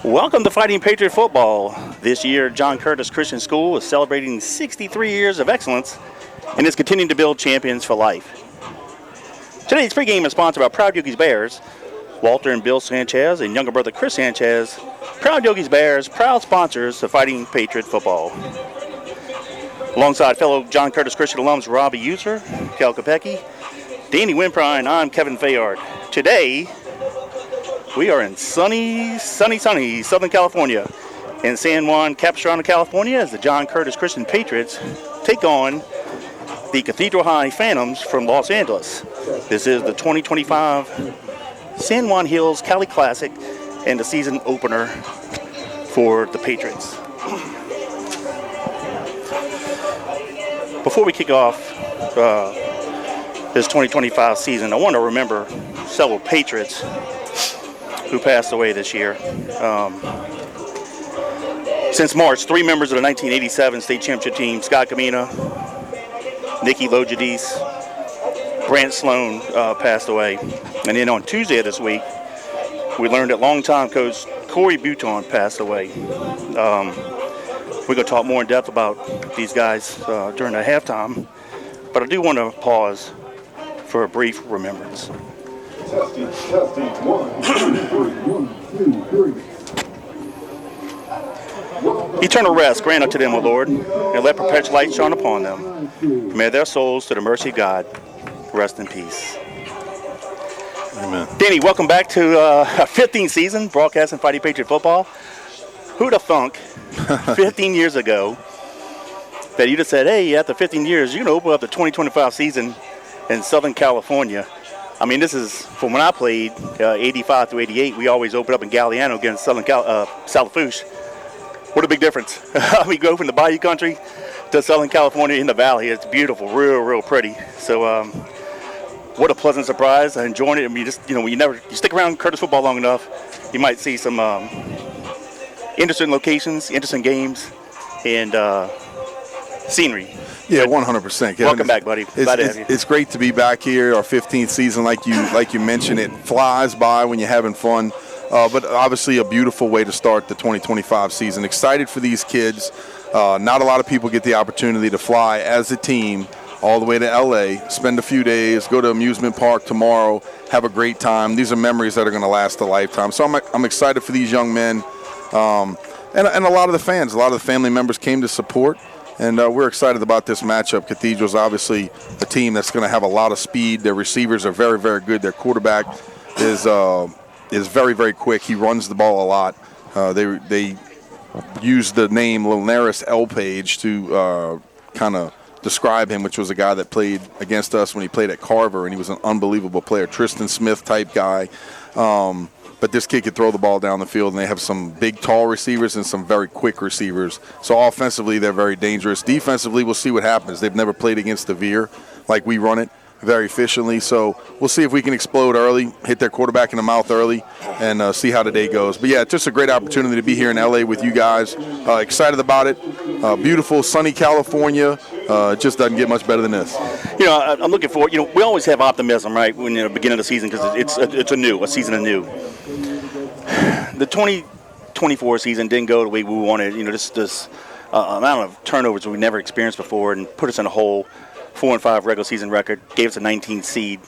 Welcome to Fighting Patriot Football. This year, John Curtis Christian School is celebrating 63 years of excellence and is continuing to build champions for life. Today's pregame is sponsored by Proud Yogi's Bears. Walter and Bill Sanchez and younger brother Chris Sanchez, Proud Yogi's Bears, proud sponsors of Fighting Patriot Football. Alongside fellow John Curtis Christian alums Robbie User, Cal Capecchi, Danny Wimprine, I'm Kevin Fayard. Today, we are in sunny Southern California. In San Juan Capistrano, California, as the John Curtis Christian Patriots take on the Cathedral High Phantoms from Los Angeles. This is the 2025 San Juan Hills Cali Classic and the season opener for the Patriots. Before we kick off this 2025 season, I want to remember several Patriots who passed away this year. Since March, 3 members of the 1987 state championship team, Scott Camina, Nicky Lojadis, Grant Sloan, passed away. And then on Tuesday of this week, we learned that longtime coach Corey Bouton passed away. We're going to talk more in depth about these guys during the halftime, but I do want to pause for a brief remembrance. Testing, 1, 2, 3. Eternal rest grant unto them, O Lord, and let perpetual light shine upon them. May their souls, to the mercy of God, rest in peace. Amen. Danny, welcome back to our 15th season, broadcasting Fighting Patriot Football. Who'd have thunk 15 years ago that you'd have said, hey, after 15 years, you're going to open up the 2025 season in Southern California. I mean, this is, from when I played, 85 through 88, we always opened up in Galliano against Salafouche. What a big difference. We go from the Bayou Country to Southern California in the Valley. It's beautiful, real pretty. So what a pleasant surprise. I enjoyed it. I mean, when you stick around Curtis football long enough, you might see some interesting locations, interesting games, and scenery. Yeah, 100%. Welcome back, buddy. Glad to have you. It's great to be back here. Our 15th season, like you mentioned, it flies by when you're having fun. But obviously a beautiful way to start the 2025 season. Excited for these kids. Not a lot of people get the opportunity to fly as a team all the way to LA, spend a few days, go to amusement park tomorrow, have a great time. These are memories that are going to last a lifetime. So I'm excited for these young men. And a lot of the fans, a lot of the family members came to support. And we're excited about this matchup. Cathedral's obviously a team that's going to have a lot of speed. Their receivers are very, very good. Their quarterback is very, very quick. He runs the ball a lot. They use the name Linares L. Page to kind of describe him, which was a guy that played against us when he played at Carver, and he was an unbelievable player. Tristan Smith type guy. But this kid could throw the ball down the field, and they have some big, tall receivers and some very quick receivers. So offensively, they're very dangerous. Defensively, we'll see what happens. They've never played against the Veer like we run it very efficiently. So we'll see if we can explode early, hit their quarterback in the mouth early, and see how the day goes. But, yeah, just a great opportunity to be here in L.A. with you guys. Excited about it. Beautiful, sunny California. It just doesn't get much better than this. I'm looking forward. We always have optimism, right, when the beginning of the season because it's a season anew. The 2024 season didn't go the way we wanted. This amount of turnovers we never experienced before and put us in a hole. 4-5 regular season record, gave us a 19th seed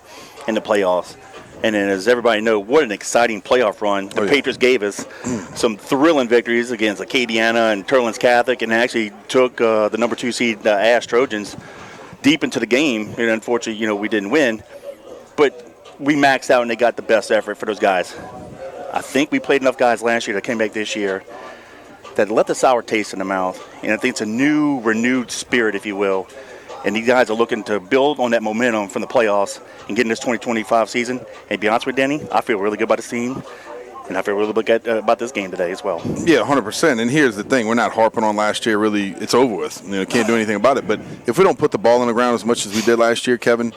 in the playoffs. And then, as everybody knows, what an exciting playoff run. The Patriots gave us some thrilling victories against Acadiana and Turlands Catholic, and actually took the number 2 seed Ash Trojans deep into the game. And unfortunately, we didn't win. But we maxed out, and they got the best effort for those guys. I think we played enough guys last year that came back this year that left a sour taste in the mouth. And I think it's a new, renewed spirit, if you will. And these guys are looking to build on that momentum from the playoffs and get in this 2025 season. And to be honest with Danny, I feel really good about this team. And I feel really good about this game today as well. Yeah, 100%. And here's the thing. We're not harping on last year. Really, it's over with. Can't do anything about it. But if we don't put the ball on the ground as much as we did last year, Kevin,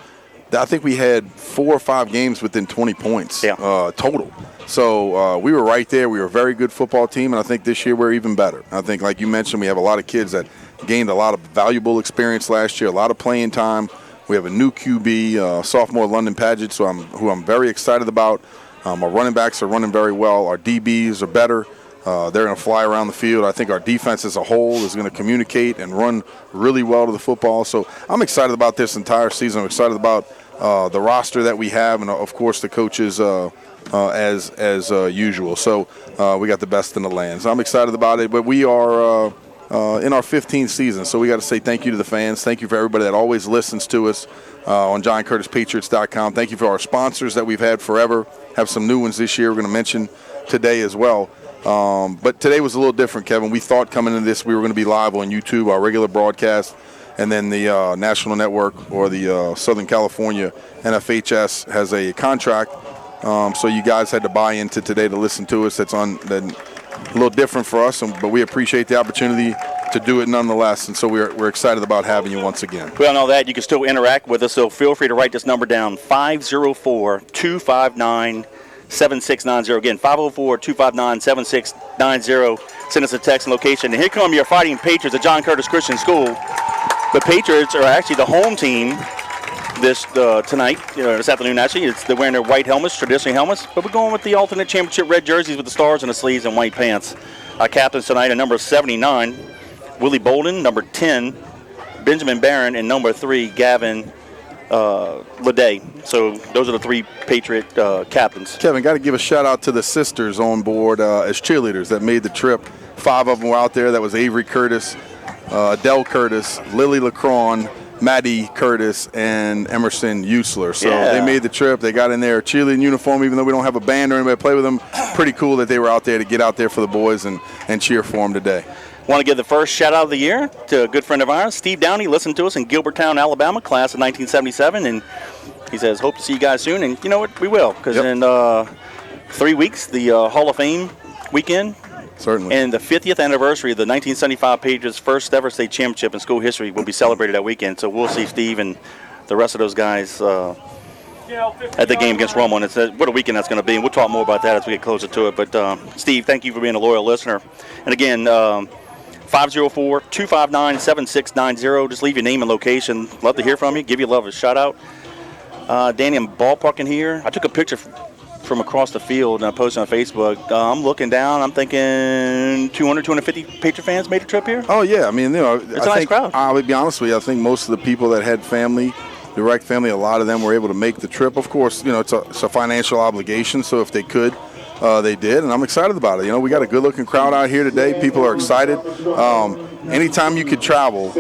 I think we had 4 or 5 games within 20 points total. So we were right there. We were a very good football team. And I think this year we're even better. I think, like you mentioned, we have a lot of kids that gained a lot of valuable experience last year, a lot of playing time. We have a new QB, sophomore London Padgett, who I'm very excited about. Our running backs are running very well. Our DBs are better. They're going to fly around the field. I think our defense as a whole is going to communicate and run really well to the football. So I'm excited about this entire season. I'm excited about the roster that we have, and of course the coaches as usual. So we got the best in the land. So I'm excited about it. But we are in our 15th season, so we got to say thank you to the fans. Thank you for everybody that always listens to us on JohnCurtisPatriots.com. Thank you for our sponsors that we've had forever. Have some new ones this year we're going to mention today as well. But today was a little different, Kevin. We thought coming into this we were going to be live on YouTube, our regular broadcast, and then the national network or the Southern California NFHS has a contract. So you guys had to buy into today to listen to us. That's a little different for us, but we appreciate the opportunity to do it nonetheless. And so we're excited about having you once again. Well, know that you can still interact with us, so feel free to write this number down, 504-259-7690. Again, 504-259-7690. Send us a text and location. And here come your Fighting Patriots at John Curtis Christian School. The Patriots are actually the home team this afternoon. Actually, they're wearing their white helmets, traditional helmets, but we're going with the alternate championship red jerseys with the stars on the sleeves and white pants. Our captains tonight are number 79, Willie Bolden, number 10, Benjamin Barron, and number 3, Gavin Leday. So those are the 3 Patriot captains. Kevin, got to give a shout out to the sisters on board as cheerleaders that made the trip. 5 of them were out there. That was Avery Curtis, Adele Curtis, Lily Lacron, Maddie Curtis, and Emerson Usler. So they made the trip. They got in their cheerleading uniform, even though we don't have a band or anybody to play with them. Pretty cool that they were out there to get out there for the boys and cheer for them today. Want to give the first shout-out of the year to a good friend of ours, Steve Downey, listened to us in Gilbertown, Alabama, class of 1977, and he says, hope to see you guys soon. And you know what? We will, because in 3 weeks, the Hall of Fame weekend, certainly, and the 50th anniversary of the 1975 Patriots' first ever state championship in school history will be celebrated that weekend. So we'll see Steve and the rest of those guys at the game against Romo. And it's what a weekend that's going to be. And we'll talk more about that as we get closer to it. But, Steve, thank you for being a loyal listener. And, again, 504-259-7690. Just leave your name and location. Love to hear from you. Give you love a shout-out. Danny, I'm ballparking here. I took a picture from across the field and I posted on Facebook. I'm looking down. I'm thinking 200, 250 Patriot fans made a trip here. Oh, yeah. I mean, it's a nice crowd. I'll be honest with you. I think most of the people that had family, direct family, a lot of them were able to make the trip. Of course, it's a financial obligation, so if they could, they did, and I'm excited about it. We got a good-looking crowd out here today. People are excited. Anytime you could travel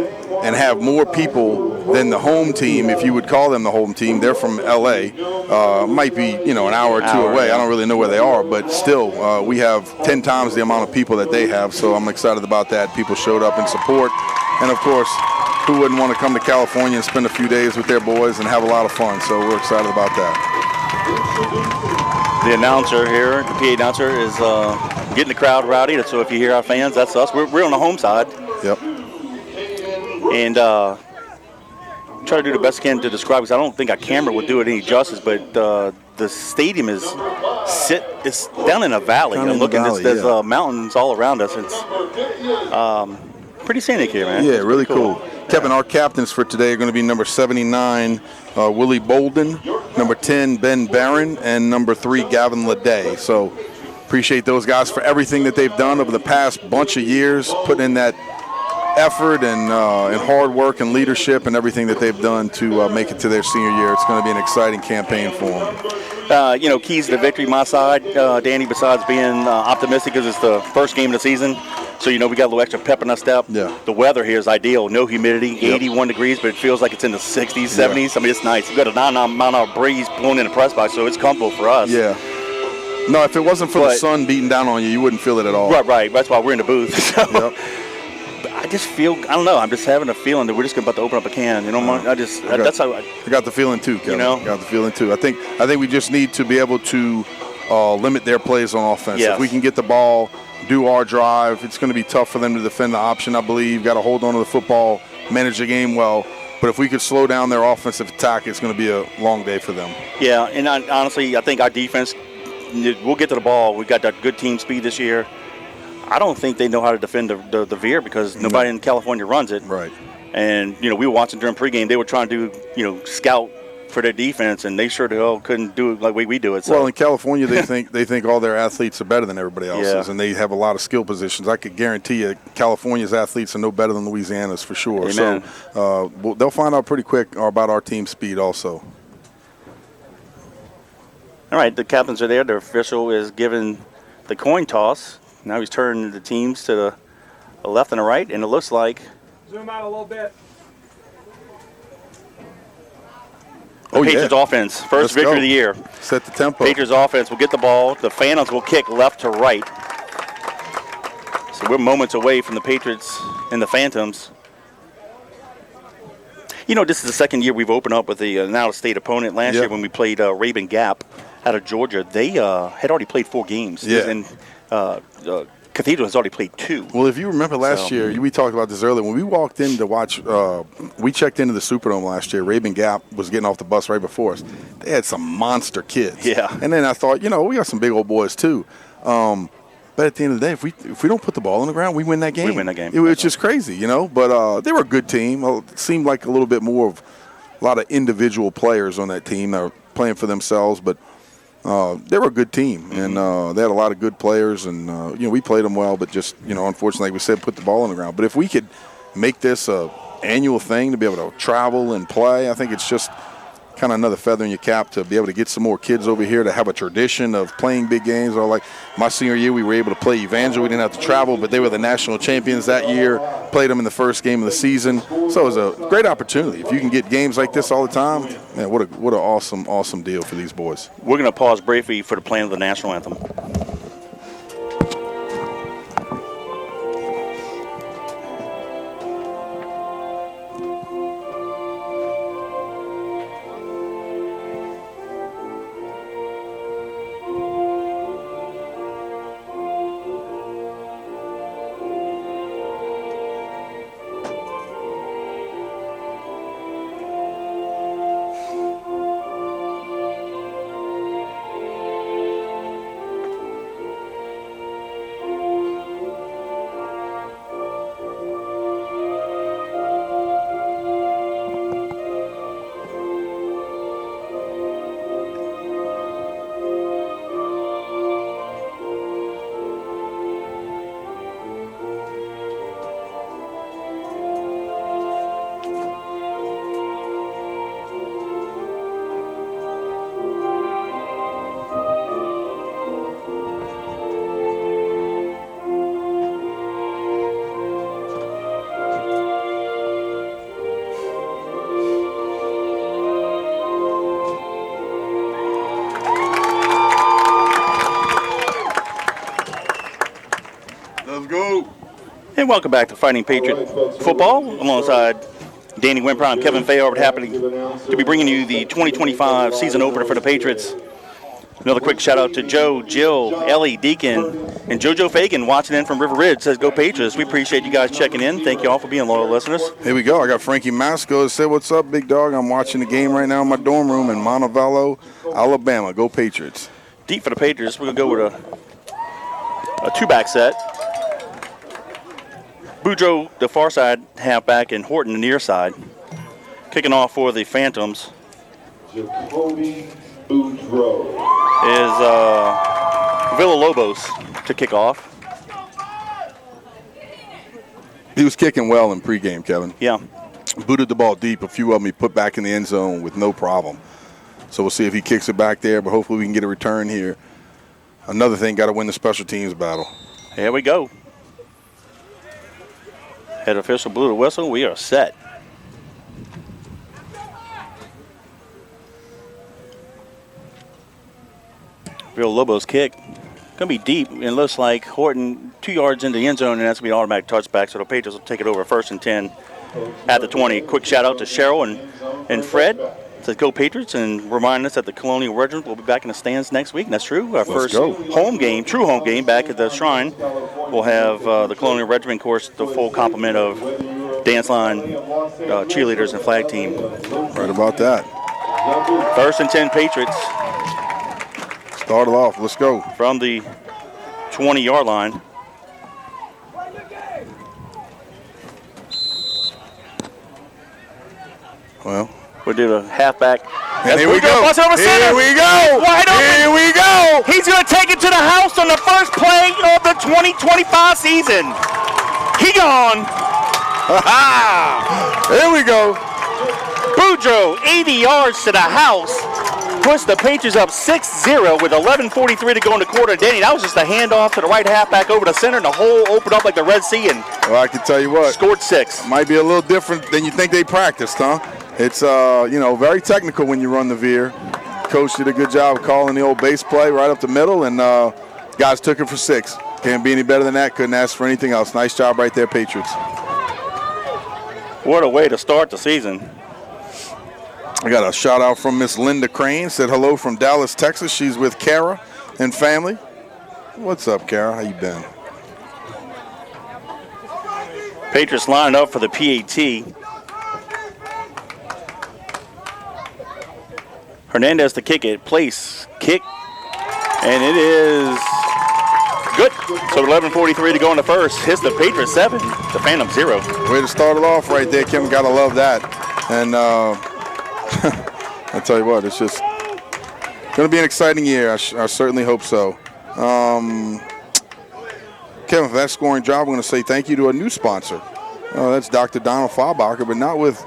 and have more people than the home team, if you would call them the home team, they're from L.A., might be, an hour or two away. I don't really know where they are, but still, we have 10 times the amount of people that they have, so I'm excited about that. People showed up in support, and, of course, who wouldn't want to come to California and spend a few days with their boys and have a lot of fun, so we're excited about that. The announcer here, the PA announcer, is getting the crowd rowdy. So if you hear our fans, that's us. We're on the home side. Yep. And try to do the best I can to describe, because I don't think our camera would do it any justice, but the stadium is it's down in a valley. Down in looking, the valley, there's mountains all around us. It's pretty scenic here, man. Yeah, it's really cool. Kevin, our captains for today are going to be number 79, Willie Bolden, number 10, Ben Barron, and number 3, Gavin Leday. So appreciate those guys for everything that they've done over the past bunch of years, putting in that effort and hard work and leadership and everything that they've done to make it to their senior year. It's going to be an exciting campaign for them. Keys to the victory, my side, Danny, besides being optimistic because it's the first game of the season. So, we got a little extra pep in our step. Yeah. The weather here is ideal. No humidity, 81 degrees, but it feels like it's in the 60s, 70s. I mean, it's nice. We've got a 9-mile breeze blowing in the press box, so it's comfortable for us. Yeah. No, if it wasn't for the sun beating down on you, you wouldn't feel it at all. Right. That's why we're in the booth. So. Yep. I just feel, I don't know, I'm just having a feeling that we're just about to open up a can. That's how I got the feeling too, Kevin. Got the feeling too. I think we just need to be able to limit their plays on offense. Yes. If we can get the ball, do our drive, it's going to be tough for them to defend the option, I believe. Got to hold on to the football, manage the game well. But if we could slow down their offensive attack, it's going to be a long day for them. Yeah, and honestly, I think our defense, we'll get to the ball. We've got that good team speed this year. I don't think they know how to defend the veer because nobody in California runs it. Right. And, we were watching during pregame. They were trying to do, scout for their defense, and they sure the hell couldn't do it like we do it. So. Well, in California, they think all their athletes are better than everybody else's, Yeah. and they have a lot of skill positions. I could guarantee you, California's athletes are no better than Louisiana's for sure. Amen. So they'll find out pretty quick about our team's speed also. All right, the captains are there. The official is giving the coin toss. Now he's turning the teams to the left and the right, and it looks like Zoom out a little bit. the Patriots offense, first Let's victory go. of the year. Set the tempo. Patriots offense will get the ball. The Phantoms will kick left to right. So we're moments away from the Patriots and the Phantoms. You know, this is the second year we've opened up with an out-of-state opponent. Last Yeah. year when we played Raven Gap out of Georgia, they had already played 4 games. Yeah. And Cathedral has already played 2. Well, if you remember last year, we talked about this earlier. When we walked in to watch, we checked into the Superdome last year. Raven Gap was getting off the bus right before us. They had some monster kids. Yeah. And then I thought, we got some big old boys too. But at the end of the day, if we don't put the ball on the ground, we win that game. We win that game. It was just crazy, But they were a good team. It seemed like a little bit more of a lot of individual players on that team that were playing for themselves, but they were a good team, and they had a lot of good players, and we played them well, but just unfortunately, like we said, put the ball on the ground. But if we could make this a annual thing to be able to travel and play, I think it's just kind of another feather in your cap to be able to get some more kids over here to have a tradition of playing big games. Or like my senior year, we were able to play Evangel. We didn't have to travel, but they were the national champions that year. Played them in the first game of the season, so it was a great opportunity. If you can get games like this all the time, man, what an awesome deal for these boys. We're going to pause briefly for the playing of the national anthem. Let's go. And welcome back to Fighting Patriot Football alongside Danny Wimprime and Kevin Fayard, happy to be bringing you the 2025 season opener for the Patriots. Another quick shout out to Joe, Jill, Ellie, Deacon, and JoJo Fagan watching in from River Ridge. Says go Patriots. We appreciate you guys checking in. Thank you all for being loyal listeners. Here we go. I got Frankie Masco. Say what's up, big dog. I'm watching the game right now in my dorm room in Montevallo, Alabama. Go Patriots. Deep for the Patriots. We're going to go with a 2-back set. Boudreaux, the far side halfback, and Horton, the near side. Kicking off for the Phantoms Jacoby Boudreaux. is Villalobos to kick off. He was kicking well in pregame, Kevin. Yeah. Booted the ball deep. A few of them he put back in the end zone with no problem. So we'll see if he kicks it back there, but hopefully we can get a return here. Another thing, got to win the special teams battle. Here we go. Head official blew the whistle. We are set. Villalobos kick. Going to be deep, and looks like Horton 2 yards into the end zone, and that's going to be an automatic touchback, so the Patriots will take it over 1st and 10 at the 20. Quick shout out to Cheryl and Fred. Says go Patriots, and remind us that the Colonial Regiment will be back in the stands next week. And that's true. Our first home game, true home game, back at the Shrine. We'll have the Colonial Regiment, of course, the full complement of dance line, cheerleaders, and flag team. Right about that. 1st and 10 Patriots Start it off. Let's go. from the 20-yard line. Well, We did a halfback And here we go. Here we go. Wide open. Here we go. He's going to take it to the house on the first play of the 2025 season. He gone. Here we go. Boudreaux, 80 yards to the house. Puts the Patriots up 6-0 with 11:43 to go in the quarter. Danny, that was just a handoff to the right halfback over the center, and the hole opened up like the Red Sea and Well, I can tell you what. scored 6. Might be a little different than you think they practiced, huh? It's, very technical when you run the veer. Coach did a good job of calling the old base play right up the middle, and guys took it for 6. Can't be any better than that. Couldn't ask for anything else. Nice job right there, Patriots. What a way to start the season. I got a shout out from Miss Linda Crane. Said hello from Dallas, Texas. She's with Kara and family. What's up, Kara? How you been? Patriots lining up for the PAT. Hernandez to kick it. Place. Kick. And it is good. So 11:43 to go in the first. Hits the Patriots 7. The Phantom 0. Way to start it off right there, Kim. Gotta love that. And I tell you what, it's just going to be an exciting year. I certainly hope so. Kevin, for that scoring job, I'm going to say thank you to a new sponsor. That's Dr. Donald Fahlbacher, but not with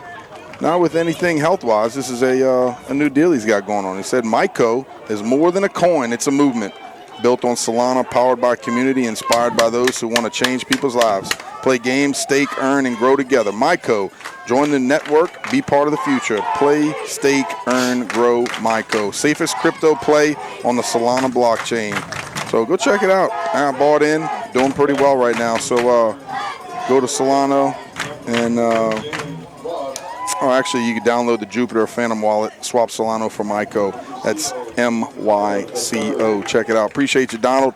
anything health-wise. This is a new deal he's got going on. He said Myco is more than a coin; it's a movement. Built on Solana, powered by community, inspired by those who want to change people's lives. Play games, stake, earn, and grow together. Myco. Join the network. Be part of the future. Play, stake, earn, grow. Myco. Safest crypto play on the Solana blockchain. So go check it out. I bought in. Doing pretty well right now. So go to Solana and actually you can download the Jupiter Phantom wallet. Swap Solana for Myco. That's MYCO. Check it out. Appreciate you, Donald.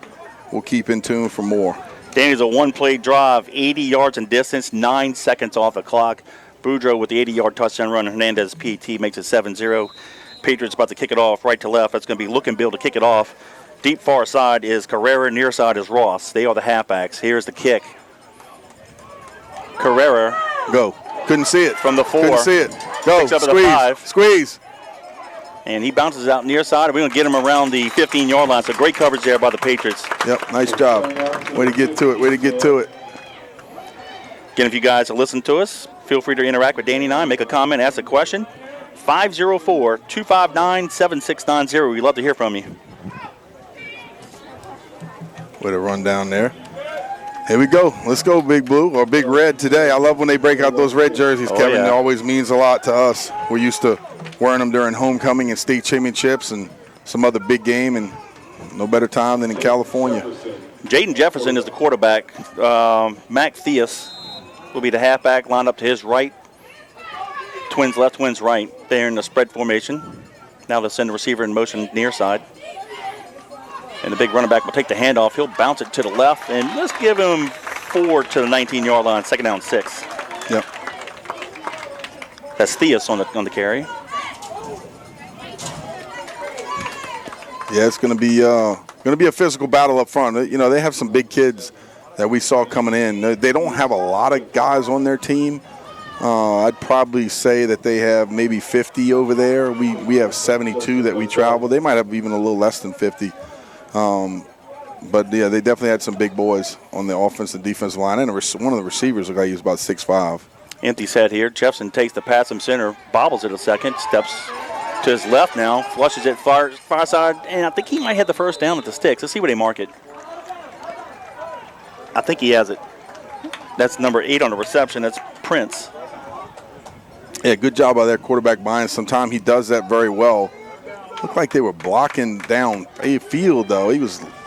We'll keep in tune for more. Danny's a one-play drive, 80 yards in distance, 9 seconds off the clock. Boudreaux with the 80-yard touchdown run. Hernandez PT makes it 7-0. Patriots about to kick it off right to left. That's going to be Look and Bill to kick it off. Deep far side is Carrera. Near side is Ross. They are the halfbacks. Here's the kick. Carrera. Go. Couldn't see it. From the 4. Couldn't see it. Go. Picks up at the Squeeze. 5. Squeeze. And he bounces out near side. We're going to get him around the 15-yard line. So great coverage there by the Patriots. Yep, nice job. Way to get to it. Way to get to it. Again, if you guys are listening to us, feel free to interact with Danny and I. Make a comment, ask a question. 504-259-7690. We'd love to hear from you. Way to run down there. Here we go. Let's go, Big Blue, or Big Red today. I love when they break out those red jerseys, Kevin. Yeah. It always means a lot to us. We're used to wearing them during homecoming and state championships and some other big game, and no better time than in California. Jaden Jefferson is the quarterback. Mac Theus will be the halfback, lined up to his right. Twins left, twins right. They're in the spread formation. Now they'll send the receiver in motion near side. And the big running back will take the handoff. He'll bounce it to the left, and let's give him 4 to the 19-yard line. Second down, 6. Yep. That's Theus on the carry. Yeah, it's going to be a physical battle up front. You know, they have some big kids that we saw coming in. They don't have a lot of guys on their team. I'd probably say that they have maybe 50 over there. We have 72 that we travel. They might have even a little less than 50. But yeah, they definitely had some big boys on the offensive and defensive line. And one of the receivers looked like he was about 6'5". Empty set here. Jefferson takes the pass from center, bobbles it a second, steps to his left now, flushes it far side, and I think he might have the first down at the sticks. Let's see where they mark it. I think he has it. That's number 8 on the reception. That's Prince. Yeah, good job by their quarterback buying some time. He does that very well. Looked like they were blocking down a field, though.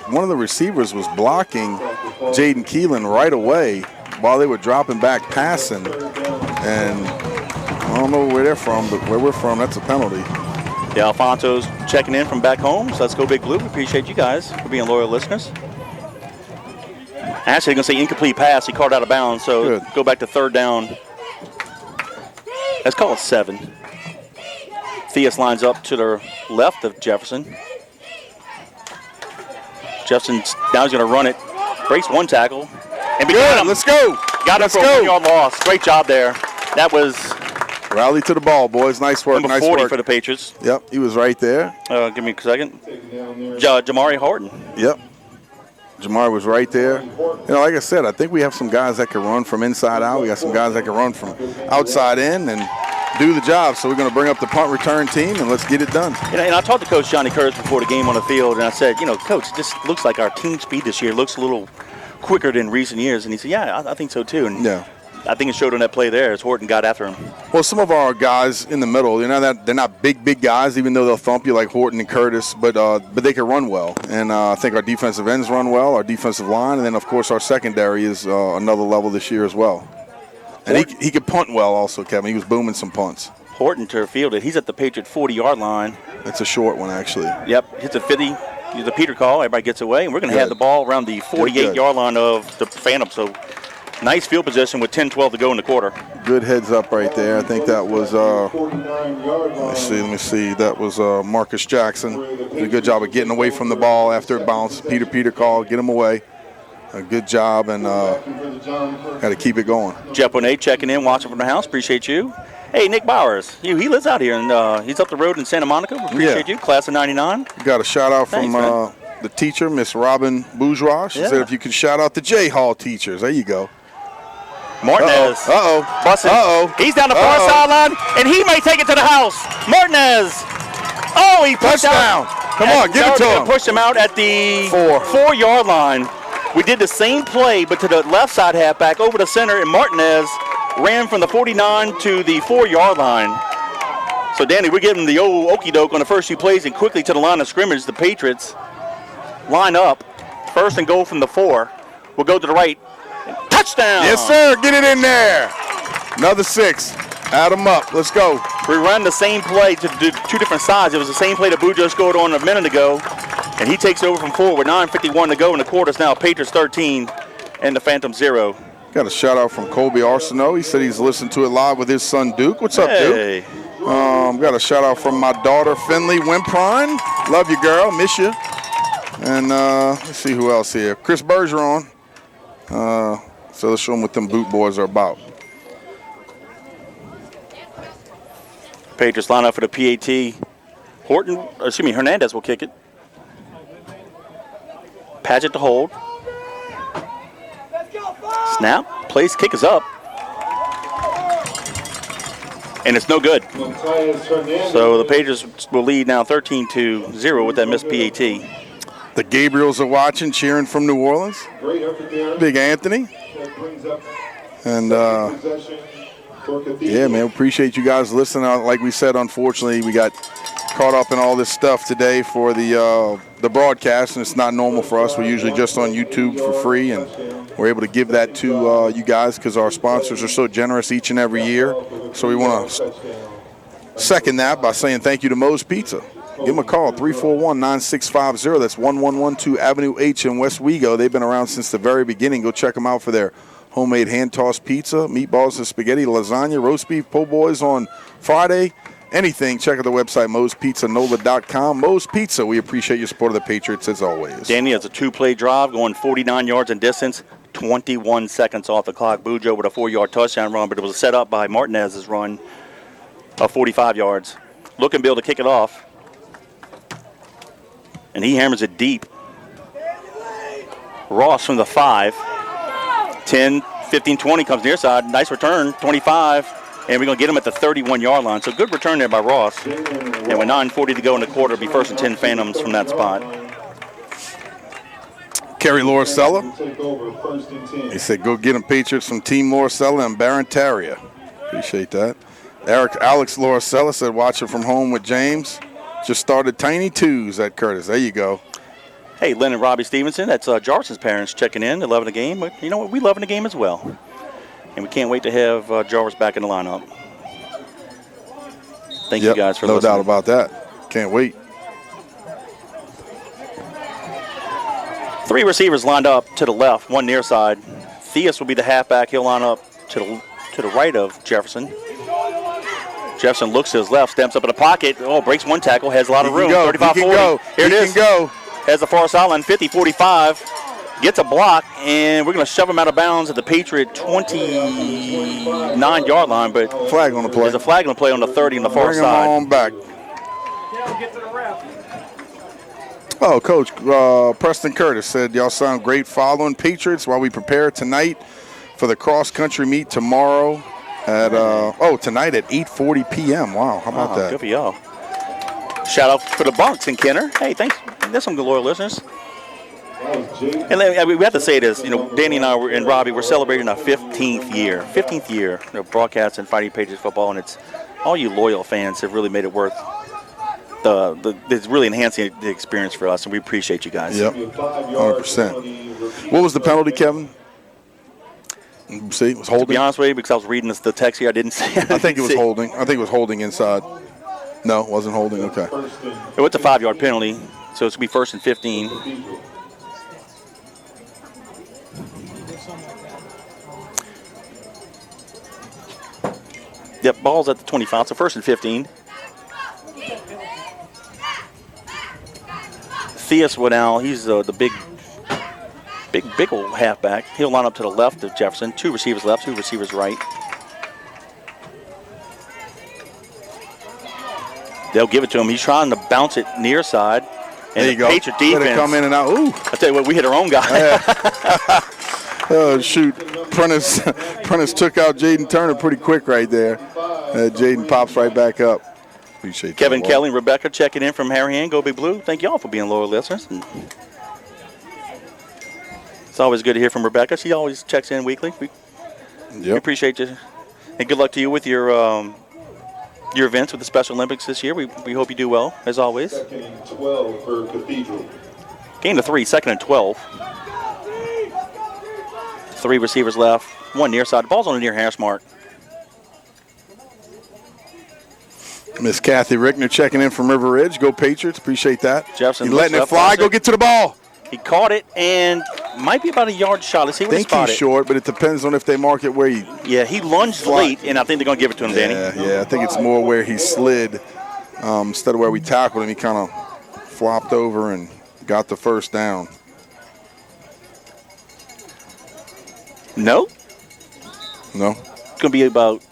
One of the receivers was blocking Jaden Keelan right away while they were dropping back passing. And I don't know where they're from, but where we're from, that's a penalty. Yeah, Alfonso's checking in from back home, so let's go Big Blue. We appreciate you guys for being loyal listeners. Actually, going to say incomplete pass. He called out of bounds, so Good. Go back to third down. Let's call it 7. Theus lines up to the left of Jefferson. Jefferson now he's going to run it. Breaks one tackle. And Good, let's go. Got him for a 1-yard loss. Great job there. That was Rally to the ball, boys. Nice work. Number Nice 40 work. for the Patriots. Yep, he was right there. Give me a second. Jamari Horton. Yep. Jamar was right there. Like I said, I think we have some guys that can run from inside out. We got some guys that can run from outside in and do the job. So we're going to bring up the punt return team, and let's get it done. And I talked to Coach Johnny Curtis before the game on the field, and I said, Coach, this looks like our team speed this year looks a little quicker than recent years. And he said, yeah, I think so too. And yeah. I think it showed on that play there as Horton got after him. Well, some of our guys in the middle, that they're not big guys, even though they'll thump you like Horton and Curtis, but they can run well. And I think our defensive ends run well, our defensive line, and then, of course, our secondary is another level this year as well. And he could punt well also, Kevin. He was booming some punts. Horton to field it. He's at the Patriot 40-yard line. It's a short one, actually. Yep, hits a 50. The Peter call. Everybody gets away, and we're going to have the ball around the 48-yard line of the Phantom. So nice field position with 10-12 to go in the quarter. Good heads up right there. I think that was, let me see. That was Marcus Jackson. Did a good job of getting away from the ball after it bounced. Peter call, get him away. A good job, and got to keep it going. Jeff Bonet checking in, watching from the house. Appreciate you. Hey, Nick Bowers. He lives out here, and he's up the road in Santa Monica. We appreciate you. Class of 99. Got a shout-out from the teacher, Miss Robin Bourgeois. She said if you could shout out the J Hall teachers. There you go. Martinez. Busting. He's down the far sideline, and he may take it to the house. Martinez. Oh, he pushed out. Come on, give it to him. Pushed him out at the 4-yard line. We did the same play, but to the left side halfback over the center, and Martinez ran from the 49 to the 4-yard line. So, Danny, we're giving the old okey doke on the first few plays, and quickly to the line of scrimmage. The Patriots line up. First and goal from the 4. We'll go to the right. Touchdown! Yes, sir. Get it in there. Another 6. Add them up. Let's go. We run the same play to two different sides. It was the same play that Bujo scored on a minute ago, and he takes over from 4 with 9:51 to go in the quarter. It's now Patriots 13 and the Phantom 0. Got a shout out from Colby Arsenault. He said he's listened to it live with his son Duke. What's up, Duke? Got a shout out from my daughter Finley Wimprine. Love you, girl. Miss you. And let's see who else here. Chris Bergeron. So let's show them what them boot boys are about. Patriots line up for the PAT. Hernandez will kick it. Padgett to hold. Snap. Place kick is up. And it's no good. So the Patriots will lead now 13-0 with that missed PAT. The Gabriels are watching, cheering from New Orleans. Big Anthony. And yeah, man, appreciate you guys listening. Like we said, unfortunately, we got caught up in all this stuff today for the broadcast, and it's not normal for us. We're usually just on YouTube for free, and we're able to give that to you guys because our sponsors are so generous each and every year. So we want to second that by saying thank you to Moe's Pizza. Give them a call, 341-9650. That's 1112 Avenue H in West Wego. They've been around since the very beginning. Go check them out for their homemade hand-tossed pizza, meatballs and spaghetti, lasagna, roast beef, po' boys on Friday. Anything, check out the website, moespizzanola.com. Moe's Pizza, we appreciate your support of the Patriots as always. Danny has a 2-play drive going 49 yards in distance, 21 seconds off the clock. Bujo with a 4-yard touchdown run, but it was set up by Martinez's run of 45 yards. Looking Bill to kick it off. And he hammers it deep. Ross from the 5. 10, 15, 20 comes near side. Nice return, 25. And we're going to get him at the 31-yard line. So good return there by Ross. And with 9:40 to go in the quarter, it'll be 1st and 10 Phantoms from that spot. Kerry Lorcella. He said, go get him, Patriots, from Team Lorcella and Barantaria. Appreciate that. Alex Lorcella said, watching from home with James. Just started Tiny Twos at Curtis. There you go. Hey, Lynn and Robbie Stevenson. That's Jarvis's parents checking in. They're loving the game. But you know what? We loving the game as well. And we can't wait to have Jarvis back in the lineup. Thank you guys for listening. No doubt about that. Can't wait. 3 receivers lined up to the left, 1 near side. Theus will be the halfback. He'll line up to the right of Jefferson. Jefferson looks to his left, stamps up in the pocket. Oh, breaks 1 tackle, has a lot of room. 35-40. Here it is. Has the far sideline, 50-45. gets a block, and we're going to shove him out of bounds at the Patriot 29-yard line. But Flag on the play. there's a flag on the play on the 30 on the far Bring him side. on back. Oh, Coach, Preston Curtis said, y'all sound great following Patriots while we prepare tonight for the cross-country meet tomorrow at, tonight at 8:40 p.m. Wow, how about that? Good for y'all. Shout out for the Bunks and Kenner. Hey, thanks. There's some good loyal listeners. And we have to say this, Danny and I and Robbie, we're celebrating our 15th year of broadcasting Fighting Patriots football, and it's all you loyal fans have really made it worth. It's really enhancing the experience for us, and we appreciate you guys. Yep, 100%. What was the penalty, Kevin? See, it was holding. To be honest with you, because I was reading the text here, I didn't see it. I think it was holding. I think it was holding inside. No, it wasn't holding. Okay. It was a 5-yard penalty, so it's going to be 1st and 15. Yep, ball's at the 25, so 1st and 15. Theus Waddell, he's the big old halfback. He'll line up to the left of Jefferson. 2 receivers left, 2 receivers right. They'll give it to him. He's trying to bounce it near side. And there you go. Patriot defense. Let it come in and out. Ooh. I tell you what, we hit our own guy. Oh, shoot. Prentice took out Jaden Turner pretty quick right there. Jaden pops right back up. Appreciate that. Kevin Kelly and Rebecca checking in from Harahan. Go Big Blue. Thank y'all for being loyal listeners. It's always good to hear from Rebecca. She always checks in weekly. We appreciate you. And good luck to you with your events with the Special Olympics this year. We hope you do well, as always. 2nd and 12 for Cathedral. Gain to 3, 2nd and 12. 3 receivers left, 1 near side. The ball's on the near hash mark. Miss Kathy Rickner checking in from River Ridge. Go Patriots. Appreciate that. Jefferson He's letting it fly. Go get to the ball. He caught it and might be about a yard shot. Let's see what he spotted. I think he's short, but it depends on if they mark it where he. Yeah, he lunged late, and I think they're going to give it to him, Danny. Yeah, I think it's more where he slid instead of where we tackled him. He kind of flopped over and got the first down. No. It's going to be about.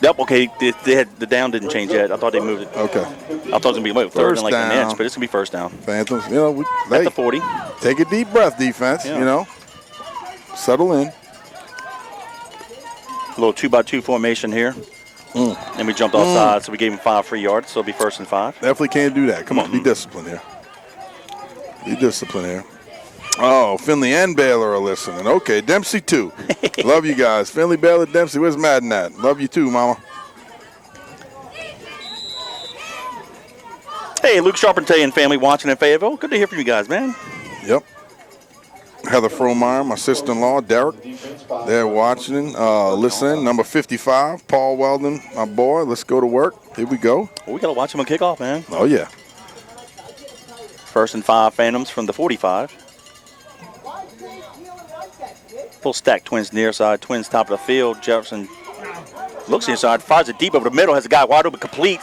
Yep, okay, the down didn't change yet. I thought they moved it. Okay. I thought it was going to be 3rd and like an inch, but it's going to be 1st down. Phantoms, At the 40. Take a deep breath, defense, Settle in. A little 2-by-2 formation here. And we jumped offside, so we gave him 5 free yards, so it'll be 1st and 5. Definitely can't do that. Come on, be disciplined here. Oh, Finley and Baylor are listening. Okay, Dempsey too. Love you guys. Finley, Baylor, Dempsey. Where's Madden at? Love you too, Mama. Hey, Luke Charpentier and family watching in Fayetteville. Good to hear from you guys, man. Yep. Heather Fromeyer, my sister-in-law, Derek. They're watching, listening. Number 55, Paul Weldon, my boy. Let's go to work. Here we go. Well, we got to watch him on kickoff, man. Oh, yeah. 1st and 5 Phantoms from the 45. Full stack Twins near side. Twins top of the field. Jefferson looks inside, fires it deep over the middle, has a guy wide open complete.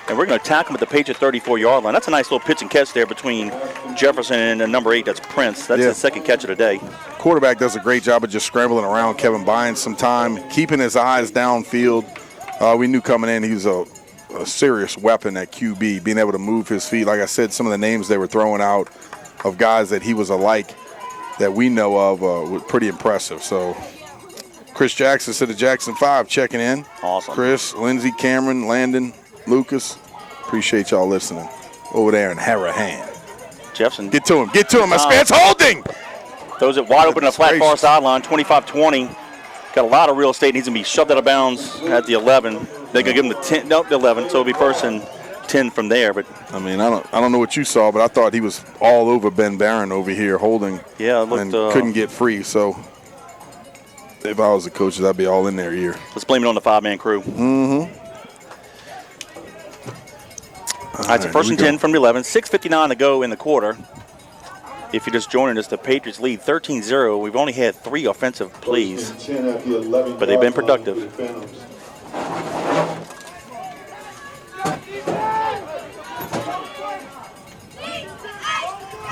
And we're going to attack him at the Patriot 34-yard line. That's a nice little pitch and catch there between Jefferson and the number 8, that's Prince. That's his 2nd catch of the day. Quarterback does a great job of just scrambling around Kevin, buying some time, keeping his eyes downfield. We knew coming in he was a serious weapon at QB, being able to move his feet. Like I said, some of the names they were throwing out of guys that he was alike that we know of were pretty impressive. So Chris Jackson said the Jackson 5 checking in. Awesome. Chris, Lindsey, Cameron, Landon, Lucas. Appreciate y'all listening over there in Harahan. Jefferson. Get to him. It's holding. Throws it wide open to the flat far sideline, 25-20. Got a lot of real estate. Needs to be shoved out of bounds at the 11. They're going to give him the 10, the 11, so it'll be 1st and 10 from there. But I mean, I don't know what you saw, but I thought he was all over Ben Barron over here holding. Yeah, it looked, and couldn't get free. So if I was the coaches, I'd be all in their ear. Let's blame it on the 5-man crew. Mm-hmm. All right, so 1st and 10 from the 11. 6:59 to go in the quarter. If you're just joining us, the Patriots lead 13-0. We've only had 3 offensive plays, but they've been productive.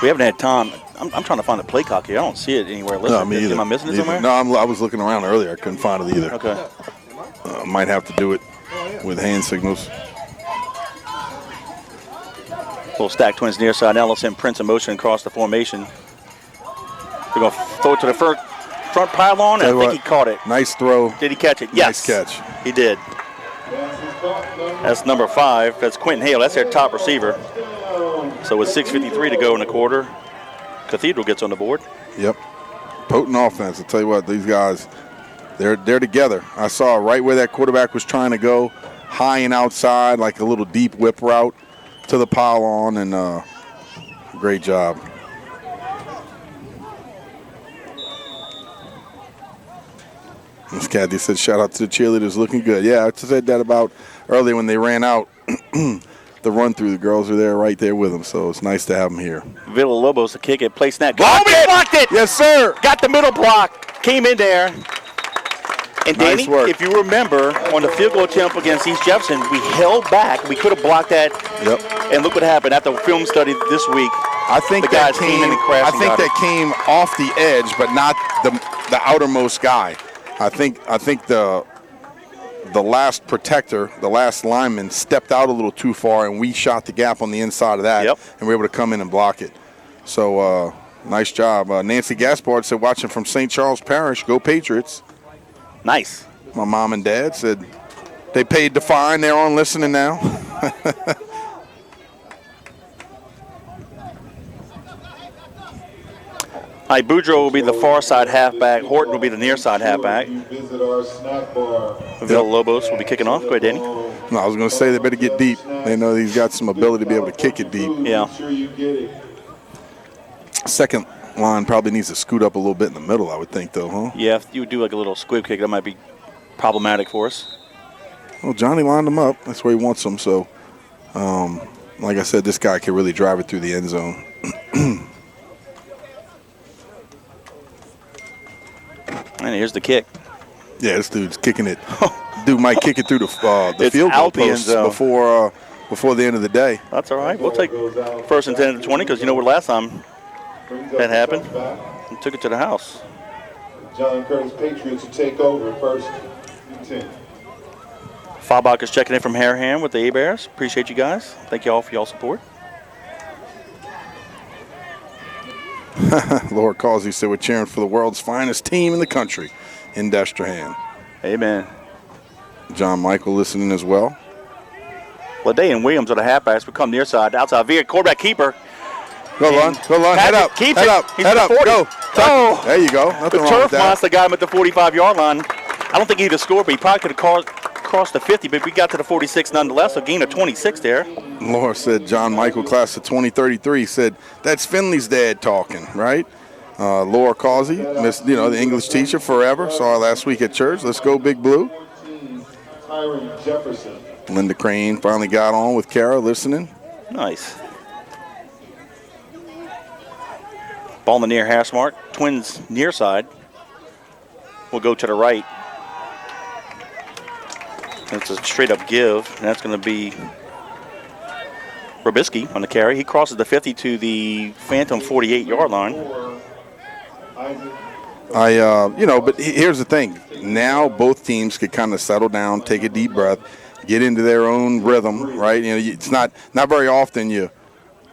We haven't had time. I'm trying to find the play clock here. I don't see it anywhere. No, me either. Am I missing it somewhere? No, I was looking around earlier. I couldn't find it either. Okay. Might have to do it with hand signals. Little stack Twins near side. Now let's send Prince in motion across the formation. They're going to throw it to the front pylon, and I think he caught it. Nice throw. Did he catch it? Yes. Nice catch. He did. That's number 5. That's Quentin Hale. That's their top receiver. So with 6:53 to go in the quarter, Cathedral gets on the board. Yep. Potent offense. I'll tell you what, these guys, they're together. I saw right where that quarterback was trying to go, high and outside, like a little deep whip route to the pylon, and great job. Miss Kathy said, shout out to the cheerleaders, looking good. Yeah, I said that about earlier when they ran out. The run through, the girls are there, right there with them, so it's nice to have them here. Villalobos to kick it, play snap. Blocked it! Yes, sir! Got the middle block, came in there. And Nice Danny, work. if you remember, on the field goal attempt against East Jefferson, we held back. We could have blocked that. Yep. And look what happened after film study this week. I think The guys came in and crashed and got it. came off the edge, but not the outermost guy. I think the last protector, the last lineman, stepped out a little too far, and we shot the gap on the inside of that, Yep. and we were able to come in and block it. So nice job. Nancy Gaspard said, watching from St. Charles Parish, go Patriots. Nice. My mom and dad said they paid the fine. They're on listening now. All right, Boudreaux will be the far side halfback. Horton will be the near side halfback. Visit our snack bar. Villalobos will be kicking off. Go ahead, Danny. No, I was going to say they better get deep. They know he's got some ability to be able to kick it deep. Yeah. Make sure you get it. Second line probably needs to scoot up a little bit in the middle, I would think, though, huh? Yeah, if you would do like a little squib kick, that might be problematic for us. Well, Johnny lined him up. That's where he wants them. So, like I said, this guy can really drive it through the end zone. And here's the kick. Yeah, this dude's kicking it. Dude might kick it through the It's field goal out the end post zone. before the end of the day. That's all right. We'll take first and 10 to 20 because you know what last time that happened? We took it to the house. John Curtis Patriots to take over first and 10. Fabach is checking in from Harahan with the A-Bears. Appreciate you guys. Thank you all for y'all support. Laura Causey said we're cheering for the world's finest team in the country in Destrehan. Amen. John Michael listening as well. Lede and Williams are the halfbacks. We come near side, outside veer, quarterback keeper. Go, Lon. Head up. Keeps Head it. up. He's Head at up. the 40. Go. Oh. There you go. The Nothing wrong turf with that. monster got him at the 45-yard line. I don't think he'd have scored, but he probably could have crossed the 50, but we got to the 46 nonetheless, so gain of 26 there. Laura said John Michael, class of 2033, said that's Finley's dad talking, right? Laura Causey, the English teacher forever. Saw her last week at church. Let's go, Big Blue. Tyron Jefferson. Linda Crane finally got on with Kara listening. Nice. Ball in the near hash mark. Twins near side. Will go to the right. It's a straight up give, and that's going to be Robisky on the carry. He crosses the 50 to the phantom 48-yard line. But here's the thing. Now both teams could kind of settle down, take a deep breath, get into their own rhythm, right? It's not very often you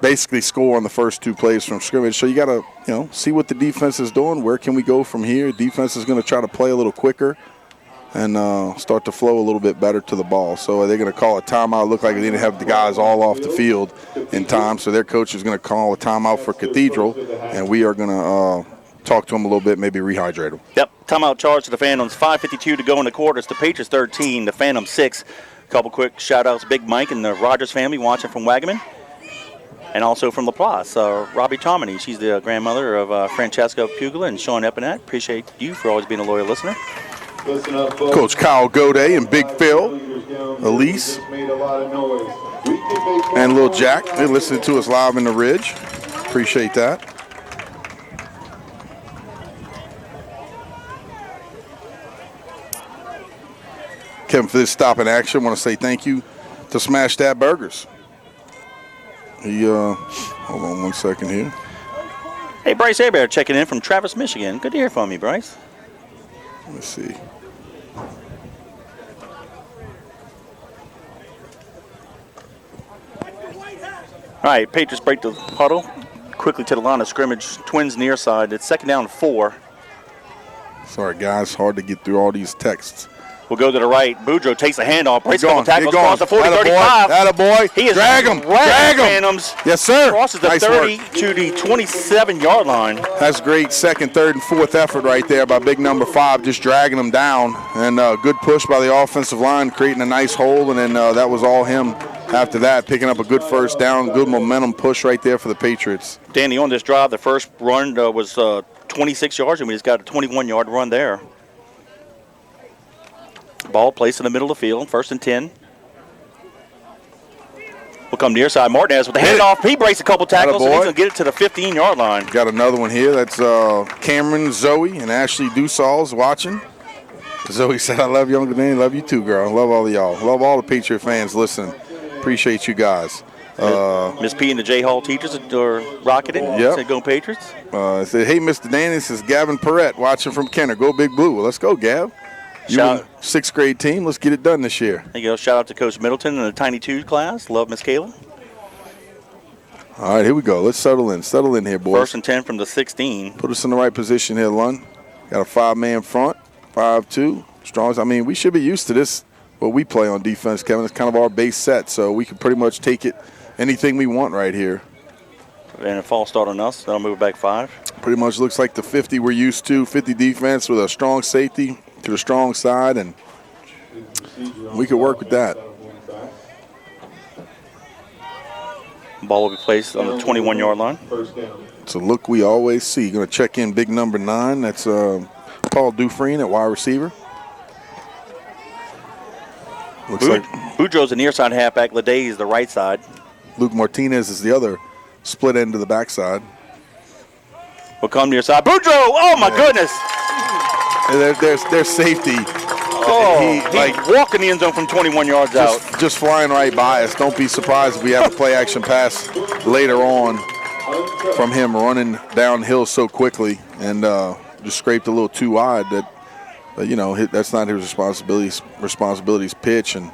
basically score on the first two plays from scrimmage. So you got to, see what the defense is doing. Where can we go from here? Defense is going to try to play a little quicker and start to flow a little bit better to the ball. So are they going to call a timeout? Look like they didn't have the guys all off the field in time. So their coach is going to call a timeout for Cathedral, and we are going to talk to them a little bit, maybe rehydrate them. Yep, timeout charge to the Phantoms. 5:52 to go in the quarter. It's the Patriots 13, the Phantoms 6. A couple quick shout-outs. Big Mike and the Rogers family watching from Wagaman. And also from Laplace, Robbie Tomini. She's the grandmother of Francesca Pugula and Sean Epinat. Appreciate you for always being a loyal listener. Listen up, folks. Coach Kyle Goday and Big Phil, Elise, Made a lot of noise. We can make and Lil Jack. They're listening to us live in the Ridge. Appreciate that. Kevin, for this stop in action, I want to say thank you to Smash That Burgers. Hold on one second here. Hey, Bryce Abear checking in from Travis, Michigan. Good to hear from you, Bryce. Let's see. All right, Patriots break the huddle. Quickly to the line of scrimmage. Twins near side. It's 2nd down and 4. Sorry, guys. Hard to get through all these texts. We'll go to the right. Boudreaux takes a handoff. Breaks a couple Get tackles. going. Across the 40, Atta 35. boy. Atta boy. He is Drag him. dragging Drag him. Phantoms. Yes, sir. Crosses the Nice 30 work. to the 27-yard line. That's great 2nd, 3rd, and 4th effort right there by big number 5, just dragging them down. And good push by the offensive line, creating a nice hole, and then that was all him after that, picking up a good first down, good momentum push right there for the Patriots. Danny, on this drive, the first run was 26 yards, and we just got a 21-yard run there. Ball placed in the middle of the field, 1st and 10. We'll come near side. Martinez with the handoff. He breaks a couple tackles, and he's going to get it to the 15-yard line. Got another one here. That's Cameron, Zoe, and Ashley Dussaul's watching. Zoe said, I love you, Uncle Danny. Love you too, girl. Love all of y'all. Love all the Patriot fans listening. Appreciate you guys. Miss P and the J Hall teachers are rocking it. Yep. Said, go Patriots. Said, hey, Mr. Danny, this is Gavin Perrette watching from Kenner. Go Big Blue. Well, let's go, Gav. You Shout- and 6th grade team. Let's get it done this year. There you go. Shout out to Coach Middleton and the Tiny Twos class. Love Miss Kayla. All right, here we go. Let's settle in. Settle in here, boys. 1st and 10 from the 16. Put us in the right position here, Lund. Got a 5-man front, 5-2. Strongs. I mean, we should be used to this, what we play on defense, Kevin. It's kind of our base set, so we can pretty much take it anything we want right here. And a false start on us. That'll move it back 5. Pretty much looks like the 50 we're used to, 50 defense with a strong safety to the strong side, and we could work with that. Ball will be placed on the 21-yard line. First down. It's a look we always see. Going to check in big number 9. That's Paul Dufresne at wide receiver. Looks like Boudreaux's the near side halfback. Lede is the right side. Luke Martinez is the other split end to the backside. Will come near side. Boudreaux! Oh, my goodness! And their safety. Oh, He, like, walking the end zone from 21 yards out. just flying right by us. Don't be surprised if we have a play action pass later on from him running downhill so quickly and just scraped a little too wide that, that's not his responsibilities pitch, and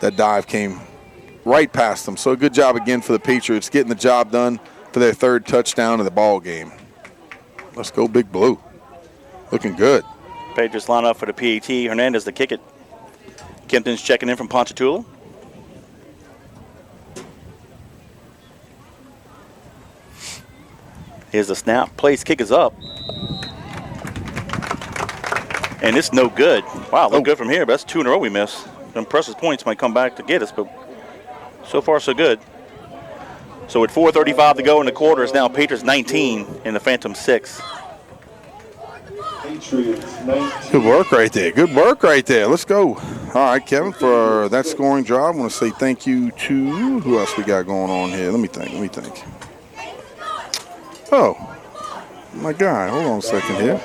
that dive came right past him. So good job again for the Patriots getting the job done for their 3rd touchdown of the ball game. Let's go Big Blue. Looking good. Patriots line up for the PAT. Hernandez to kick it. Kempton's checking in from Ponchatoula. Here's the snap. Place kick is up. And it's no good. Wow, look good from here, but that's 2 in a row we missed. Them precious points might come back to get us, but so far so good. So with 4:35 to go in the quarter, it's now Patriots 19 and the Phantom 6. Patriots 19. Good work right there. Good work right there. Let's go. All right, Kevin, for that scoring drive, I want to say thank you to who else we got going on here. Let me think. Oh, my guy. Hold on a second here.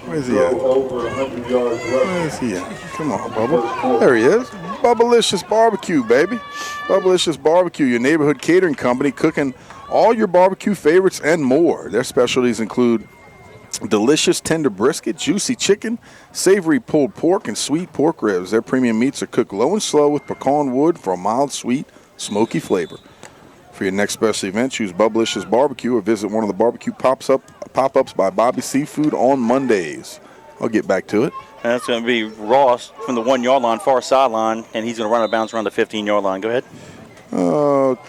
Where's he at? Over 100 yards Where rushing. is he at? Come on, Bubba. There he is. Bubbalicious Barbecue, baby. Bubbalicious Barbecue, your neighborhood catering company, cooking all your barbecue favorites and more. Their specialties include delicious tender brisket, juicy chicken, savory pulled pork, and sweet pork ribs. Their premium meats are cooked low and slow with pecan wood for a mild, sweet, smoky flavor. For your next special event, choose Bubbalicious Barbecue or visit one of the barbecue pop-ups by Bobby Seafood on Mondays. I'll get back to it. And that's going to be Ross from the 1-yard line, far sideline, and he's going to run out of bounds around the 15-yard line. Go ahead.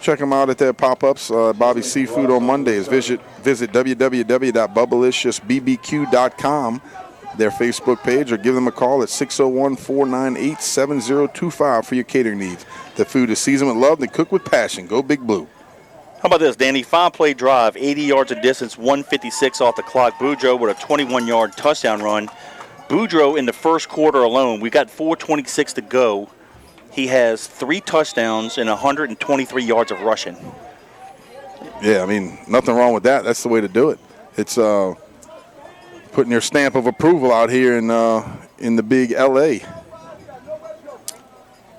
Check them out at their pop-ups, Bobby Seafood on Mondays. Visit www.bubbalicious.bbq.com, their Facebook page, or give them a call at 601-498-7025 for your catering needs. The food is seasoned with love and cooked with passion. Go Big Blue. How about this, Danny? 5-play drive, 80 yards of distance, 156 off the clock. Boudreaux with a 21-yard touchdown run. Boudreaux in the first quarter alone, we got 4:26 to go. He has 3 touchdowns and 123 yards of rushing. Yeah, I mean, nothing wrong with that. That's the way to do it. It's putting your stamp of approval out here in the big L.A.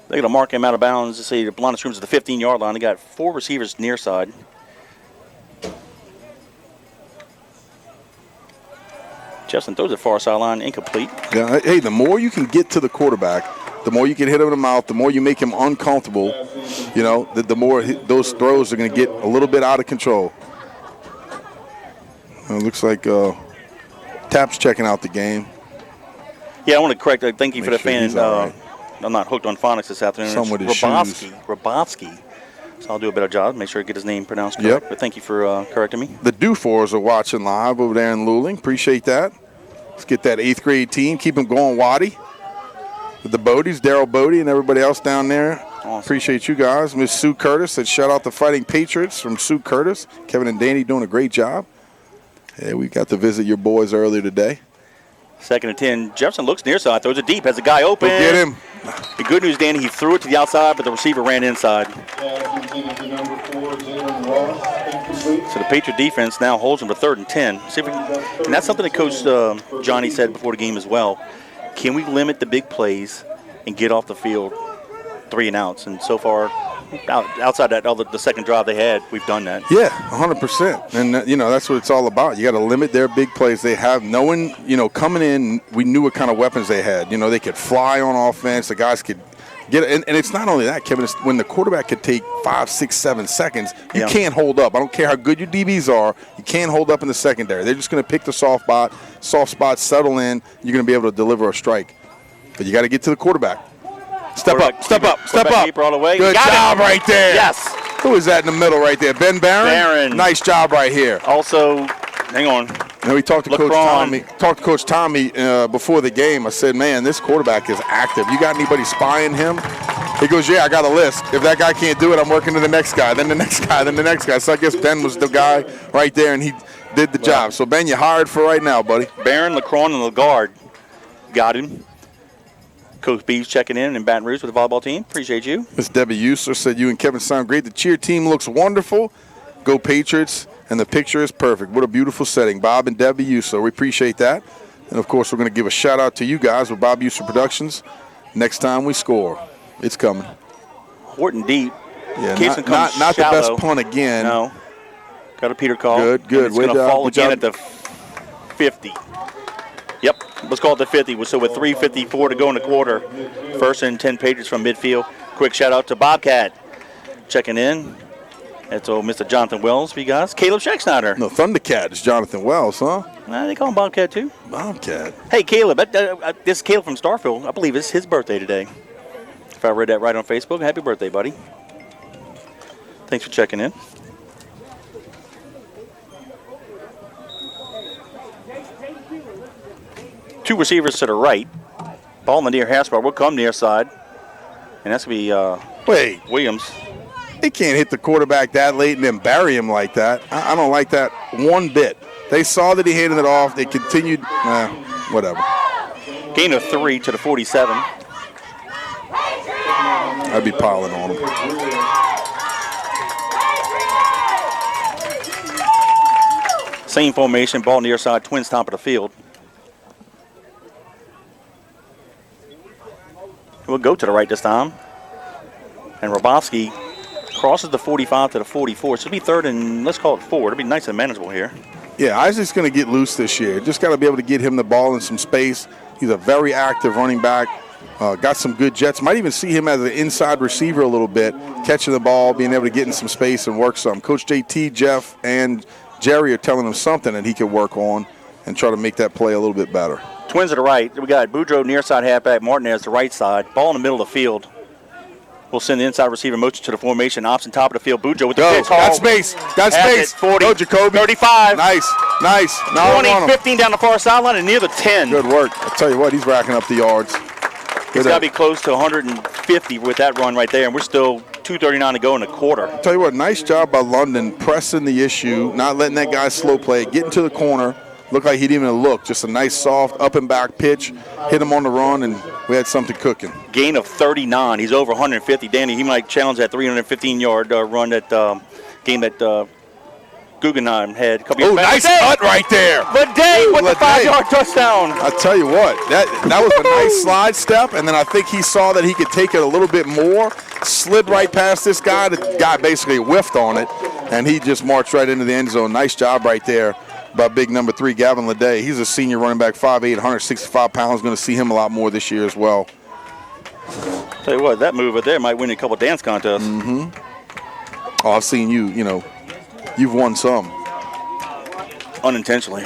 They're going to mark him out of bounds. To say the line of scrimmage is the 15-yard line. They got 4 receivers near side. Justin throws it far sideline, incomplete. Yeah, hey, the more you can get to the quarterback, the more you can hit him in the mouth, the more you make him uncomfortable, you know, the more those throws are going to get a little bit out of control. It looks like Tap's checking out the game. Yeah, I want to correct. Thank you for the Make sure fan. he's all right. I'm not hooked on phonics this afternoon. Some with his Robovsky. So I'll do a better job. Make sure I get his name pronounced correct. Yep. But thank you for correcting me. The Dufors are watching live over there in Luling. Appreciate that. Let's get that 8th grade team. Keep them going, Waddy. With the Bodies, Daryl Bodie, and everybody else down there. Awesome. Appreciate you guys. Miss Sue Curtis said, shout out to Fighting Patriots from Sue Curtis. Kevin and Danny doing a great job. Yeah, we got to visit your boys earlier today. 2nd and 10. Jefferson looks near side, throws it deep, has a guy open. Go get him. The good news, Danny, he threw it to the outside, but the receiver ran inside. So the Patriot defense now holds him for 3rd and 10. See if we can, and that's something that Coach Johnny said before the game as well. Can we limit the big plays and get off the field 3 and outs? And so far, outside that, the second drive they had, we've done that. Yeah, 100%. And, you know, that's what it's all about. You got to limit their big plays. They have no one, you know, coming in, we knew what kind of weapons they had. You know, they could fly on offense. The guys could get it. And it's not only that, Kevin. It's when the quarterback could take 5, 6, 7 seconds, you can't hold up. I don't care how good your DBs are. You can't hold up in the secondary. They're just going to pick the soft spot, settle in. You're going to be able to deliver a strike. But you got to get to the quarterback. Step up. Keeper all the way. Good job right there. Yes. Who is that in the middle right there? Ben Barron? Barron. Nice job right here. Also, hang on. And we talked to Coach Tommy before the game. I said, man, this quarterback is active. You got anybody spying him? He goes, yeah, I got a list. If that guy can't do it, I'm working to the next guy, then the next guy, then the next guy. So I guess Ben was the guy right there, and he did the job. So, Ben, you're hired for right now, buddy. Barron, Lacron, and Lagarde got him. Coach B's checking in Baton Rouge with the volleyball team. Appreciate you. Miss Debbie Euster said you and Kevin sound great. The cheer team looks wonderful. Go Patriots. And the picture is perfect. What a beautiful setting. Bob and Debbie Euster. We appreciate that. And, of course, we're going to give a shout-out to you guys with Bob Euster Productions. Next time we score, it's coming. Horton deep. Yeah, not the best punt again. No. Got a Peter call. Good. It's going to fall again at the 50. Yep, let's call it the 50. So with 3:54 to go in the quarter, 1st and 10 Patriots from midfield. Quick shout-out to Bobcat checking in. That's old Mr. Jonathan Wells for you guys. Caleb Schecksnyder. No, Thundercat is Jonathan Wells, huh? They call him Bobcat too. Bobcat. Hey, Caleb. This is Caleb from Starfield. I believe it's his birthday today. If I read that right on Facebook, happy birthday, buddy. Thanks for checking in. Two receivers to the right. Ball in the near hash bar will come near side. And that's going to be Williams. They can't hit the quarterback that late and then bury him like that. I don't like that one bit. They saw that he handed it off. They continued. Whatever. Gain of 3 to the 47. I'd be piling on him. Same formation. Ball near side. Twins top of the field. We'll go to the right this time. And Robovsky crosses the 45 to the 44. So it'll be 3rd and, let's call it 4. It'll be nice and manageable here. Yeah, Isaac's going to get loose this year. Just got to be able to get him the ball in some space. He's a very active running back. Got some good jets. Might even see him as an inside receiver a little bit, catching the ball, being able to get in some space and work some. Coach JT, Jeff, and Jerry are telling him something that he can work on and try to make that play a little bit better. Twins to the right. We got Boudreaux near side halfback, Martinez the right side. Ball in the middle of the field. We'll send the inside receiver motion to the formation. Option top of the field. Boudreaux with the pitch. Got space. Got space. 40. Go, Jacoby. 35. Nice. 20, 15 down the far sideline and near the 10. Good work. I'll tell you what, he's racking up the yards. He's got to be close to 150 with that run right there, and we're still 2:39 to go in the quarter. I'll tell you what, nice job by London pressing the issue, not letting that guy slow play, getting to the corner. Looked like he didn't even look. Just a nice, soft, up and back pitch. Hit him on the run, and we had something cooking. Gain of 39. He's over 150. Danny, he might challenge that 315-yard run that game that Guggenheim had a couple years back. Oh, nice cut right there. Leday with the 5-yard touchdown. I'll tell you what, that was a nice slide step, and then I think he saw that he could take it a little bit more, slid right past this guy. The guy basically whiffed on it, and he just marched right into the end zone. Nice job right there by big number 3, Gavin Leday. He's a senior running back, 5'8", 165 pounds. Going to see him a lot more this year as well. Tell you what, that move right there might win you a couple dance contests. Oh, I've seen you, you've won some. Unintentionally.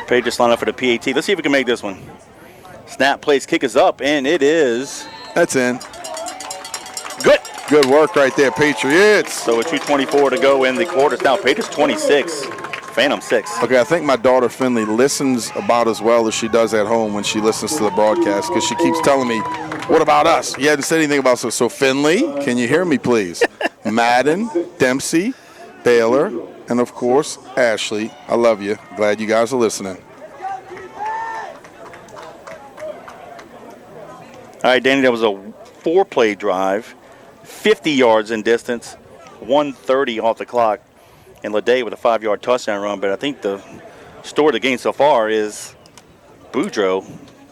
Page just lined up for the PAT. Let's see if we can make this one. Snap, place, kick is up, and it is. That's in. Good. Good work right there, Patriots. So with 2:24 to go in the quarters. Now Patriots 26, Phantom 6. Okay, I think my daughter Finley listens about as well as she does at home when she listens to the broadcast, because she keeps telling me, what about us? You hadn't said anything about us. So Finley, can you hear me, please? Madden, Dempsey, Baylor, and of course, Ashley. I love you. Glad you guys are listening. All right, Danny, that was a 4-play drive, 50 yards in distance, 130 off the clock, and Leday with a 5-yard touchdown run. But I think the story of the game so far is Boudreaux.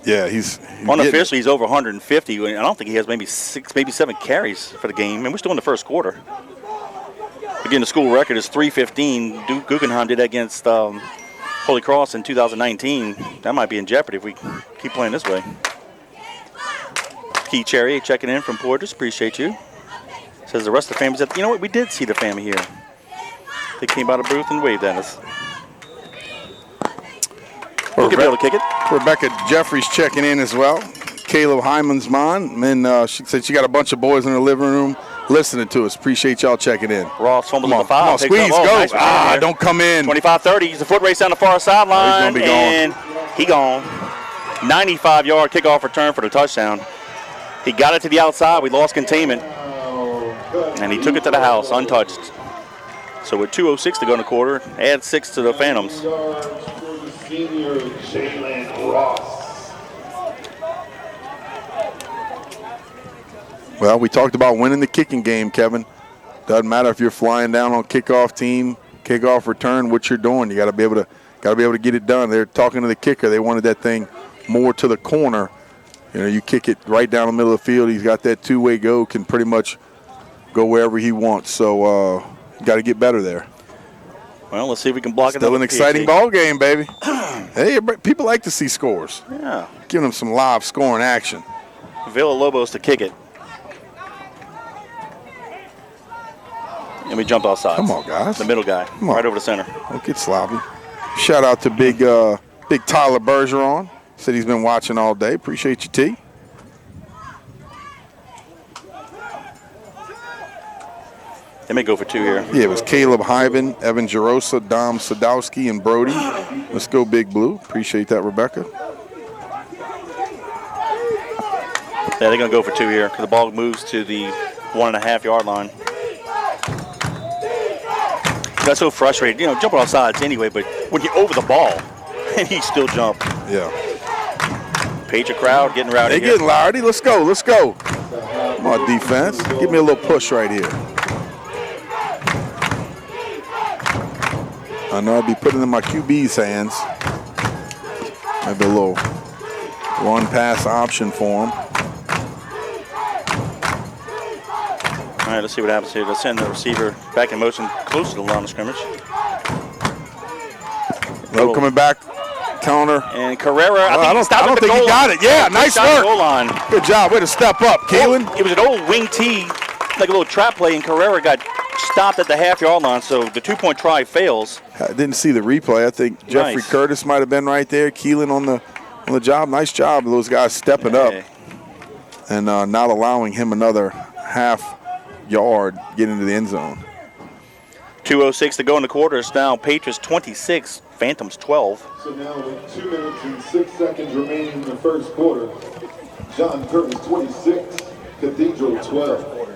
Yeah, he's unofficially he's over 150. I don't think he has maybe 6, maybe 7 carries for the game, and we're still in the first quarter. Again, the school record is 315. Guggenheim did that against Holy Cross in 2019. That might be in jeopardy if we keep playing this way. Key Cherry checking in from Porters. Appreciate you. Says the rest of the family's at. You know what? We did see the family here. They came out of the booth and waved at us. We'll be able to kick it. Rebecca Jeffries checking in as well. Caleb Hyman's mom. And she said she got a bunch of boys in her living room listening to us. Appreciate y'all checking in. Ross fumbles Come on the 5. Come on, squeeze, go. Nice don't come in. 25-30. He's a foot race down the far sideline. He's going to be and he gone. 95-yard kickoff return for the touchdown. He got it to the outside. We lost containment. And he took it to the house, untouched. So with 2:06 to go in the quarter, add 6 to the Phantoms. Well, we talked about winning the kicking game, Kevin. Doesn't matter if you're flying down on kickoff team, kickoff return, what you're doing. You got to be able to get it done. They're talking to the kicker. They wanted that thing more to the corner. You kick it right down the middle of the field. He's got that two-way go, can pretty much go wherever he wants. So you got to get better there. Well, let's see if we can block it. Still an exciting ball game, baby. Hey, people like to see scores. Yeah. Giving them some live scoring action. Villalobos to kick it. And we jump outside. Come on, guys. The middle guy, right over the center. Don't get sloppy. Shout out to big Tyler Bergeron. Said he's been watching all day. Appreciate you, T. They may go for 2 here. Yeah, it was Caleb Hyben, Evan Jarosa, Dom Sadowski, and Brody. Let's go, Big Blue. Appreciate that, Rebecca. Yeah, they're going to go for 2 here because the ball moves to the 1.5-yard line. Got so frustrated. Jumping off sides anyway, but when you're over the ball, and he still jumped. Yeah. Patriot crowd getting rowdy. They getting rowdy. Let's go. Let's go. Come on, defense. Give me a little push right here. I know I'd be putting it in my QB's hands. Maybe a little run-pass option for him. All right, let's see what happens here. Let's send the receiver back in motion close to the line of scrimmage. Low coming back. Counter. And Carrera, I don't think he got it. Yeah, nice work. Goal line. Good job. Way to step up, Keelan. It was an old wing tee, like a little trap play, and Carrera got stopped at the half-yard line, so the 2-point try fails. I didn't see the replay. I think Jeffrey Curtis might have been right there. Keelan on the job. Nice job. Those guys stepping up and not allowing him another half-yard get into the end zone. 2:06 to go in the quarter. It's now Patriots 26, Phantoms 12. So now with 2 minutes and 6 seconds remaining in the first quarter, John Curtis 26, Cathedral 12.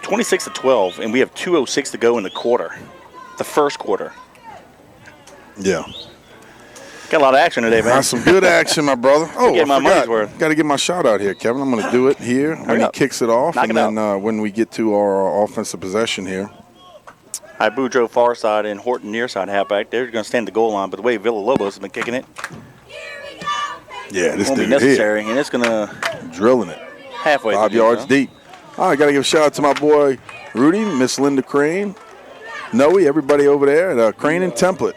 (26-12), and we have 2:06 to go in the quarter, the first quarter. Yeah. Got a lot of action today, man. Got some good action, my brother. Oh, get my money's worth. Got to get my shot out here, Kevin. I'm going to do it here when he kicks it off, and then when we get to our offensive possession here. I Boudreaux far side and Horton near side halfback. They're going to stand the goal line, but the way Villalobos has been kicking it, Yeah, this won't be dude necessary, here, and it's going to drilling it. halfway 5 through, yards huh? deep. All right, got to give a shout out to my boy Rudy, Miss Linda Crane, Noe, everybody over there at Crane and Template.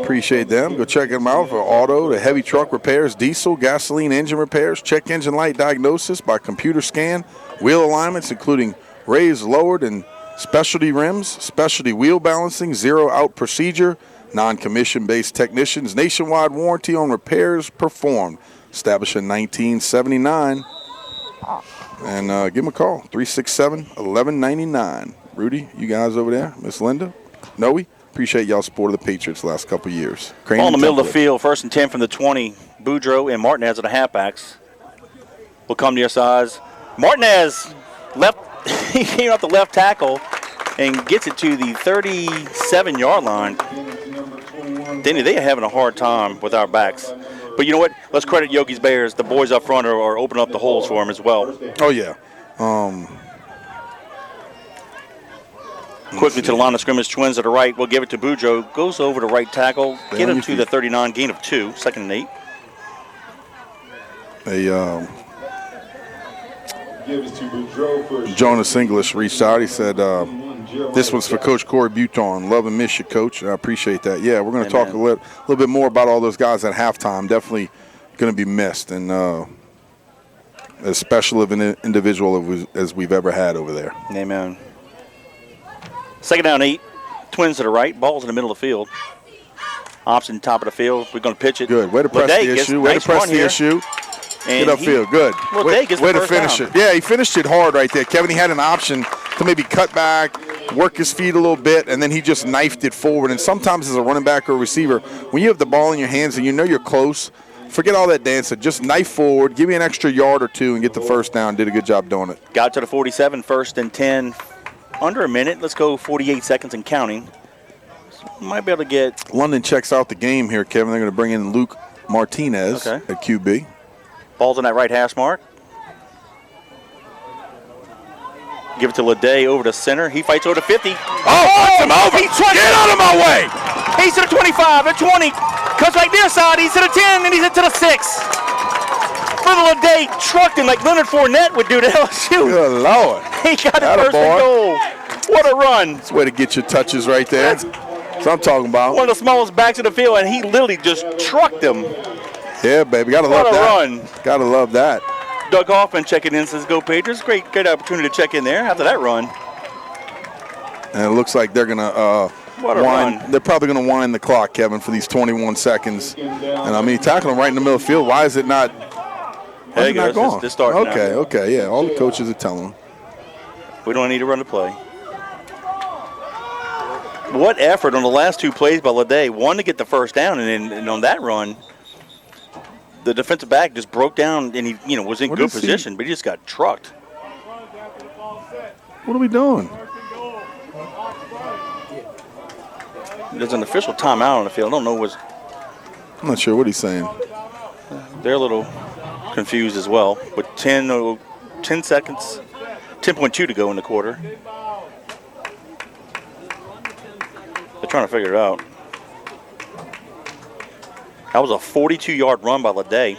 Appreciate them. Go check them out for auto to heavy truck repairs, diesel, gasoline engine repairs, check engine light diagnosis by computer scan, wheel alignments including raised, lowered, and specialty rims, specialty wheel balancing, zero out procedure, non-commission based technicians, nationwide warranty on repairs performed. Established in 1979. And give them a call, 367-1199. Rudy, you guys over there, Miss Linda, Noe, appreciate y'all support of the Patriots the last couple of years. Crane Ball in the and middle of the Template. field, 1st and 10 from the 20. Boudreaux and Martinez are the halfbacks. Will come to your size. Martinez left. He came off the left tackle and gets it to the 37-yard line. Danny, they are having a hard time with our backs. But you know what? Let's credit Yogi's Bears. The boys up front are opening up the holes for him as well. Oh, yeah. Quickly to the line of scrimmage, Twins to the right. We'll give it to Boudreaux. Goes over to right tackle. Get him to the 39, gain of 2, 2nd and 8. Jonas English reached out. He said, this one's for Coach Corey Buton. Love and miss you, Coach. I appreciate that. Yeah, we're going to talk a little bit more about all those guys at halftime. Definitely going to be missed. And as special of an individual as we've ever had over there. Amen. 2nd down 8. Twins to the right. Ball's in the middle of the field. Option top of the field. We're going to pitch it. Good. Way to press the issue. Way to press the issue. Get upfield. Good. Way to finish it. Yeah, he finished it hard right there. Kevin, he had an option to maybe cut back, work his feet a little bit, and then he just knifed it forward. And sometimes as a running back or a receiver, when you have the ball in your hands and you know you're close, forget all that dancing. Just knife forward, give me an extra yard or two, and get the first down. Did a good job doing it. Got to the 47, 1st and 10. Under a minute. Let's go 48 seconds and counting. Might be able to get. London checks out the game here, Kevin. They're going to bring in Luke Martinez at QB. Ball's on that right hash mark. Give it to Lede over to center. He fights over to 50. Oh, him over. Get out of my way. He's to the 25, the 20. Cuts right near side. He's to the 10, and he's into the 6. Little Lede trucked him like Leonard Fournette would do to LSU. Good Lord. He got it first and goal. What a run. That's the way to get your touches right there. That's what I'm talking about. One of the smallest backs in the field, and he literally just trucked him. Yeah, baby. Got to love that. What a run. Got to love that. Doug Hoffman checking in, says go Patriots. Great opportunity to check in there after that run. And it looks like they're going to what a run. They're probably going to wind the clock, Kevin, for these 21 seconds. And, I mean, tackling him right in the middle of the field. Why is it not There you go. It's starting now. Okay, yeah. All the coaches are telling them. We don't need to run the play. What effort on the last 2 plays by Lede. One to get the first down, and on that run, the defensive back just broke down, and he was in good position, but he just got trucked. What are we doing? There's an official timeout on the field. I don't know what's. I'm not sure what he's saying. They're a little confused as well. With 10 seconds, 10.2 to go in the quarter. They're trying to figure it out. That was a 42-yard run by Lede.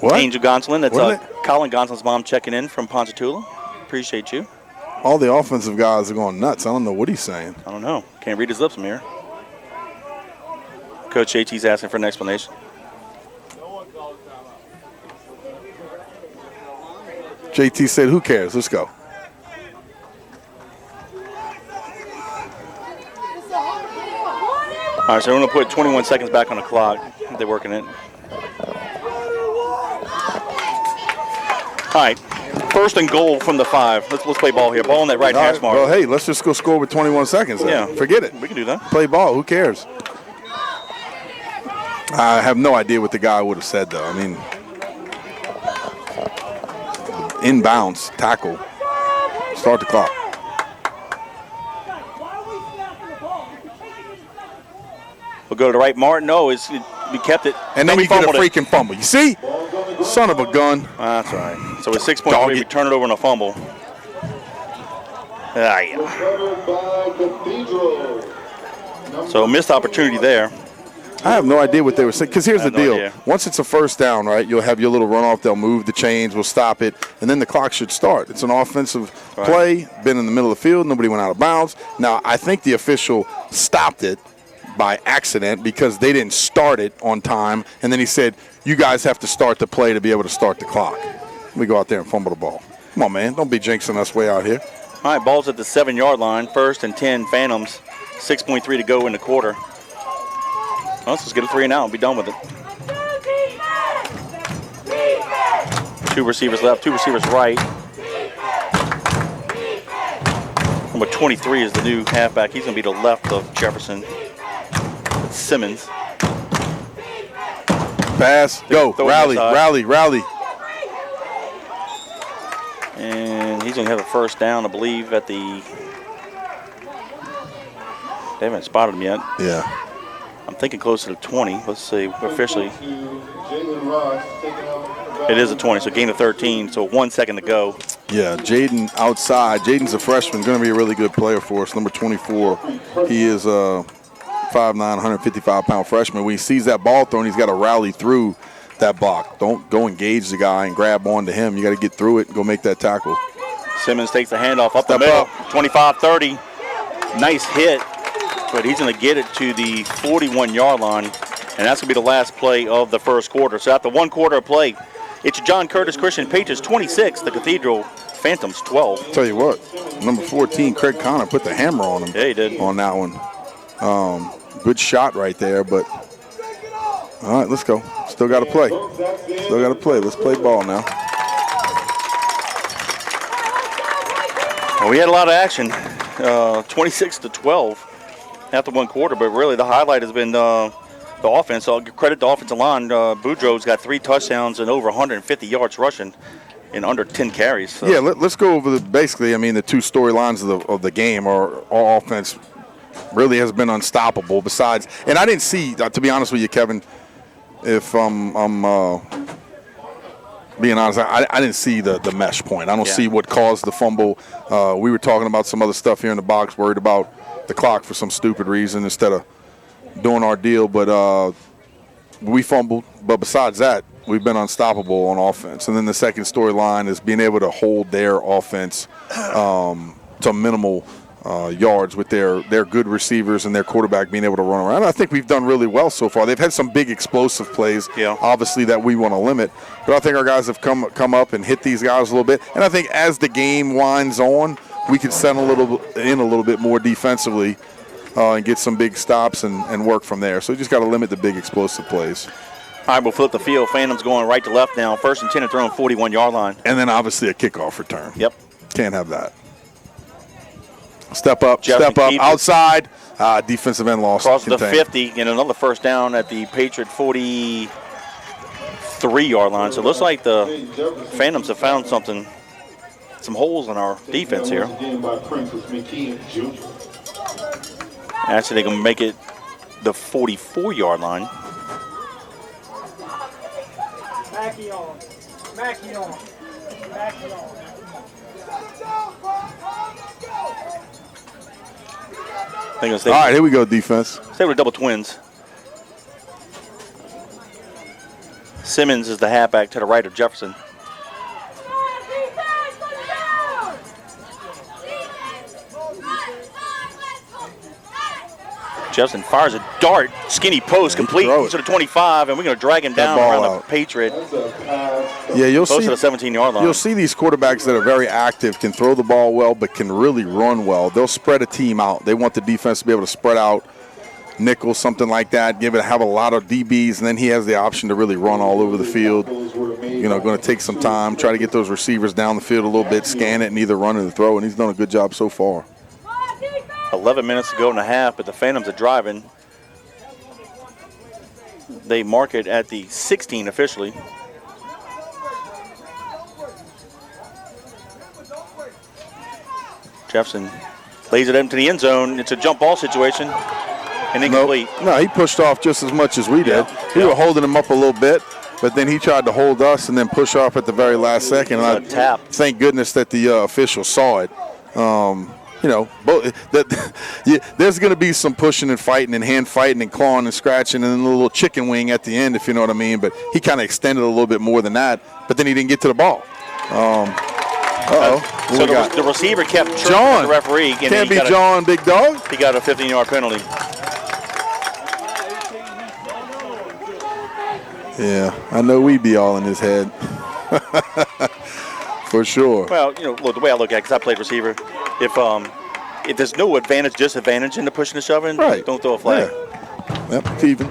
What? Angel Gonsolin. That's Colin Gonsolin's mom checking in from Ponchatoula. Appreciate you. All the offensive guys are going nuts. I don't know what he's saying. I don't know. Can't read his lips from here. Coach AT's asking for an explanation. JT said, who cares? Let's go. All right, so we're going to put 21 seconds back on the clock. They're working it. All right, 1st and goal from the 5. Let's play ball here. Ball on that right hash mark. Well, hey, let's just go score with 21 seconds then. Yeah. Forget it. We can do that. Play ball. Who cares? I have no idea what the guy would have said, though. I mean, inbounds, tackle, start the clock. We'll go to the right. Martin, we kept it. And then you get a freaking fumble. You see? Son of a gun. That's right. So with 6.3, we turn it over on a fumble. Yeah. Recovered by Cathedral. So missed opportunity there. I have no idea what they were saying. Because here's the no deal. idea. Once it's a first down, right, you'll have your little runoff. They'll move the chains. We'll stop it. And then the clock should start. It's an offensive play. Been in the middle of the field. Nobody went out of bounds. Now, I think the official stopped it by accident because they didn't start it on time. And then he said, you guys have to start the play to be able to start the clock. We go out there and fumble the ball. Come on, man. Don't be jinxing us way out here. All right, ball's at the 7-yard line. 1st and 10, Phantoms. 6.3 to go in the quarter. Well, let's just get a 3 and out and be done with it. 2 receivers left, 2 receivers right. Number 23 is the new halfback. He's going to be to the left of Jefferson. It's Simmons. Pass. Go. Rally. And he's going to have a first down, I believe, at the... They haven't spotted him yet. Yeah. I'm thinking closer to 20. Let's see, officially. It is a 20, so gain of 13, so 1 second to go. Yeah, Jaden outside. Jaden's a freshman, going to be a really good player for us. Number 24. He is a 5'9", 155-pound freshman. When he sees that ball thrown, he's got to rally through that block. Don't go engage the guy and grab onto him. You got to get through it and go make that tackle. Simmons takes the handoff up the middle. 25-30. Nice hit. But he's going to get it to the 41-yard line, and that's going to be the last play of the first quarter. So after 1 quarter of play, it's John Curtis Christian Patriots 26, the Cathedral Phantoms 12. Tell you what, number 14, Craig Connor, put the hammer on him. Yeah, he did. On that one. Good shot right there, but all right, let's go. Still got to play. Let's play ball now. Well, we had a lot of action, 26-12. After 1 quarter, but really the highlight has been the offense. So I'll give credit to the offensive line. Boudreaux's got 3 touchdowns and over 150 yards rushing in under 10 carries. So. Yeah, let's go over the 2 storylines of the game. Our offense really has been unstoppable. Besides, and I didn't see, to be honest with you, Kevin, if I'm being honest, I didn't see the mesh point. I don't see what caused the fumble. We were talking about some other stuff here in the box, worried about the clock for some stupid reason instead of doing our deal, but we fumbled. But besides that, we've been unstoppable on offense. And then the second storyline is being able to hold their offense to minimal yards with their good receivers and their quarterback being able to run around. I think we've done really well so far. They've had some big explosive plays, obviously, that we want to limit. But I think our guys have come up and hit these guys a little bit. And I think as the game winds on, we can settle a little bit more defensively and get some big stops and work from there. So you just got to limit the big explosive plays. All right, we'll flip the field. Phantoms going right to left now. 1st and 10 and throwing 41-yard line. And then obviously a kickoff return. Yep. Can't have that. Step up, outside. Defensive end loss. Across the 50 and another first down at the Patriot 43-yard line. So it looks like the Phantoms have found some holes in our defense here. Actually, they're going to make it the 44-yard line. Mackie on. All right, here we go, defense. Stay with double twins. Simmons is the halfback to the right of Jefferson. Jefferson fires a dart, skinny post, complete to the 25, and we're going to drag him down around the Patriot. Yeah, you'll see to the 17-yard line. You'll see these quarterbacks that are very active, can throw the ball well, but can really run well. They'll spread a team out. They want the defense to be able to spread out, nickel, something like that, have a lot of DBs, and then he has the option to really run all over the field. Going to take some time, try to get those receivers down the field a little bit, scan it, and either run or throw, and he's done a good job so far. 11 minutes to go in the half, but the Phantoms are driving. They mark it at the 16 officially. Jefferson lays it into the end zone. It's a jump ball situation and incomplete. No, he pushed off just as much as we did. We were holding him up a little bit. but then he tried to hold us and then push off at the very last second. And A tap. Thank goodness that the official saw it. There's going to be some pushing and fighting and hand fighting and clawing and scratching and then a little chicken wing at the end, if you know what I mean. But he kind of extended a little bit more than that, but then he didn't get to the ball. So the receiver kept chirping John. the referee. And Can't be John, big dog. He got a 15-yard penalty. Yeah, I know we'd be all in his head. For sure. Well, look, the way I look at it, because I played receiver, if there's no advantage, disadvantage in the pushing and shoving, Right. don't throw a flag. Yeah. Yep, it's even.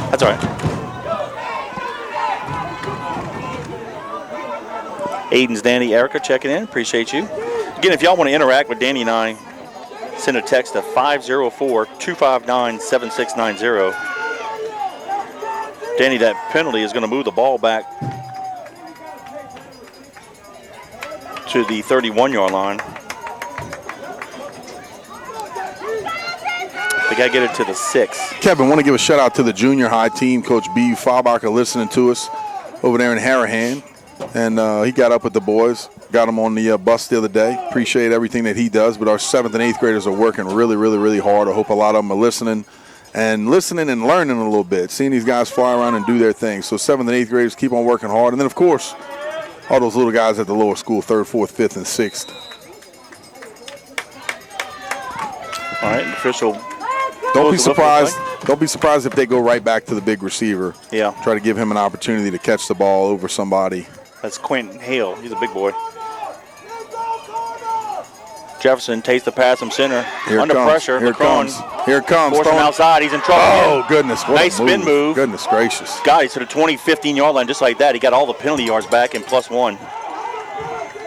That's all right. Aiden's Danny, Erica checking in. Appreciate you. Again, if y'all want to interact with Danny and I, send a text to 504-259-7690. Danny, that penalty is going to move the ball back to the 31-yard line. They got to get it to the 6. Kevin, want to give a shout out to the junior high team. Coach B. Faubacher listening to us over there in Harahan. And he got up with the boys, got them on the bus the other day. Appreciate everything that he does. But our 7th and 8th graders are working really, really, really hard. I hope a lot of them are listening and learning a little bit, seeing these guys fly around and do their thing. So 7th and 8th graders keep on working hard. And then, of course, all those little guys at the lower school, 3rd, 4th, 5th, and 6th. All right, official. Don't be surprised. Don't be surprised if they go right back to the big receiver. Yeah. Try to give him an opportunity to catch the ball over somebody. That's Quentin Hale. He's a big boy. Jefferson takes the pass from center. Here Under comes. pressure. Here Macron comes. Here comes. forced him outside. He's in trouble. Oh, again. goodness. What Nice a move. spin move. Goodness gracious. Got it to the 20, 15-yard line just like that. He got all the penalty yards back and +1.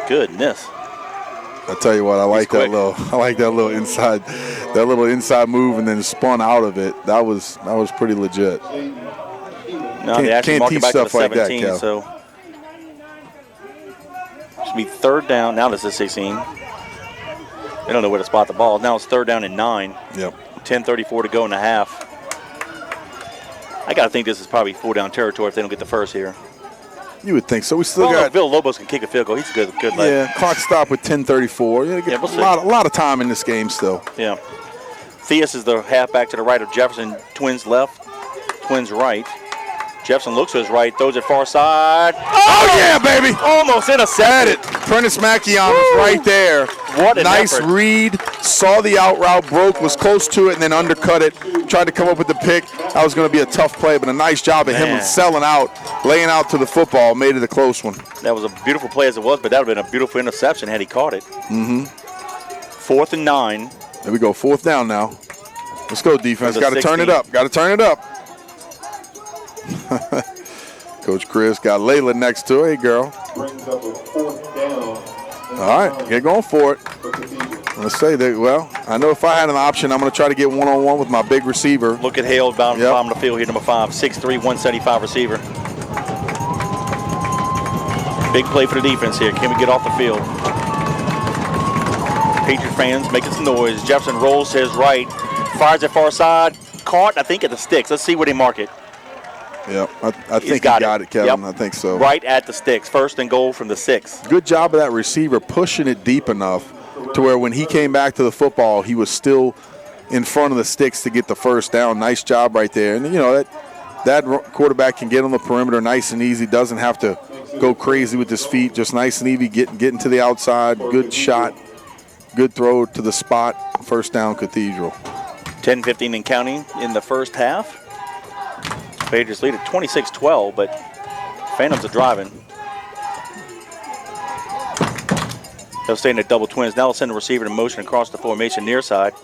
Goodness. I tell you what, I like that quick. little inside move and then spun out of it. That was pretty legit. No, they actually can't mark it teach back to the stuff like that, 17, Cal. so should be 3rd down. Now this is 16. They don't know where to spot the ball. Now it's 3rd down and 9. Yep. 10:34 to go in the half. I got to think this is probably 4-down territory if they don't get the first here. You would think so. We still Well, got look, Villalobos can kick a field goal. He's a good lad. yeah. Clock stop with 10:34. Yeah, Yeah, we'll see. a lot of time in this game still. Yeah. Theus is the halfback to the right of Jefferson. Twins left, Twins right. Jefferson looks to his right, throws it far side. Oh yeah, baby! Almost intercepted. Prentice Mackion was right there. What an nice effort. read. Saw the out route, broke, was close to it, and then undercut it. Tried to come up with the pick. That was going to be a tough play, but a nice job of him Man. selling out, laying out to the football, made it a close one. That was a beautiful play as it was, but that would have been a beautiful interception had he caught it. 4th and 9. There we go, 4th down now. Let's go, defense. From the Got to turn it 16. up. Got to turn it up. Coach Chris got Layla next to her. Hey, girl. Brings up a 4th down. All right, get going for it. Let's say that, well, I know if I had an option, I'm going to try to get one-on-one with my big receiver. Look at Hale down Yep. bottom of the field here, number 5, 6'3", 175 receiver. Big play for the defense here. Can we get off the field? Patriot fans making some noise. Jefferson rolls to his right, fires it far side, caught, I think, at the sticks. Let's see where they mark it. Yep, I think He's he got got it, Kevin. Yep. I think so. Right at the sticks. 1st and goal from the 6. Good job of that receiver pushing it deep enough to where when he came back to the football, he was still in front of the sticks to get the 1st down. Nice job right there. And, you know, that quarterback can get on the perimeter nice and easy, doesn't have to go crazy with his feet, just nice and easy, getting to the outside. Good shot, good throw to the spot. 1st down, Cathedral. 10-15 and counting in the first half. Patriots lead at 26-12, but Phantoms are driving. They'll stay in the double twins. Now they'll send the receiver in motion across the formation near side.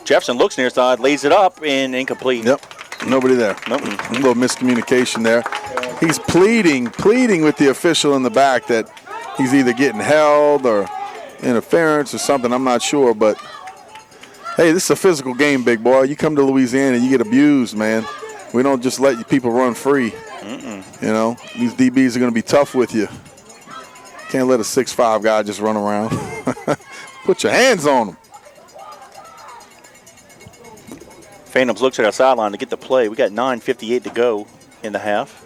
Jefferson looks near side, lays it up, and incomplete. Yep, nobody there. Nope. A little miscommunication there. He's pleading with the official in the back that he's either getting held or interference or something. I'm not sure, but hey, this is a physical game, big boy. You come to Louisiana, you get abused, man. We don't just let you people run free. You know, these DBs are going to be tough with you. Can't let a 6'5" guy just run around. Put your hands on him. Phantoms looks at our sideline to get the play. We got 9:58 to go in the half.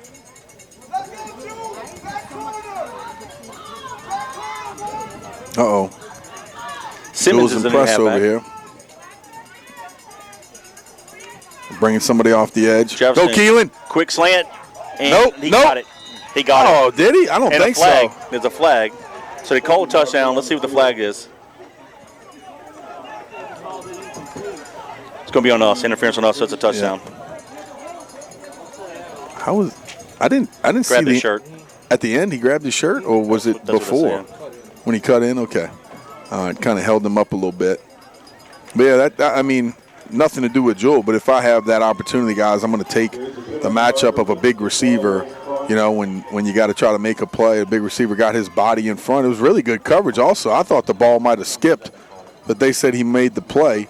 Uh-oh. Simmons Jules is in the impressed over halfback. here. Bringing somebody off the edge. Jefferson, Go, Keelan. Quick slant. And Nope, he nope. got it. He got it. Oh, did he? I don't And think a flag. so. There's a flag. So they call a touchdown. Let's see what the flag is. It's going to be on us. Interference on us, so it's a touchdown. How was? I didn't see Grab the his shirt. at the end. He grabbed his shirt, or was it That's what before it's saying. when he cut in? Okay, it kind of held him up a little bit. But yeah, that I mean, nothing to do with Jewel. But if I have that opportunity, guys, I'm going to take the matchup of a big receiver. You know, when you got to try to make a play, a big receiver got his body in front. It was really good coverage. Also, I thought the ball might have skipped, but they said he made the play.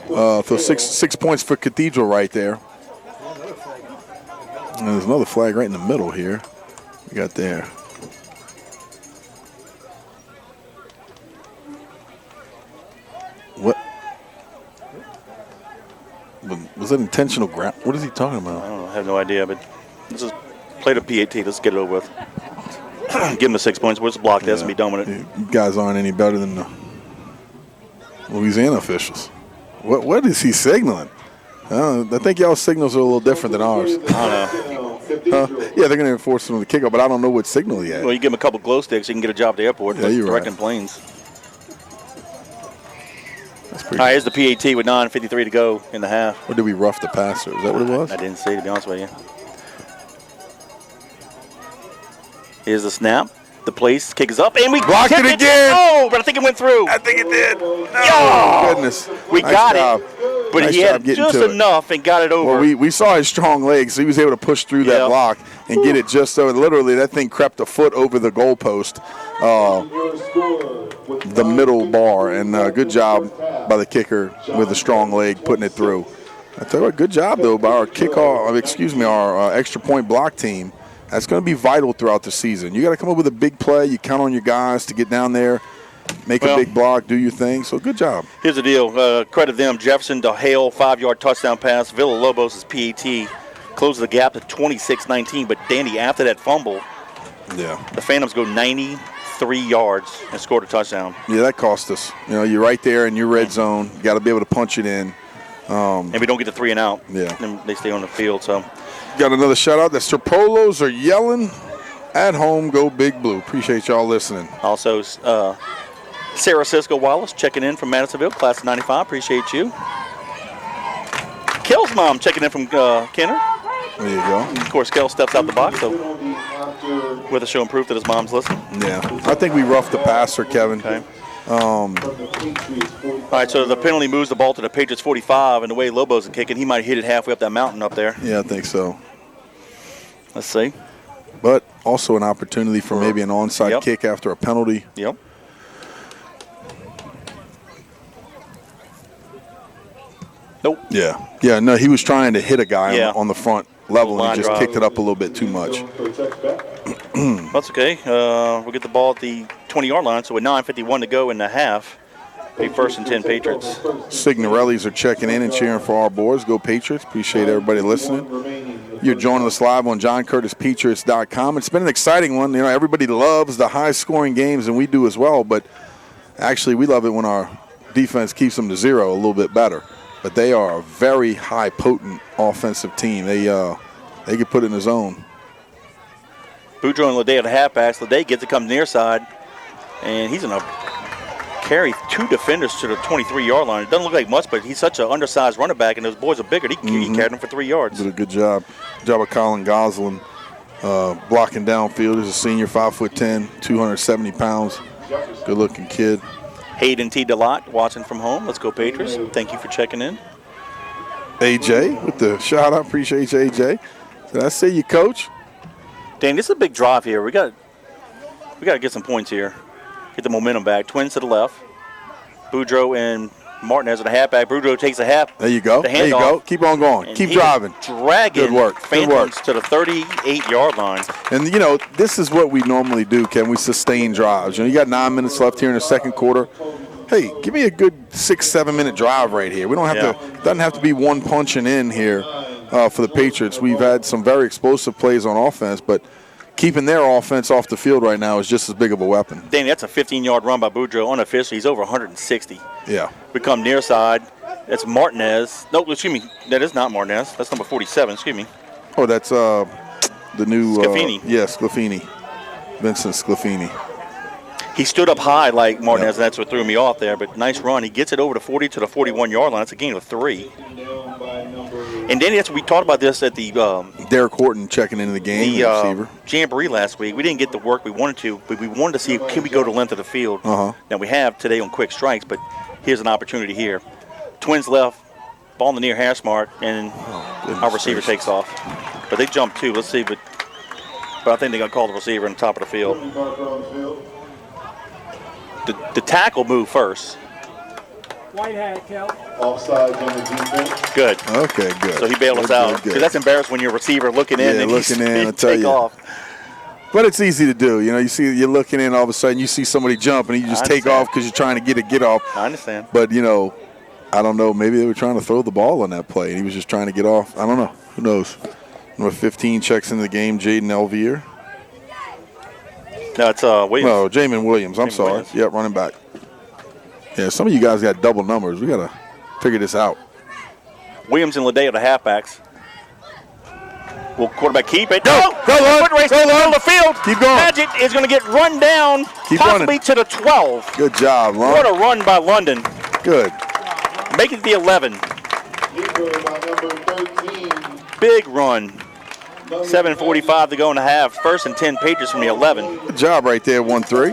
So 6 points for Cathedral right there. And there's another flag right in the middle here. We got there. What? Was that intentional grab? What is he talking about? I don't know. I have no idea, but let's just play the PAT. Let's get it over with. Give him the 6 points. What's the block this and be done with it. You guys aren't any better than the Louisiana officials. What is he signaling? I think y'all's signals are a little different than ours. I don't know. Yeah, they're going to enforce it on the kickoff, but I don't know what signal he had. Well, you give him a couple glow sticks, you can get a job at the airport. Yeah, you're directing right. planes. That's All pretty right, here's the PAT with 9:53 to go in the half. Or did we rough the passer? Is that what it was? I didn't see, to be honest with you. Here's the snap. The place kick is up, and we Blocked tipped it again. Oh, but I think it went through. I think it did. No. Oh, Goodness. We Nice got job. it, but Nice he job had getting just to it. enough and got it over. Well, we saw his strong legs, so he was able to push through that Yep. block and get it just so. Literally, that thing crept a foot over the goalpost, the middle bar, and good job by the kicker with a strong leg putting it through. I tell you what, good job though by our our extra point block team. That's going to be vital throughout the season. You got to come up with a big play. You count on your guys to get down there, make a big block, do your thing. So good job. Here's the deal. Credit them. Jefferson to Hale, 5-yard touchdown pass. Villalobos' PAT closes the gap to 26-19. But Danny, after that fumble, Yeah. the Phantoms go 93 yards and scored a touchdown. Yeah, that cost us. You know, you're right there in your red zone. You got to be able to punch it in. And we don't get the 3 and out. Yeah. And they stay on the field. So Got another shout out. The Serpolos are yelling at home, go Big Blue. Appreciate y'all listening. also, Sarah Cisco Wallace checking in from Madisonville, class of 95. Appreciate you. Kel's mom checking in from Kenner. There you go. Of course, Kel steps out the box, so with a showing proof that his mom's listening. Yeah. I think we roughed the passer, Kevin. Okay. All right, so the penalty moves the ball to the Patriots 45, and the way Lobos is kicking, he might hit it halfway up that mountain up there. Yeah, I think so. Let's see. But also an opportunity for maybe an onside kick after a penalty. Yep. Nope. Yeah. Yeah, no, he was trying to hit a guy on the front level, and Line he just drive. kicked it up a little bit too much. That's okay. We'll get the ball at the 20-yard line, so with 9:51 to go in the half, a 1st and 10 Patriots. Signorellis are checking in and cheering for our boys. Go Patriots. Appreciate everybody listening. You're joining us live on JohnCurtisPatriots.com. It's been an exciting one. You know, everybody loves the high-scoring games, and we do as well. But actually, we love it when our defense keeps them to 0 a little bit better. But they are a very high, potent offensive team. They can put it in the zone. Boudreaux and Lede at the halfbacks. Lede gets to come near side, and he's going to carry 2 defenders to the 23-yard line. It doesn't look like much, but he's such an undersized running back, and those boys are bigger. He carried them for 3 yards. Did a good job. Good job of Colin Goslin blocking downfield. He's a senior, 5'10", 270 pounds. Good-looking kid. Hayden T. Delott watching from home. Let's go Patriots. Thank you for checking in. AJ with the shout-out. Appreciate you, AJ. Did I see you, Coach? Dan, this is a big drive here. We got to get some points here. Get the momentum back. Twins to the left. Boudreaux and Martinez at the halfback. Boudreaux takes a half. There you go. The There you go. Keep on going. Keep driving. Dragging Good work. Good work. Phantoms to the 38-yard line. And, you know, this is what we normally do, Ken. We sustain drives. You know, you got 9 minutes left here in the second quarter. hey, give me a good 6-7 minute drive right here. We don't have to. Doesn't have to be one punching in here for the Patriots. We've had some very explosive plays on offense, but keeping their offense off the field right now is just as big of a weapon. Danny, that's a 15-yard run by Boudreaux. Unofficially, he's over 160. Yeah. We come near side. That's Martinez. No, excuse me. That is not Martinez. That's number 47. Excuse me. Oh, that's the new Sclafani. Sclafani. Vincent Sclafani. He stood up high like Martinez, and that's what threw me off there. But nice run. He gets it over the 40 to the 41-yard line. That's a gain of 3. And Danny, we talked about this at the Derek Horton checking into the game, the receiver. Jamboree last week. We didn't get the work we wanted to, but we wanted to see can we go the length of the field. Now we have today on quick strikes, but here's an opportunity here. Twins left, ball in the near hash mark, and our receiver takes off. But they jumped too. Let's see, but I think they're gonna call the receiver on the top of the field. The tackle moved first. White hat, Kel. Offsides on the defense. Good. Okay, good. So he bailed us out. Because that's embarrassing when you're a receiver looking in and looking in, I tell take you. off. But it's easy to do. You know, you're looking in, all of a sudden you see somebody jump and you just take off because you're trying to get a get off. I understand. But, you know, I don't know. Maybe they were trying to throw the ball on that play and he was just trying to get off. I don't know. Who knows? Number 15 checks into the game, Jaden Elvier. No, it's Williams. No, Jamin Williams. I'm sorry. Williams. Yep, running back. Yeah, some of you guys got double numbers. We got to figure this out. Williams and Ladeo, the halfbacks. Will quarterback keep it? Go, Foot race go, middle of the field. Keep going. Paget is going to get run down, Keep possibly running. to the 12. Good job, Lon. What a run by London. Good. Make it the 11. Equal by number 13. Big run. 7:45 to go in the half. First and 10 Patriots from the 11. Good job right there, 1-3.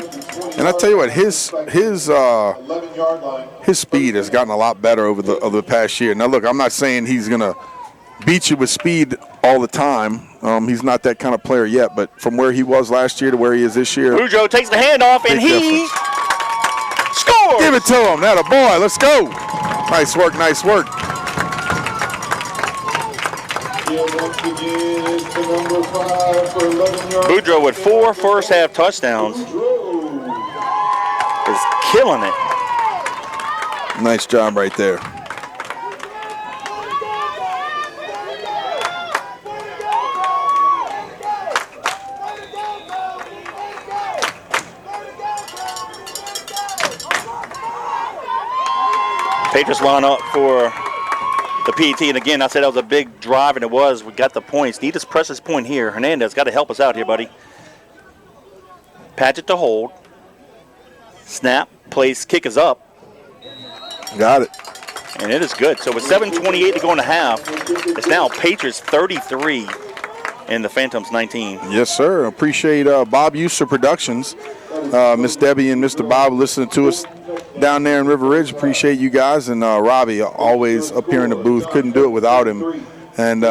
And I tell you what, his 11-yard line. his speed has gotten a lot better over the past year. Now, look, I'm not saying he's going to beat you with speed all the time. He's not that kind of player yet, but from where he was last year to where he is this year, Boudreaux takes the handoff, and big he difference. scores. Give it to him. That a boy. Let's go. Nice work, nice work. Once again, it's the number 5 for 11-yard. Boudreaux with 4 first-half touchdowns is killing it. Nice job right there. Patriots line up for the PAT, and again, I said that was a big drive, and it was. We got the points. Need to press this point here. Hernandez got to help us out here, buddy. Paget to hold. Snap, place, kick is up, Got it. and it is good. So with 7:28 to go in the half, it's now Patriots 33 and the Phantoms 19. Yes, sir. Appreciate Bob User Productions. Miss Debbie and Mr. Bob listening to us down there in River Ridge. Appreciate you guys. And Robbie always up here in the booth. Couldn't do it without him. And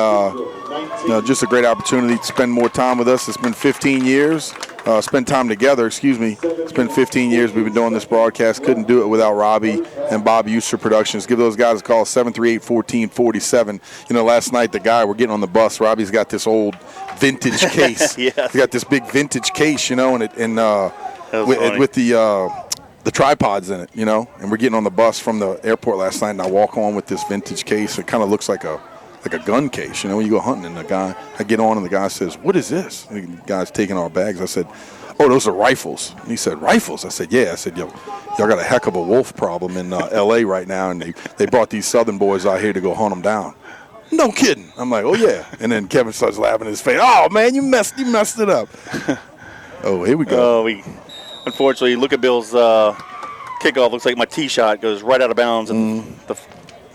just a great opportunity to spend more time with us. It's been 15 years. Spend time together, excuse me. It's been 15 years we've been doing this broadcast. Couldn't do it without Robbie and Bob User Productions. Give those guys a call, 738-1447. You know, last night we're getting on the bus. Robbie's got this old vintage case. Yes. He got this big vintage case, you know, and with the tripods in it, you know. And we're getting on the bus from the airport last night, and I walk on with this vintage case. It kind of looks like a gun case, you know, when you go hunting, and I get on and the guy says, "What is this?" And the guy's taking our bags. I said, "Oh, those are rifles." And he said, "Rifles?" I said, "Yeah." I said, "Yo, y'all got a heck of a wolf problem in L.A. right now, and they brought these Southern boys out here to go hunt them down." No kidding. I'm like, "Oh yeah." And then Kevin starts laughing in his face. "Oh man, you messed it up." Oh, here we go. Unfortunately, look at Bill's kickoff. Looks like my tee shot goes right out of bounds in the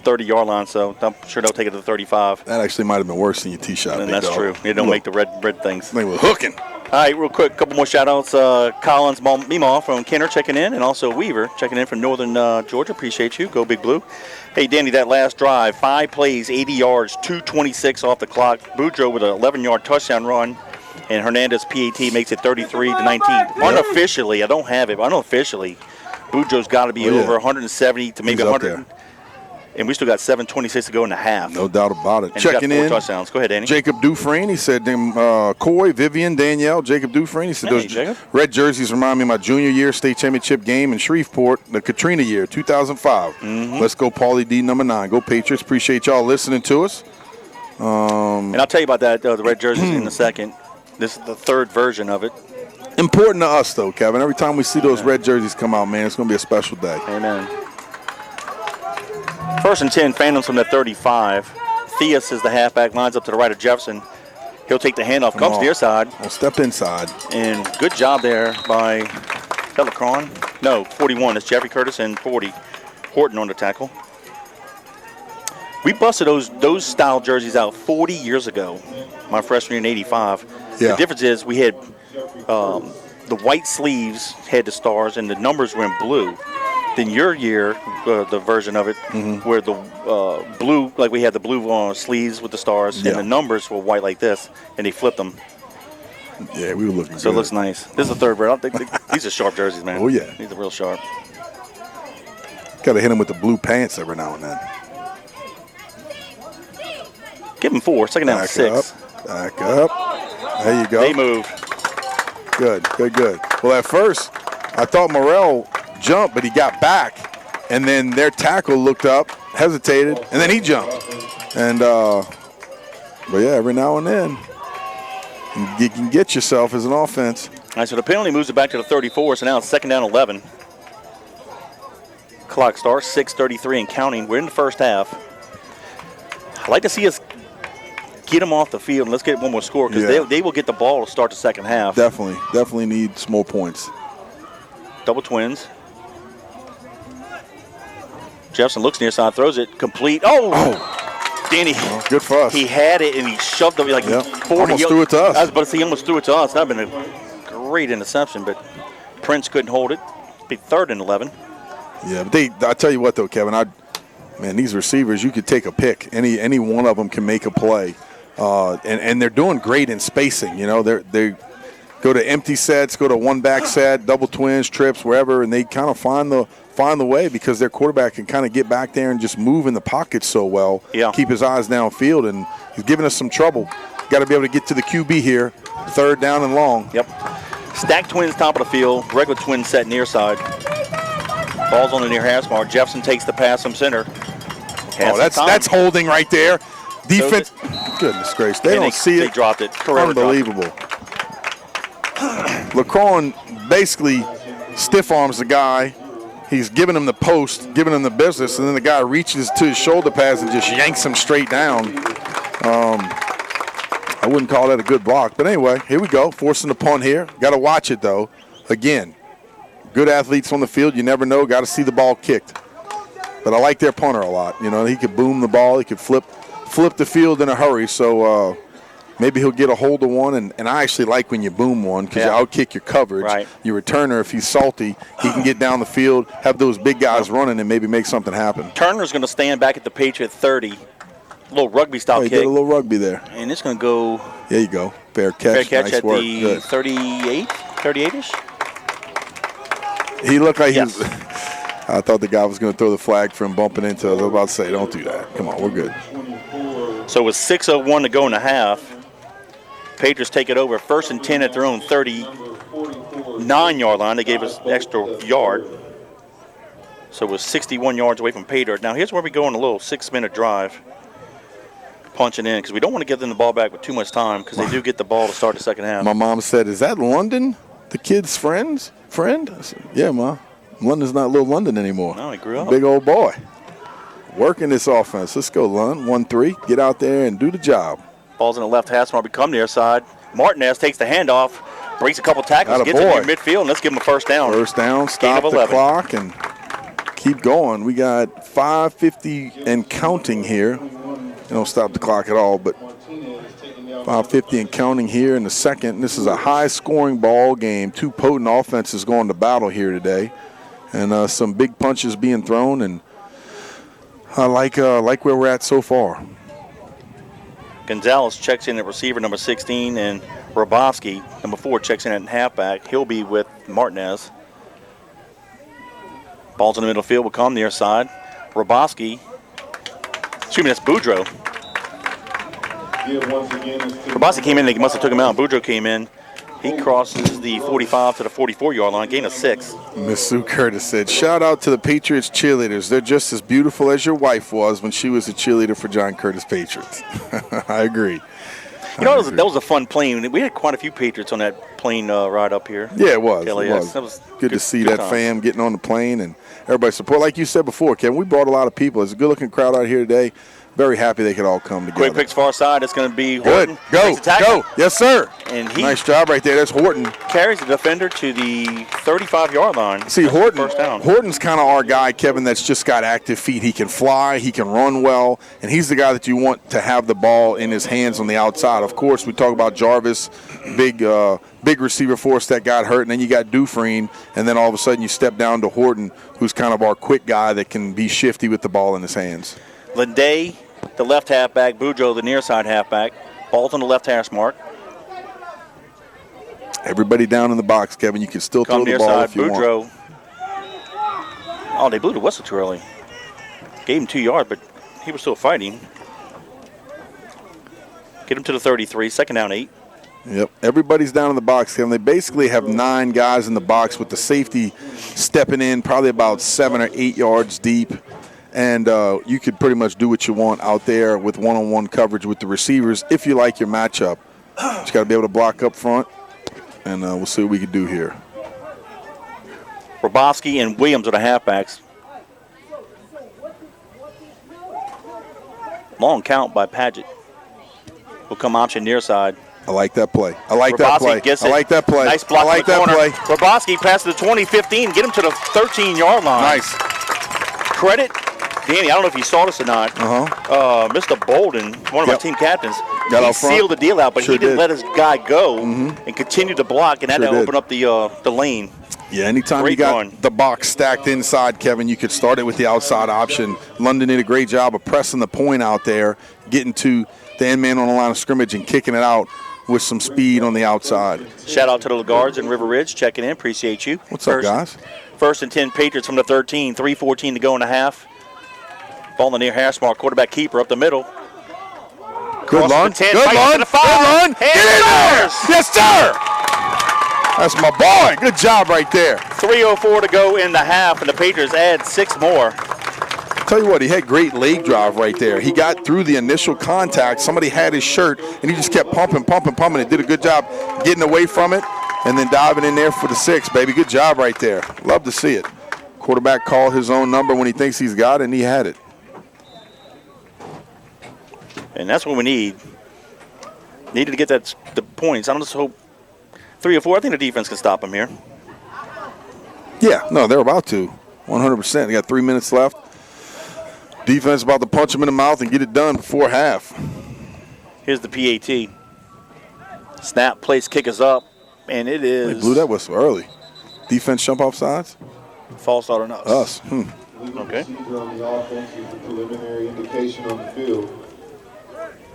30-yard line, so I'm sure they'll take it to the 35. That actually might have been worse than your tee shot. And that's true. They don't make the red things. They were hooking. All right, real quick, a couple more shout-outs. Collins Meemaw from Kenner checking in, and also Weaver checking in from Northern Georgia. Appreciate you. Go Big Blue. Hey, Danny, that last drive, 5 plays, 80 yards, 2:26 off the clock. Boudreaux with an 11-yard touchdown run, and Hernandez PAT makes it 33-19. Unofficially, I don't have it, but unofficially, Boudreaux's got to be over 170 to maybe 100. And we still got 7:26 to go in the half. No doubt about it. And he's got Checking 4 in. touchdowns. Go ahead, Danny. Jacob Dufresne, he said, Coy, Vivian, Danielle, Jacob Dufresne. He said, Hey, those Jacob. red jerseys remind me of my junior year state championship game in Shreveport, the Katrina year, 2005. Let's go, Paulie D, number 9. Go Patriots. Appreciate y'all listening to us. And I'll tell you about that, the red jerseys in a second. This is the third version of it. Important to us, though, Kevin. Every time we see those red jerseys come out, man, it's going to be a special day. Amen. 1st and 10, Phantoms from the 35. Theus is the halfback, lines up to the right of Jefferson. He'll take the handoff, comes near side. Well, step inside. And good job there by Telecron. No, 41. It's Jeffrey Curtis and 40. Horton on the tackle. We busted those style jerseys out 40 years ago, my freshman year in 85. Yeah. The difference is we had the white sleeves had the stars and the numbers were in blue. Then your year, the version of it, where the blue, like we had the blue sleeves with the stars, and the numbers were white like this, and they flipped them. Yeah, we were looking good. So it looks nice. This is the third version. These are sharp jerseys, man. Oh, yeah. These are real sharp. Got to hit him with the blue pants every now and then. Give him 4. Second down, 6. Back up. There you go. They moved. Good. Well, at first, I thought Morrell jumped, but he got back. And then their tackle looked up, hesitated, and then he jumped. And, but yeah, every now and then, you can get yourself as an offense. All right, so the penalty moves it back to the 34, so now it's 2nd down, 11. Clock starts, 6:33 and counting. We're in the first half. I'd like to see us get them off the field and let's get one more score because they will get the ball to start the second half. Definitely need some more points. Double twins. Jefferson looks near side, throws it complete. Oh! Danny. Well, good for us. He had it and he shoved it like 40. Almost threw it to us. I was about to say he almost threw it to us. That would have been a great interception, but Prince couldn't hold it. Be 3rd and 11. Yeah, but I tell you what though, Kevin, man, these receivers, you could take a pick. Any one of them can make a play. And they're doing great in spacing. You know, they go to empty sets, go to one back set, double twins, trips, wherever, and they kind of find the way because their quarterback can kind of get back there and just move in the pocket so well. Yeah. Keep his eyes downfield, and he's giving us some trouble. Got to be able to get to the QB here. 3rd down and long. Yep. Stack twins top of the field. Regular twins set near side. Ball's on the near hash mark. Jefferson takes the pass from center. That's holding right there. Defense. Goodness gracious. They don't see it. They dropped it. Unbelievable. Lacron basically stiff arms the guy. He's giving him the post, giving him the business, and then the guy reaches to his shoulder pads and just yanks him straight down. I wouldn't call that a good block. But anyway, here we go. Forcing the punt here. Got to watch it, though. Again, good athletes on the field. You never know. Got to see the ball kicked. But I like their punter a lot. You know, he could boom the ball. He could flip the field in a hurry. So maybe he'll get a hold of one. And I actually like when you boom one because you outkick your coverage. Right. Your returner, if he's salty, he can get down the field, have those big guys running, and maybe make something happen. Turner's going to stand back at the Patriot 30. A little rugby-style kick. Get a little rugby there. And it's going to go. There you go. Fair catch. Fair catch nice at work. the Good. 38-ish? He looked like Yes. he was. I thought the guy was going to throw the flag for him bumping into us. I was about to say, don't do that. Come on, we're good. So with 6:01 to go in the half, Patriots take it over. 1st and 10 at their own 39-yard line. They gave us an extra yard. So it was 61 yards away from pay dirt. Now here's where we go on a little 6-minute drive. Punching in because we don't want to give them the ball back with too much time because they do get the ball to start the second half. My mom said, is that London, the kid's friend? I said, yeah, Ma. London's not little London anymore. No, he grew up. Big old boy. Working this offense. Let's go, London. 1-3. Get out there and do the job. Ball's in the left hash mark. We come near side. Martinez takes the handoff, breaks a couple tackles, gets it near midfield, and let's give him a first down. First down, stop the clock, and keep going. We got 5:50 and counting here. They don't stop the clock at all, but 5:50 and counting here in the second. This is a high-scoring ball game. Two potent offenses going to battle here today, and some big punches being thrown. And I like where we're at so far. Gonzalez checks in at receiver number 16, and Robofsky, number 4, checks in at halfback. He'll be with Martinez. Ball's in the middle field. Will come near side. Robofsky Excuse me, that's Boudreaux. Once again, Rabasi came in, they must have took him out. Boudreaux came in. He crosses the 45 to the 44-yard line, gain of 6. Miss Sue Curtis said, shout out to the Patriots cheerleaders. They're just as beautiful as your wife was when she was a cheerleader for John Curtis Patriots. I agree. You know, that was a fun plane. We had quite a few Patriots on that plane ride up here. Yeah, it was. LAX. It was good to see good that time. fam getting on the plane and everybody support. Like you said before, Kevin, we brought a lot of people. It's a good-looking crowd out here today. Very happy they could all come together. Quick picks far side. It's going to be good. Horton. Go. Takes the tackle. Go. Yes, sir. And he nice job right there. That's Horton. carries the defender to the 35-yard line. See, That's Horton. First down. Horton's kind of our guy, Kevin, that's just got active feet. He can fly. He can run well. And he's the guy that you want to have the ball in his hands on the outside. Of course, we talk about Jarvis, big receiver for us that got hurt. And then you got Dufresne. And then all of a sudden you step down to Horton, who's kind of our quick guy that can be shifty with the ball in his hands. Linday, the left halfback. Boudreaux, the near side halfback. Ball's on the left hash mark. Everybody down in the box, Kevin. You can still Come throw the near ball side. if you Boudreaux. want. Oh, they blew the whistle too early. Gave him 2 yards, but he was still fighting. Get him to the 33. Second down, 8. Yep, everybody's down in the box, Kevin. They basically have 9 guys in the box with the safety stepping in probably about 7 or 8 yards deep. And you could pretty much do what you want out there with one-on-one coverage with the receivers if you like your matchup. But you got to be able to block up front, and we'll see what we can do here. Rabowski and Williams are the halfbacks. Long count by Paget. Will come option near side. I like that play. I like that play. Gets I it. like that play. Nice block I like in the that corner. play. Rabowski passes the 20-15. Get him to the 13-yard line. Nice. Credit, Danny, I don't know if you saw this or not. Mr. Bolden, one of our team captains, Got he out front. sealed the deal out, but Sure he didn't did. let his guy go and continue to block, and had Sure to did. open up the lane. Yeah, anytime Great you got run. the box stacked inside, Kevin, you could start it with the outside option. London did a great job of pressing the point out there, getting to the end man on the line of scrimmage and kicking it out with some speed on the outside. Shout out to the guards in River Ridge checking in. Appreciate you. What's up, guys? First and 10 Patriots from the 13. 3:14 to go in the half. Ball in the near hash mark. Quarterback keeper up the middle. Good Crosses run. the 10, Good fights run. to the 5. Good run. And Get in there. scores. Yes, sir. That's my boy. Good job right there. 3:04 to go in the half, and the Patriots add 6 more. Tell you what, he had great leg drive right there. He got through the initial contact. Somebody had his shirt, and he just kept pumping. It did a good job getting away from it and then diving in there for the 6, baby. Good job right there. Love to see it. Quarterback called his own number when he thinks he's got it, and he had it. And that's what we need. Needed to get the points. I don't just hope 3 or 4. I think the defense can stop him here. Yeah, no, they're about to. 100%. They got 3 minutes left. Defense about to punch him in the mouth and get it done before half. Here's the PAT. Snap, place, kick is up, and it is. They blew that whistle early. Defense jump off sides? False start on us. Us. Okay. Receiver on the offense is the preliminary indication on the field.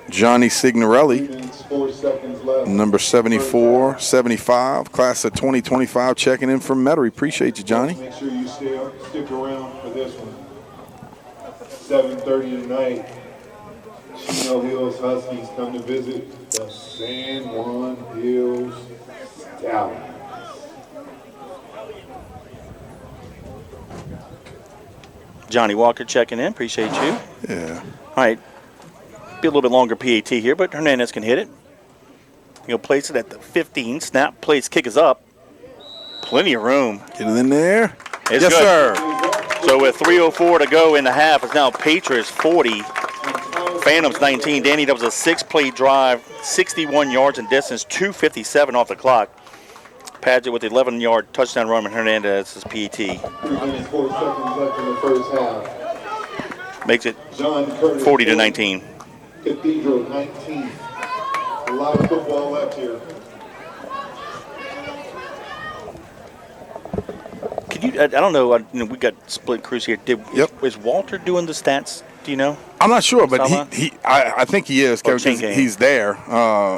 Johnny Signorelli, 4 seconds left. number 74, 75, class of 2025, checking in from Metairie. Appreciate you, Johnny. Make sure you stick around for this one. 7:30 tonight. Chino Hills Huskies come to visit the San Juan Hills Stallions. Johnny Walker checking in. Appreciate you. Yeah. All right. Be a little bit longer PAT here, but Hernandez can hit it. He'll place it at the 15. Snap, place, kick is up. Plenty of room. Get it in there. It's yes, good. sir. So with 3:04 to go in the half, it's now Patriots 40, Phantoms 19. Danny, that was a 6-play drive, 61 yards in distance, 2:57 off the clock. Paget with the 11-yard touchdown run, and Hernandez is PAT. 3 minutes, 4 seconds left in the first half. Makes it John Curtis 40 to 19. Cathedral 19. A lot of football left here. Could you? I don't know. We got split crews here. Yep. Is Walter doing the stats? Do you know? I'm not sure, but Sala? I think he is. Or Because Chinke? he's there.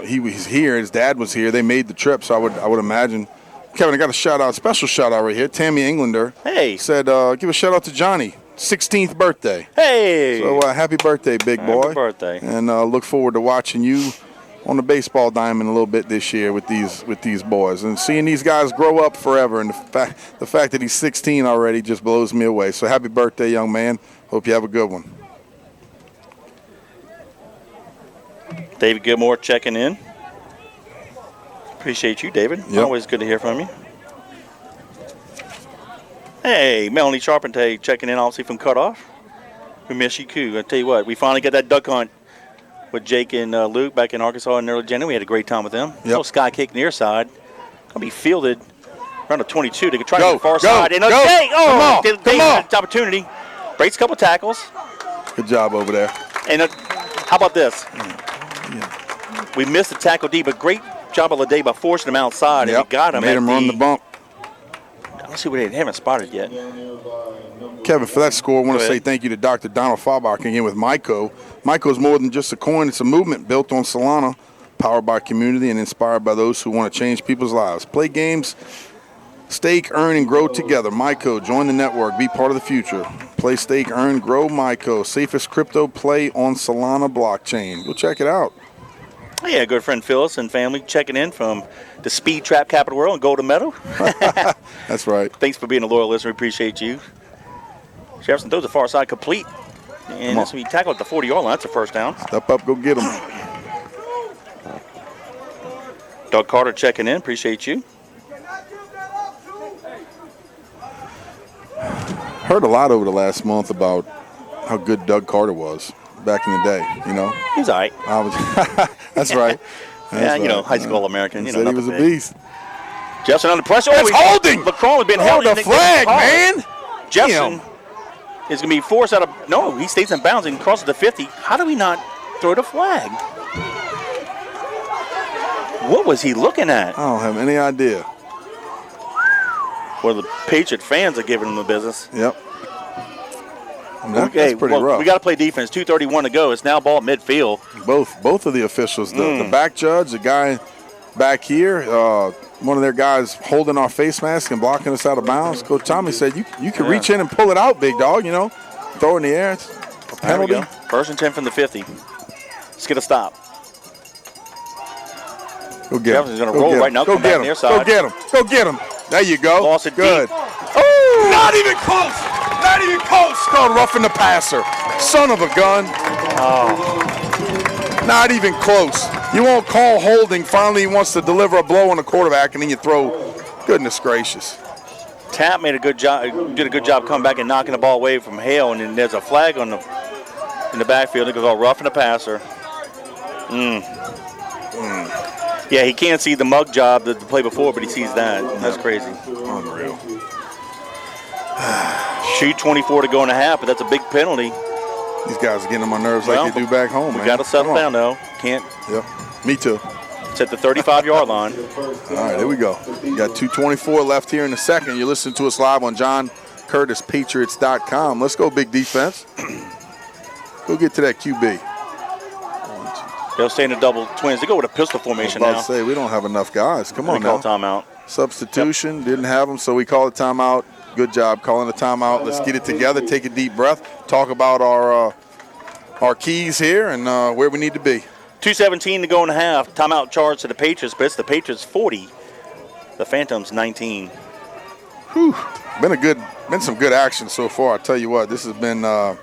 He was here. His dad was here. They made the trip, so I would imagine. Kevin, I got a special shout out right here. Tammy Englander Hey. said, give a shout out to Johnny. 16th birthday. Hey! So happy birthday, big boy. Happy birthday. And look forward to watching you on the baseball diamond a little bit this year with these boys and seeing these guys grow up forever. And the fact that he's 16 already just blows me away. So happy birthday, young man. Hope you have a good one. David Gilmore checking in. Appreciate you, David. Yep. Always good to hear from you. Hey, Melanie Charpentier checking in, obviously from Cutoff. We miss you, too. I tell you what, we finally got that duck hunt with Jake and Luke back in Arkansas in early January. We had a great time with them. Little sky kick near side. Going to be fielded around the 22. They could try to get the far side. And Jake, didn't take the opportunity. Breaks a couple tackles. Good job over there. And how about this? We missed the tackle D, but great job of Lede by forcing him outside, and we got him. Made him run the bump. Let's see what they haven't spotted yet. Kevin, for that score, I want to say thank you to Dr. Donald Fabach again with Myco. Myco is more than just a coin. It's a movement built on Solana, powered by community and inspired by those who want to change people's lives. Play games, stake, earn, and grow together. Myco, join the network. Be part of the future. Play, stake, earn, grow. Myco, safest crypto play on Solana blockchain. Go check it out. Yeah, good friend Phyllis and family checking in from the Speed Trap Capital World in Golden Meadow. That's right. Thanks for being a loyal listener. We appreciate you. Jefferson throws the far side complete. And this will be tackled at the 40-yard line. That's a first down. Step up, go get him. Doug Carter checking in. Appreciate you. Heard a lot over the last month about how good Doug Carter was back in the day, you know. He's all right. That's right. That's right. High school American. Said he was a beast. Jefferson under pressure. That's holding. LaCroix has been held. The flag, man. Jefferson is going to be forced out of. No, he stays in bounds and crosses the 50. How do we not throw the flag? What was he looking at? I don't have any idea. Well, the Patriot fans are giving him the business. Yep. That's pretty rough. We got to play defense. 2:31 to go. It's now ball at midfield. Both of the officials, the back judge, the guy back here, one of their guys holding our face mask and blocking us out of bounds. Coach Tommy said you can reach in and pull it out, big dog. You know, throw it in the air. It's a penalty. There we go. First and 10 from the 50. Let's get a stop. Go get him. Jefferson's going to roll right now. Go get him. Go get him. Go get him. There you go. Lost it good. Deep. Oh! Not even close. Not even close. It's called roughing the passer. Son of a gun. Oh. Not even close. You won't call holding. Finally, he wants to deliver a blow on the quarterback, and then you throw. Goodness gracious. Tapp made a good job. Did a good job coming back and knocking the ball away from Hale, and then there's a flag in the backfield. It goes all roughing the passer. Yeah, he can't see the mug job the play before, but he sees that. That's crazy. Unreal. Shoot 24 to go in a half, but that's a big penalty. These guys are getting on my nerves like they do back home, man. We got to settle down, though. Can't. Yep. Me too. It's at the 35-yard line. All right, here we go. We got 2:24 left here in the second. You're listening to us live on JohnCurtisPatriots.com. Let's go, big defense. Go get to that QB. They'll stay in the double twins. They go with a pistol formation now. I was about to say, we don't have enough guys. Come on now. Call timeout. Substitution. Didn't have them, so we call a timeout. Good job calling a timeout. Let's get it together. Take a deep breath. Talk about our keys here and where we need to be. 2:17 to go in a half. Timeout charge to the Patriots, but it's the Patriots 40. The Phantoms 19. Whew. Been some good action so far. I tell you what, this has been a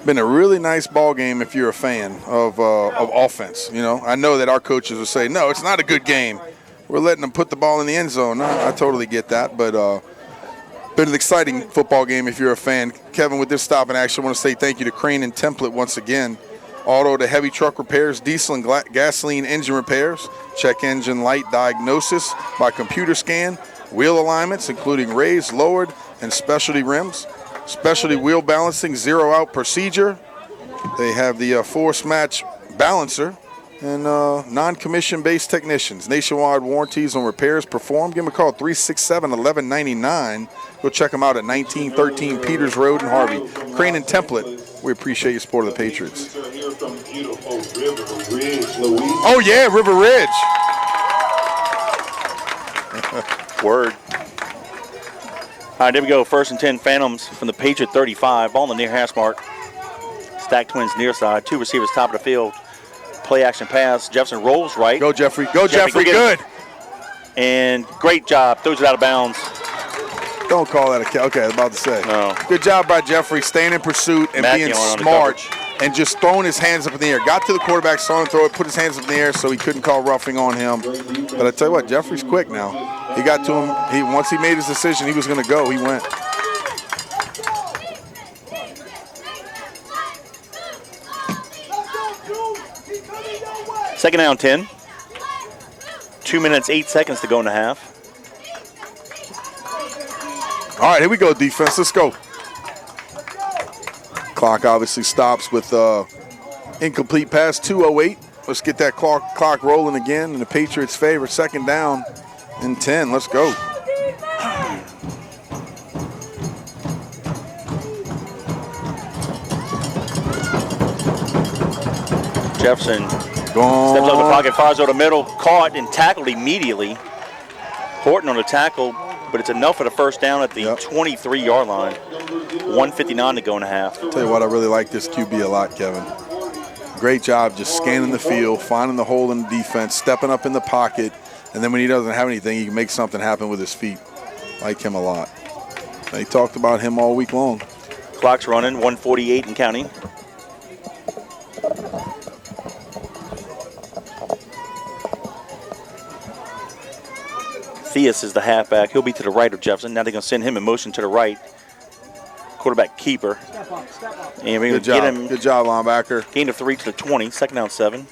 really nice ball game if you're a fan of offense. You know, I know that our coaches will say, no, it's not a good game. We're letting them put the ball in the end zone. No, I totally get that, but been an exciting football game if you're a fan. Kevin, with this stop in action, I want to say thank you to Crane and Template once again. Auto to heavy truck repairs, diesel and gasoline engine repairs, check engine light diagnosis by computer scan, wheel alignments including raised, lowered, and specialty rims, specialty wheel balancing, zero out procedure. They have the force match balancer and non-commission based technicians. Nationwide warranties on repairs performed. Give them a call, 367-1199. Go check them out at 1913 Peters Road in Harvey. Crane and Template. We appreciate your support of the Patriots. Oh, yeah, River Ridge. Word. All right, there we go. 1st and 10 Phantoms from the Patriot 35. Ball in the near hash mark. Stack Twins near side. 2 receivers top of the field. Play action pass. Jefferson rolls right. Go, Jeffrey. Go, Jeffrey. Good. And great job. Throws it out of bounds. Don't call that a catch. Okay, I was about to say. No. Good job by Jeffrey staying in pursuit and Mackey being on the smart and just throwing his hands up in the air. Got to the quarterback, saw him throw it, put his hands up in the air so he couldn't call roughing on him. But I tell you what, Jeffrey's quick now. He got to him. Once he made his decision he was going to go, he went. Second down 10. 2 minutes, 8 seconds to go in the half. All right, here we go, defense. Let's go. Clock obviously stops with incomplete pass, 2:08. Let's get that clock rolling again in the Patriots' favor. 2nd down and 10. Let's go. Jefferson Gone. steps out of the pocket, fires over the middle, caught and tackled immediately. Horton on the tackle, but it's enough for the 1st down at the 23-yard line. 1:59 to go in the half. Tell you what, I really like this QB a lot, Kevin. Great job just scanning the field, finding the hole in the defense, stepping up in the pocket, and then when he doesn't have anything, he can make something happen with his feet. Like him a lot. They talked about him all week long. Clock's running, 1:48 and counting. Theus is the halfback. He'll be to the right of Jefferson. Now they're going to send him in motion to the right. Quarterback keeper. Step up. And we're going Good to get job. him. Good job, linebacker. Gain of 3 to the 20. 2nd down 7.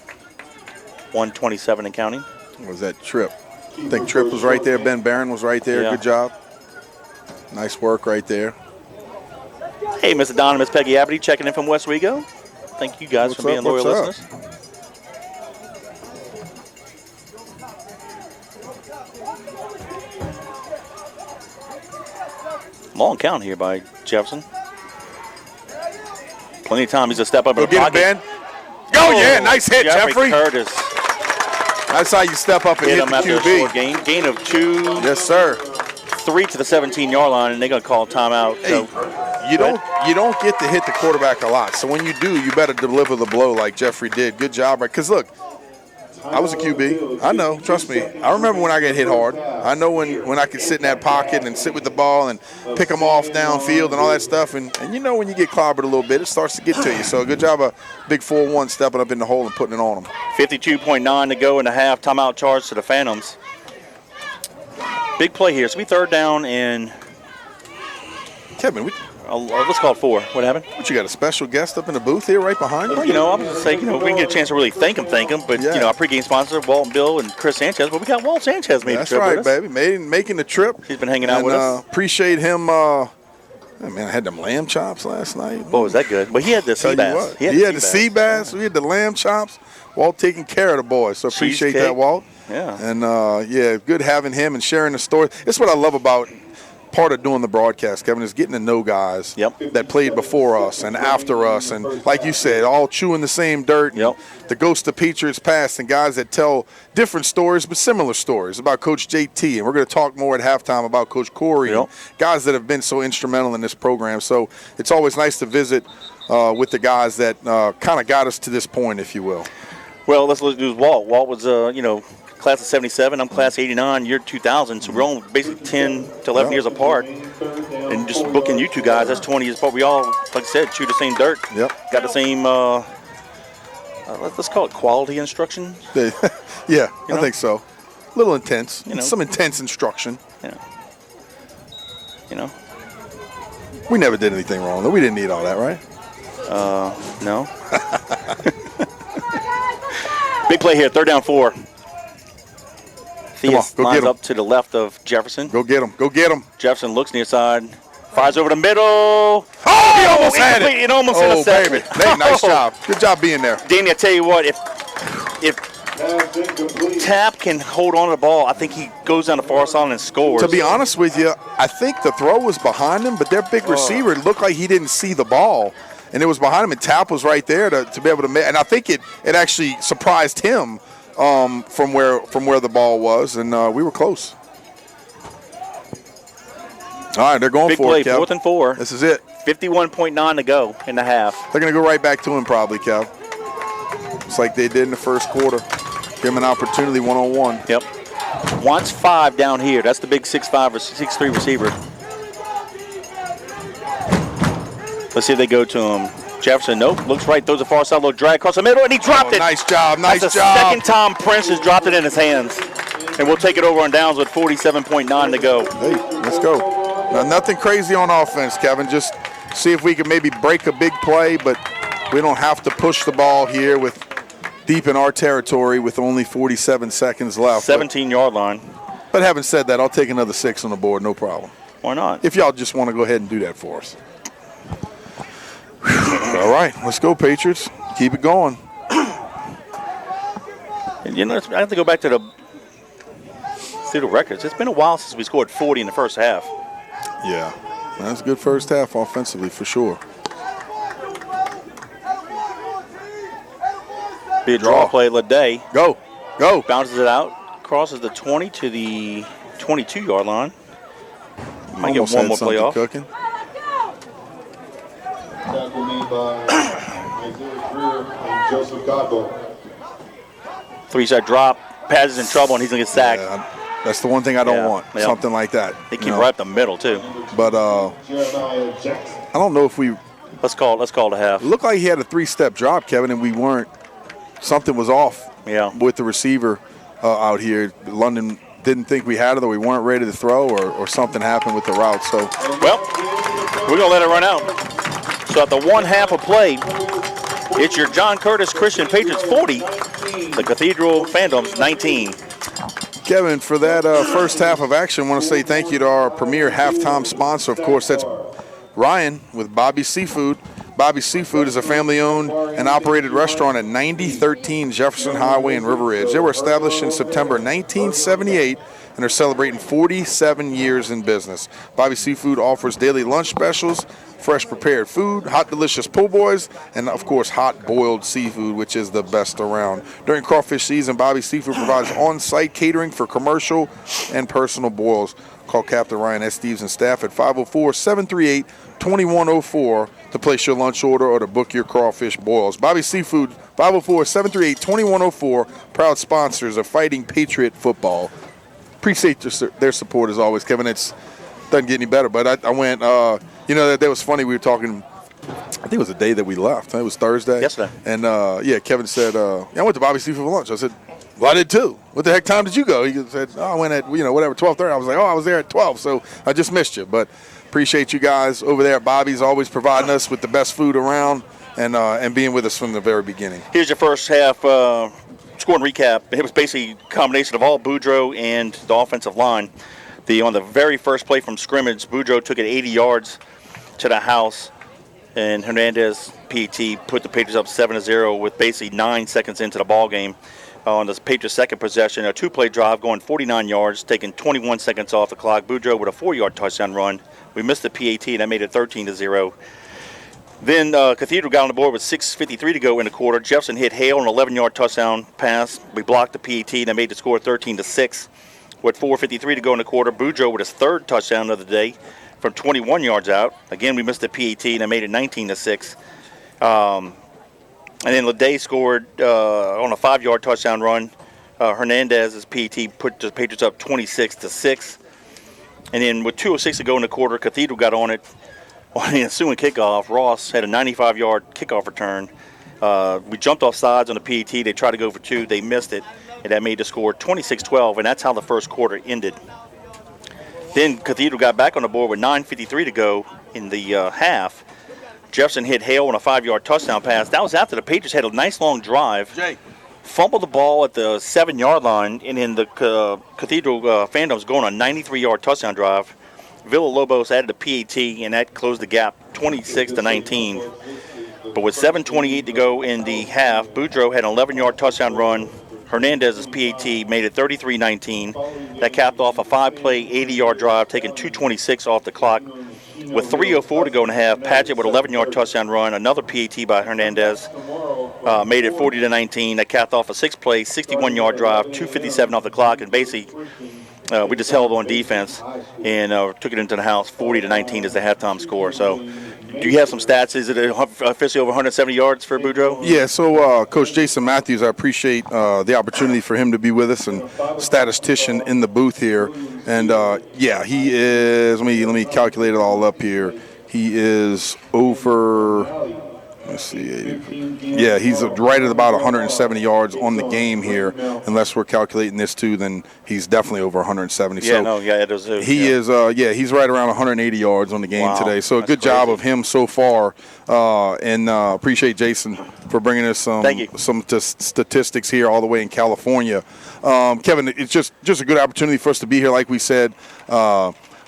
1:27 and counting. What was that, Tripp? I think Tripp was right there. Ben Barron was right there. Yeah. Good job. Nice work right there. Hey, Mr. Don and Miss Peggy Abity checking in from West Wego. Thank you guys What's for being up, loyal what's listeners. Long count here by Jefferson. Plenty of time. He's a step up in Go the get him, pocket. Ben. Go, yeah, nice hit, Jeffrey. Curtis That's how you step up and hit hit him the after a short QB. gain. Gain of 2, Yes, sir. 3 to the 17-yard line, and they're going to call timeout. Hey, So, you don't get to hit the quarterback a lot. So when you do, you better deliver the blow like Jeffrey did. Good job, right? Because look, I was a QB. I know. Trust me. I remember when I get hit hard. I know when I could sit in that pocket and sit with the ball and pick them off downfield and all that stuff. And you know when you get clobbered a little bit, it starts to get to you. So good job of Big 4-1 stepping up in the hole and putting it on them. 52.9 to go in the half. Timeout charge to the Phantoms. Big play here. So we 3rd down and Kevin, let's call it 4. What happened? what you got, a special guest up in the booth here right behind you? You know, I'm just saying, we can get a chance to really thank them. But, Yeah. our pregame sponsor, Walt and Bill and Chris Sanchez. But we got Walt Sanchez made That's the trip right, with us. baby. Making the trip. He's been hanging out with us. Appreciate him. Man, I had them lamb chops last night. Boy, was that good. But he had the sea Tell you bass. what, he had the sea bass. We had the lamb chops. Walt taking care of the boys. So appreciate Cheesecake. that, Walt. Yeah. And, good having him and sharing the story. That's what I love about part of doing the broadcast, Kevin, is getting to know guys that played before us and after us. And like you said, all chewing the same dirt. Yep. The ghost of Patriots past and guys that tell different stories but similar stories about Coach JT. And we're going to talk more at halftime about Coach Corey and guys that have been so instrumental in this program. So it's always nice to visit with the guys that kind of got us to this point, if you will. Well, let's do Walt. Walt was, class of 77. I'm class of 89, year 2000. So we're only basically 10 to 11 years apart. And just booking you two guys, that's 20 years apart. We all, like I said, chew the same dirt. Yep. Got the same, let's call it quality instruction. Yeah, I think so. A little intense. You know. Some intense instruction. Yeah. We never did anything wrong, though. We didn't need all that, right? No. Big play here, 3rd down 4. Theus go get lines him. up to the left of Jefferson. Go get him. Go get him. Jefferson looks near side, fires over the middle. Oh, he almost had it. It almost Oh, intercepted. baby. Hey, nice job. Good job being there. Danny, I tell you what, if Tap can hold on to the ball, I think he goes down the far side and scores. To be honest with you, I think the throw was behind him, but their big receiver looked like he didn't see the ball. And it was behind him, and Tap was right there to be able to make. And I think it actually surprised him from where the ball was, and we were close. All right, they're going Big for play, it, Kev. 4th and 4. This is it. 51.9 to go in the half. They're going to go right back to him probably, Kev. It's like they did in the first quarter. Give him an opportunity one-on-one. Yep. Wants 5 down here. That's the big 6'5" or 6'3" receiver. Let's see if they go to him. Jefferson, nope. Looks right. Throws a far side, little drag across the middle, and he dropped it. Nice job. Nice That's job. the second time Prince has dropped it in his hands. And we'll take it over on downs with 47.9 to go. Hey, let's go. Now, nothing crazy on offense, Kevin. Just see if we can maybe break a big play, but we don't have to push the ball here with deep in our territory with only 47 seconds left. 17-yard line. But having said that, I'll take another 6 on the board, no problem. Why not? If y'all just want to go ahead and do that for us. All right, let's go, Patriots. Keep it going. And, I have to go back to the records. It's been a while since we scored 40 in the first half. Yeah, that's a good first half offensively for sure. Be a draw play, Leday. Go. Bounces it out, crosses the 20 to the 22-yard line. Might get Almost one had more play something off. cooking. Tackle made by Isaiah Greer and Joseph Godbolt. 3-side drop. Paz is in trouble, and he's going to get sacked. Yeah, that's the one thing I don't want. Yep. Something like that. They keep right up the middle, too. But Jeremiah Jackson. I don't know if we Let's call it a half. looked like he had a 3-step drop, Kevin, and we weren't. Something was off with the receiver out here. London didn't think we had it, or we weren't ready to throw, or something happened with the route. So, well, we're going to let it run out. So at the one half of play, it's your John Curtis Christian Patriots 40, the Cathedral Phantoms 19. Kevin, for that first half of action, I want to say thank you to our premier halftime sponsor. Of course, that's Ryan with Bobby's Seafood. Bobby's Seafood is a family-owned and operated restaurant at 9013 Jefferson Highway in River Ridge. They were established in September 1978 and are celebrating 47 years in business. Bobby's Seafood offers daily lunch specials, fresh prepared food, hot delicious po' boys, and of course hot boiled seafood, which is the best around. During crawfish season, Bobby's Seafood provides on-site catering for commercial and personal boils. Call Captain Ryan S. Steves and staff at 504-738-2104 to place your lunch order or to book your crawfish boils. Bobby's Seafood, 504-738-2104, proud sponsors of Fighting Patriot football. Appreciate their support as always, Kevin. It doesn't get any better, but I went, that was funny. We were talking, I think it was the day that we left. It was Thursday. Yesterday. And, Kevin said, I went to Bobby's Seafood for lunch. I said, well, I did too. What the heck time did you go? He said, I went at, 12:30. I was like, I was there at 12, so I just missed you. But appreciate you guys over there at Bobby's, always providing us with the best food around and being with us from the very beginning. Here's your first half scoring recap. It was basically a combination of all Boudreaux and the offensive line. On the very first play from scrimmage, Boudreaux took it 80 yards to the house, and Hernandez, PAT, put the Patriots up 7-0 with basically 9 seconds into the ball game. On the Patriots' second possession, a 2-play drive going 49 yards, taking 21 seconds off the clock. Boudreaux with a 4-yard touchdown run. We missed the PAT, and that made it 13-0. Then Cathedral got on the board with 6:53 to go in the quarter. Jefferson hit Hale, an 11-yard touchdown pass. We blocked the PAT, and that made the score 13-6. With 4:53 to go in the quarter, Boudreaux with his third touchdown of the day from 21 yards out. Again, we missed the PAT, and that made it 19-6. And then Leday scored on a 5-yard touchdown run. Hernandez's PAT put the Patriots up 26-6. And then with 2:06 to go in the quarter, Cathedral got on it. On the ensuing kickoff, Ross had a 95-yard kickoff return. We jumped off sides on the PAT. They tried to go for 2. They missed it, and that made the score 26-12, and that's how the first quarter ended. Then Cathedral got back on the board with 9:53 to go in the half. Jefferson hit Hale on a 5-yard touchdown pass. That was after the Patriots had a nice long drive. Fumbled the ball at the 7-yard line, and then the Cathedral Phantoms going on a 93-yard touchdown drive. Villalobos added a PAT, and that closed the gap 26-19. But with 7:28 to go in the half, Boudreaux had an 11-yard touchdown run. Hernandez's PAT made it 33-19. That capped off a 5-play, 80-yard drive, taking 2:26 off the clock. With 3:04 to go in the half, Paget with an 11-yard touchdown run, another PAT by Hernandez, made it 40-19. That capped off a 6-play, 61-yard drive, 2:57 off the clock, and basically we just held on defense and took it into the house. 40-19 is the halftime score. So, do you have some stats? Is it officially over 170 yards for Boudreaux? Yeah, so Coach Jason Matthews, I appreciate the opportunity for him to be with us, and statistician in the booth here. And yeah, he is. Let me calculate it all up here. He is over. Let's see. Yeah, he's right at about 170 yards on the game here. Unless we're calculating this too, then he's definitely over 170. Yeah, so it is. He is. He's right around 180 yards on the game today. So a good crazy job of him so far. And appreciate Jason for bringing us some statistics here all the way in California. Kevin, it's just a good opportunity for us to be here, like we said.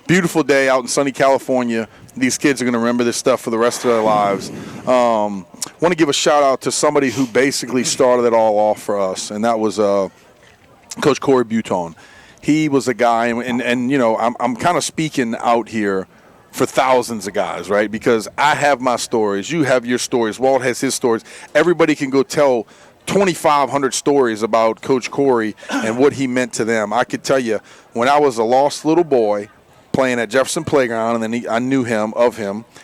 Beautiful day out in sunny California. These kids are going to remember this stuff for the rest of their lives. Want to give a shout out to somebody who basically started it all off for us, and that was Coach Corey Buton. He was a guy, and you know, I'm kind of speaking out here for thousands of guys, right? Because I have my stories, you have your stories, Walt has his stories. Everybody can go tell 2,500 stories about Coach Corey and what he meant to them. I could tell you, when I was a lost little boy, playing at Jefferson Playground, and then I knew him.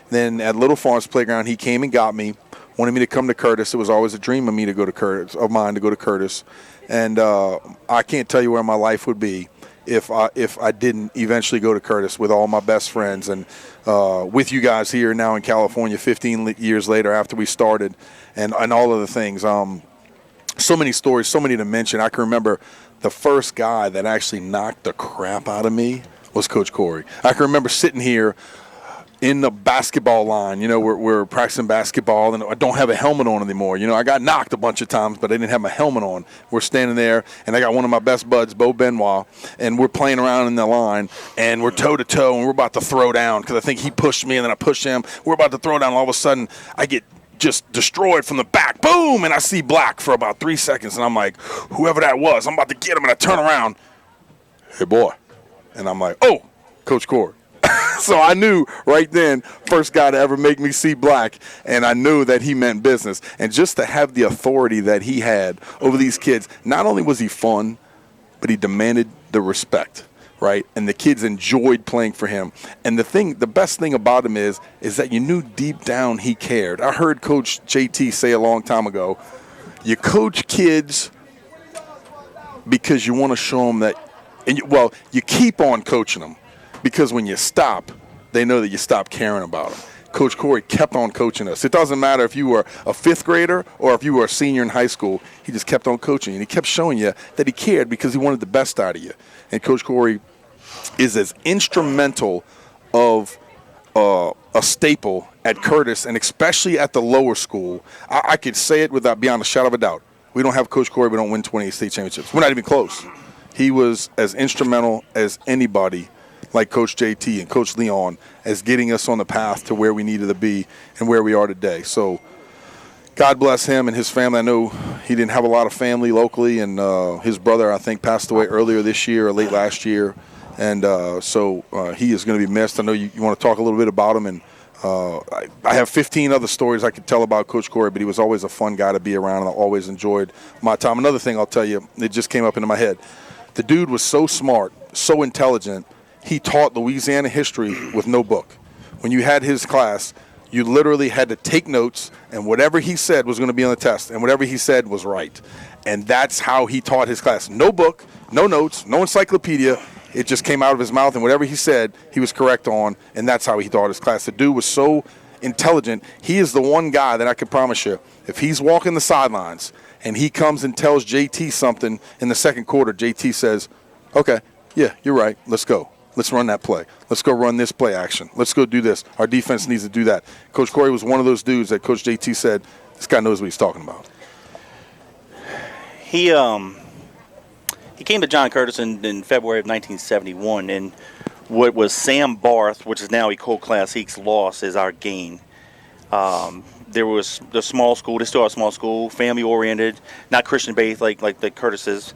Then at Little Farms Playground, he came and got me, wanted me to come to Curtis. It was always a dream of mine to go to Curtis. And I can't tell you where my life would be if I didn't eventually go to Curtis with all my best friends and with you guys here now in California 15 years later after we started and all of the things. So many stories, so many to mention. I can remember the first guy that actually knocked the crap out of me was Coach Corey. I can remember sitting here in the basketball line. You know, we're practicing basketball, and I don't have a helmet on anymore. You know, I got knocked a bunch of times, but I didn't have my helmet on. We're standing there, and I got one of my best buds, Bo Benoit, and we're playing around in the line, and we're toe-to-toe, and we're about to throw down because I think he pushed me, and then I pushed him. We're about to throw down, and all of a sudden, I get just destroyed from the back. Boom! And I see black for about 3 seconds, and I'm like, whoever that was, I'm about to get him, and I turn around. Hey, boy. And I'm like, oh, Coach Corey. So I knew right then, first guy to ever make me see black, and I knew that he meant business. And just to have the authority that he had over these kids, not only was he fun, but he demanded the respect, right? And the kids enjoyed playing for him. And the best thing about him is that you knew deep down he cared. I heard Coach JT say a long time ago, you coach kids because you want to show them that. And you keep on coaching them because when you stop, they know that you stopped caring about them. Coach Corey kept on coaching us. It doesn't matter if you were a fifth grader or if you were a senior in high school. He just kept on coaching, and he kept showing you that he cared because he wanted the best out of you. And Coach Corey is as instrumental of a staple at Curtis, and especially at the lower school. I could say it beyond a shadow of a doubt. We don't have Coach Corey, we don't win 28 state championships. We're not even close. He was as instrumental as anybody, like Coach JT and Coach Leon, as getting us on the path to where we needed to be and where we are today. So God bless him and his family. I know he didn't have a lot of family locally, and his brother, I think, passed away earlier this year or late last year. And so he is going to be missed. I know you want to talk a little bit about him. And I have 15 other stories I could tell about Coach Corey, but he was always a fun guy to be around, and I always enjoyed my time. Another thing I'll tell you, it just came up into my head. The dude was so smart, so intelligent, he taught Louisiana history with no book. When you had his class, you literally had to take notes, and whatever he said was going to be on the test, and whatever he said was right. And that's how he taught his class. No book, no notes, no encyclopedia. It just came out of his mouth, and whatever he said, he was correct on, and that's how he taught his class. The dude was so intelligent. He is the one guy that I can promise you, if he's walking the sidelines and he comes and tells JT something in the second quarter, JT says, okay, yeah, you're right, let's go. Let's run that play. Let's go run this play action. Let's go do this. Our defense needs to do that. Coach Corey was one of those dudes that Coach JT said, this guy knows what he's talking about. He came to John Curtis in February of 1971, and what was Sam Barth, which is now Ecole Classique's loss, is our gain. There was the small school. They still are a small school, family-oriented, not Christian-based like Curtis is.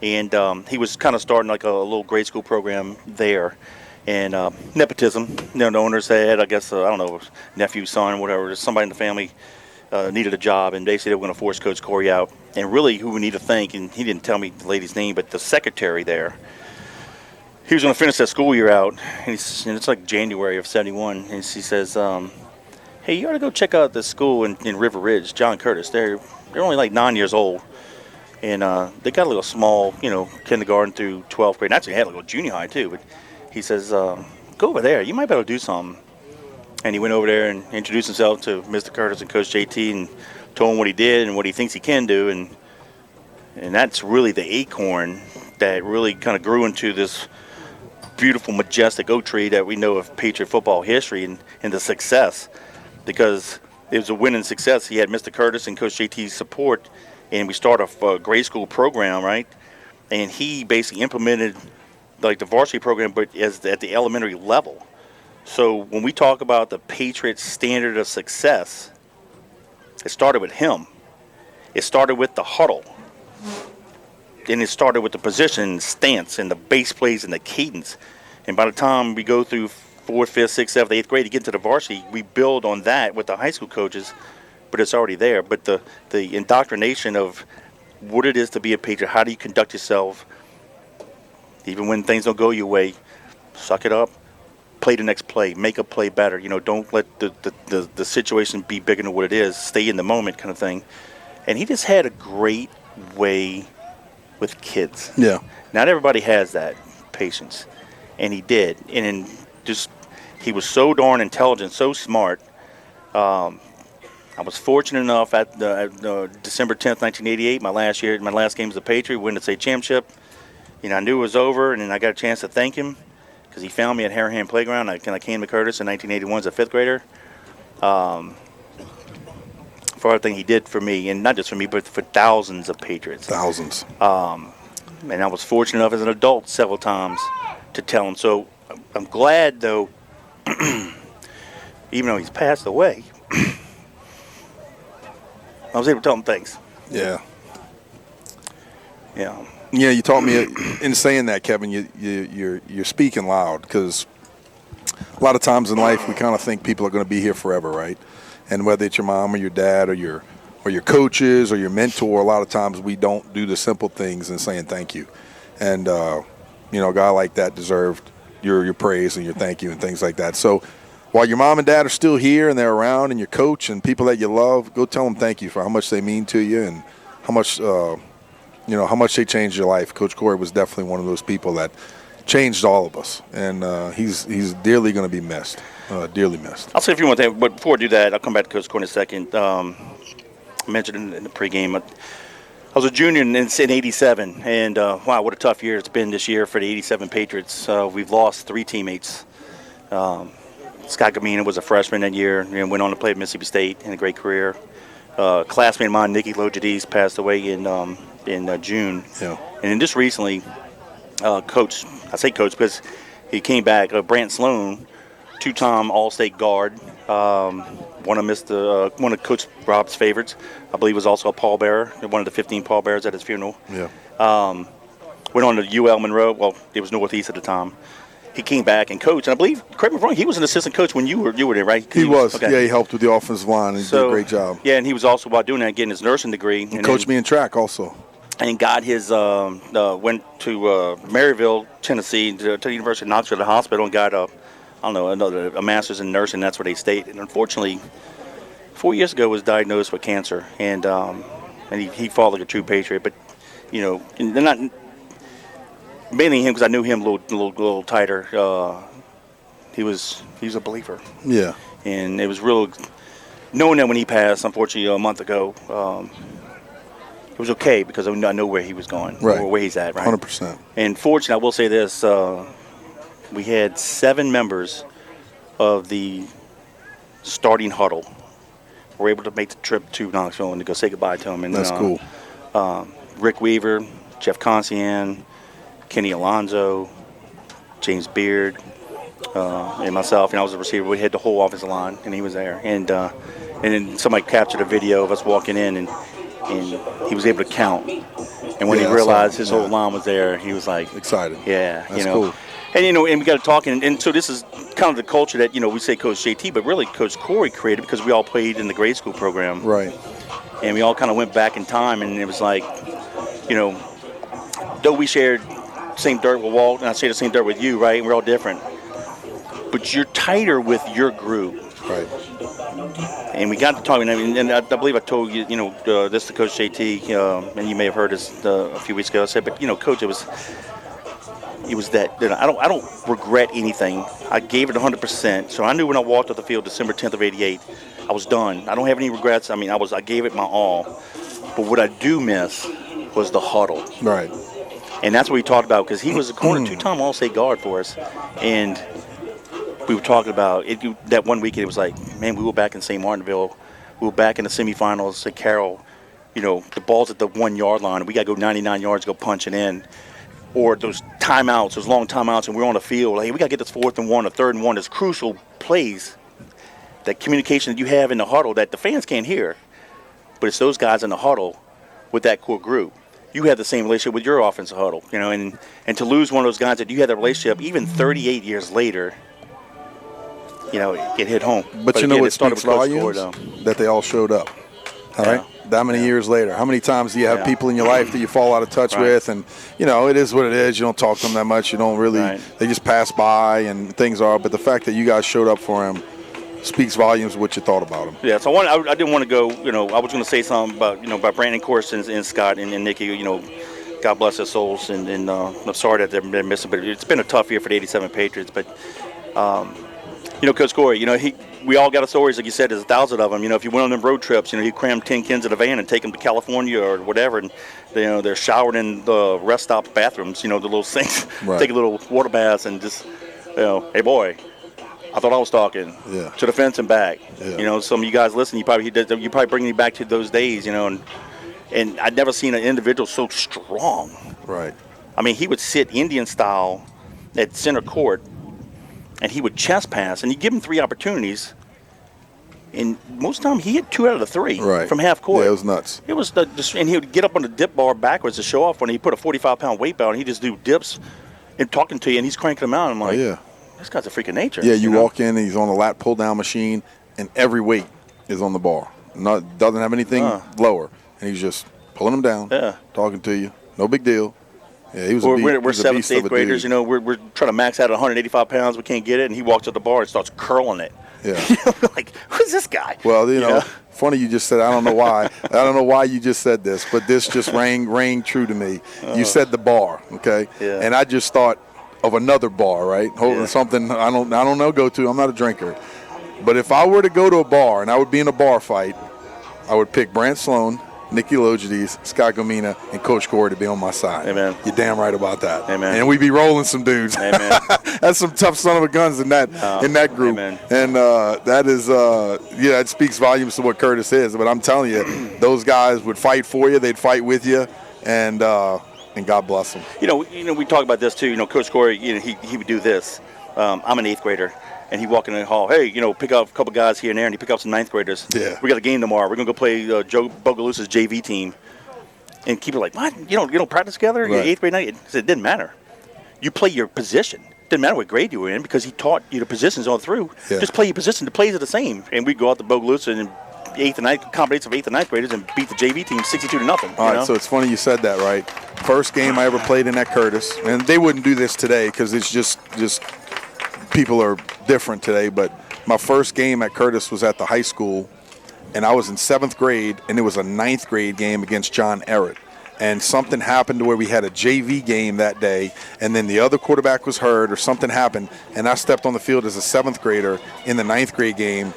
And he was kind of starting like a little grade school program there. And nepotism, the owners had, I guess, I don't know, nephew, son, whatever, just somebody in the family needed a job, and basically they were going to force Coach Corey out. And really who we need to thank, and he didn't tell me the lady's name, but the secretary there, he was going to finish that school year out, and it's like January of '71, and he says, "Hey, you ought to go check out this school in River Ridge, John Curtis. They're only like 9 years old, and they got a little small, kindergarten through 12th grade. And actually, had a little junior high too. But he says, go over there. You might be able to do something." And he went over there and introduced himself to Mr. Curtis and Coach JT, and told him what he did and what he thinks he can do, and that's really the acorn that really kind of grew into this beautiful, majestic oak tree that we know of Patriot football history and the success, because it was a winning success. He had Mr. Curtis and Coach JT's support, and we started a grade school program, right? And he basically implemented like the varsity program, but at the elementary level. So when we talk about the Patriots' standard of success, it started with him. It started with the huddle. Then it started with the position, stance, and the base plays and the cadence. And by the time we go through 4th, 5th, 6th, 7th, 8th grade to get to the varsity, we build on that with the high school coaches, but it's already there. But the indoctrination of what it is to be a Patriot, how do you conduct yourself, even when things don't go your way, suck it up. Play the next play, make a play better. Don't let the situation be bigger than what it is. Stay in the moment, kind of thing. And he just had a great way with kids. Yeah. Not everybody has that patience, and he did. And he was so darn intelligent, so smart. I was fortunate enough at December 10th, 1988, my last game as a Patriot, win the state championship. I knew it was over, and then I got a chance to thank him, because he found me at Harahan Playground. I came to Curtis in 1981 as a 5th grader for everything he did for me, and not just for me, but for thousands of Patriots. Thousands. And I was fortunate enough as an adult several times to tell him. So I'm glad, though, even though he's passed away, I was able to tell him thanks. Yeah. Yeah. Yeah, you taught me in saying that, Kevin. You're speaking loud, because a lot of times in life we kind of think people are going to be here forever, right? And whether it's your mom or your dad or your coaches or your mentor, a lot of times we don't do the simple things in saying thank you. And a guy like that deserved your praise and your thank you and things like that. So while your mom and dad are still here and they're around, and your coach and people that you love, go tell them thank you for how much they mean to you and how much how much they changed your life. Coach Corey was definitely one of those people that changed all of us, and he's dearly going to be missed, dearly missed. I'll say a few more things, but before I do that, I'll come back to Coach Corey in a second. I mentioned in the pregame, I was a junior in '87, and wow, what a tough year it's been this year for the '87 Patriots. We've lost 3 teammates. Scott Gamina was a freshman that year and went on to play at Mississippi State, and a great career. Classmate of mine, Nicky Lojadis, passed away in June. Yeah. And then just recently, coach, I say coach because he came back, Brant Sloan, 2-time All-State guard, one of Coach Rob's favorites. I believe was also a pallbearer, one of the 15 pallbearers at his funeral. Yeah. Went on to UL Monroe. Well, it was Northeast at the time. He came back and coached, and I believe, correct me if I'm wrong, he was an assistant coach when you were there, right? He was. Okay. Yeah, he helped with the offensive line. He did a great job. Yeah, and he was also, while doing that, getting his nursing degree. He coached me in track also. And got his, went to Maryville, Tennessee, to the University of Knoxville, the hospital, and got a master's in nursing. That's where they stayed. And unfortunately, 4 years ago was diagnosed with cancer, and he fought like a true patriot. But and they're not mainly him, because I knew him a little tighter. He was a believer. Yeah. And it was real knowing that when he passed, unfortunately, a month ago. It was okay, because I know where he was going, right, or where he's at, right? 100%. And fortunately, I will say this: we had 7 members of the starting huddle were able to make the trip to Knoxville and to go say goodbye to him. And that's cool. Rick Weaver, Jeff Consian, Kenny Alonzo, James Beard, and myself. And I was a receiver. We had the whole offensive line, and he was there. And then somebody captured a video of us walking in, and he was able to count. And when he realized his whole line was there, he was like excited. Yeah, that's cool. And and we got to talk, and so this is kind of the culture that we say Coach JT, but really Coach Corey created, because we all played in the grade school program, right? And we all kind of went back in time, and it was like, though we shared same dirt with Walt, and I share the same dirt with you, right? And we're all different. But you're tighter with your group. Right. And we got to talking, and I believe I told you, this to Coach JT, and you may have heard this a few weeks ago. I said, but Coach, it was that I don't regret anything. I gave it 100%. So I knew when I walked off the field December 10th of '88, I was done. I don't have any regrets. I mean, I gave it my all. But what I do miss was the huddle. Right. And that's what we talked about, because he was a corner two-time All-State guard for us, and we were talking about it. That one weekend, it was like, man, we were back in St. Martinville. We were back in the semifinals at Carroll. The ball's at the 1 yard line, and we got to go 99 yards to go punch it in. Or those timeouts, those long timeouts, and we're on the field. Like, hey, we got to get this 4th and 1 or 3rd and 1. There's crucial plays, that communication that you have in the huddle that the fans can't hear. But it's those guys in the huddle with that core group. You have the same relationship with your offensive huddle, and to lose one of those guys that you had that relationship even 38 years later, it hit home. But again, what speaks volumes? That they all showed up. All right. That many years later. How many times do you have people in your life that you fall out of touch with? And, it is what it is. You don't talk to them that much. You don't really – they just pass by and things are. But the fact that you guys showed up for him speaks volumes of what you thought about him. Yeah, so I didn't want to go – I was going to say something about Brandon Corson and Scott and Nicky, God bless their souls. And I'm sorry that they're missing. But it's been a tough year for the 87 Patriots. But, Coach Corey, we all got stories, like you said, there's 1,000 of them. If you went on them road trips, he crammed 10 kids in a van and take them to California or whatever, and they're showered in the rest stop bathrooms, the little sinks, take a little water bath and just, hey boy, I thought I was talking to the fence and back. Yeah. Some of you guys listen, you probably bring me back to those days, and I'd never seen an individual so strong. Right. I mean, he would sit Indian style at center court, and he would chest pass, and he'd give him 3 opportunities. And most of the time, he hit 2 out of the 3 from half court. Yeah, it was nuts. It was and he would get up on the dip bar backwards to show off when he put a 45-pound weight belt, and he just do dips and talking to you, and he's cranking them out. I'm like, this guy's a freak of nature. Yeah, you walk in, and he's on a lat pull-down machine, and every weight is on the bar. Doesn't have anything lower, and he's just pulling them down, talking to you. No big deal. Yeah, he was we're 7th, 8th graders. We're trying to max out at 185 pounds. We can't get it, and he walks up the bar and starts curling it. Yeah. Like, who's this guy? Well, funny you just said, I don't know why. I don't know why you just said this, but this just rang true to me. You said the bar, okay? Yeah. And I just thought of another bar, right? Holding something I don't know go to. I'm not a drinker. But if I were to go to a bar and I would be in a bar fight, I would pick Brant Sloan, Nicky Logides, Scott Gomina, and Coach Corey to be on my side. Amen. You're damn right about that. Amen. And we'd be rolling some dudes. Amen. That's some tough son of a guns in that group. Amen. And that is, it speaks volumes to what Curtis is. But I'm telling you, those guys would fight for you. They'd fight with you. And God bless them. We talk about this too. Coach Corey, he would do this. I'm an 8th grader. And he walk in the hall, hey, pick up a couple guys here and there, and he pick up some 9th graders. Yeah. We got a game tomorrow. We're going to go play Joe Bogalusa's JV team. And keep it like, what? You don't practice together? Right. 8th grade night? It didn't matter. You play your position. It didn't matter what grade you were in because he taught you the positions all through. Yeah. Just play your position. The plays are the same. And we go out to Bogalusa and 8th and 9th, combinations of 8th and 9th graders and beat the JV team 62-0. All right, so it's funny you said that, right? First game I ever played in at Curtis, and they wouldn't do this today because it's just people are different today, but my first game at Curtis was at the high school, and I was in 7th grade, and it was a 9th grade game against John Errett. And something happened to where we had a JV game that day, and then the other quarterback was hurt or something happened, and I stepped on the field as a 7th grader in the 9th grade game,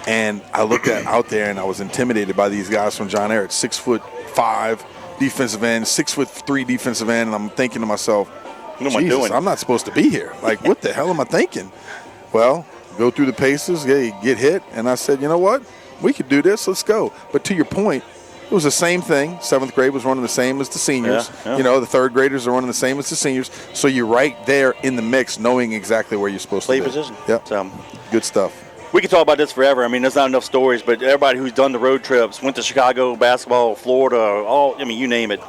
and I looked out there, and I was intimidated by these guys from John Errett, 6'5" defensive end, 6'3" defensive end, and I'm thinking to myself, what am I doing? I'm not supposed to be here. Like, what the hell am I thinking? Well, go through the paces, get hit, and I said, you know what? We could do this. Let's go. But to your point, it was the same thing. 7th grade was running the same as the seniors. Yeah. The 3rd graders are running the same as the seniors. So you're right there in the mix, knowing exactly where you're supposed play to be. Position. Yep. Good stuff. We could talk about this forever. I mean, there's not enough stories, but everybody who's done the road trips, went to Chicago, basketball, Florida, you name it.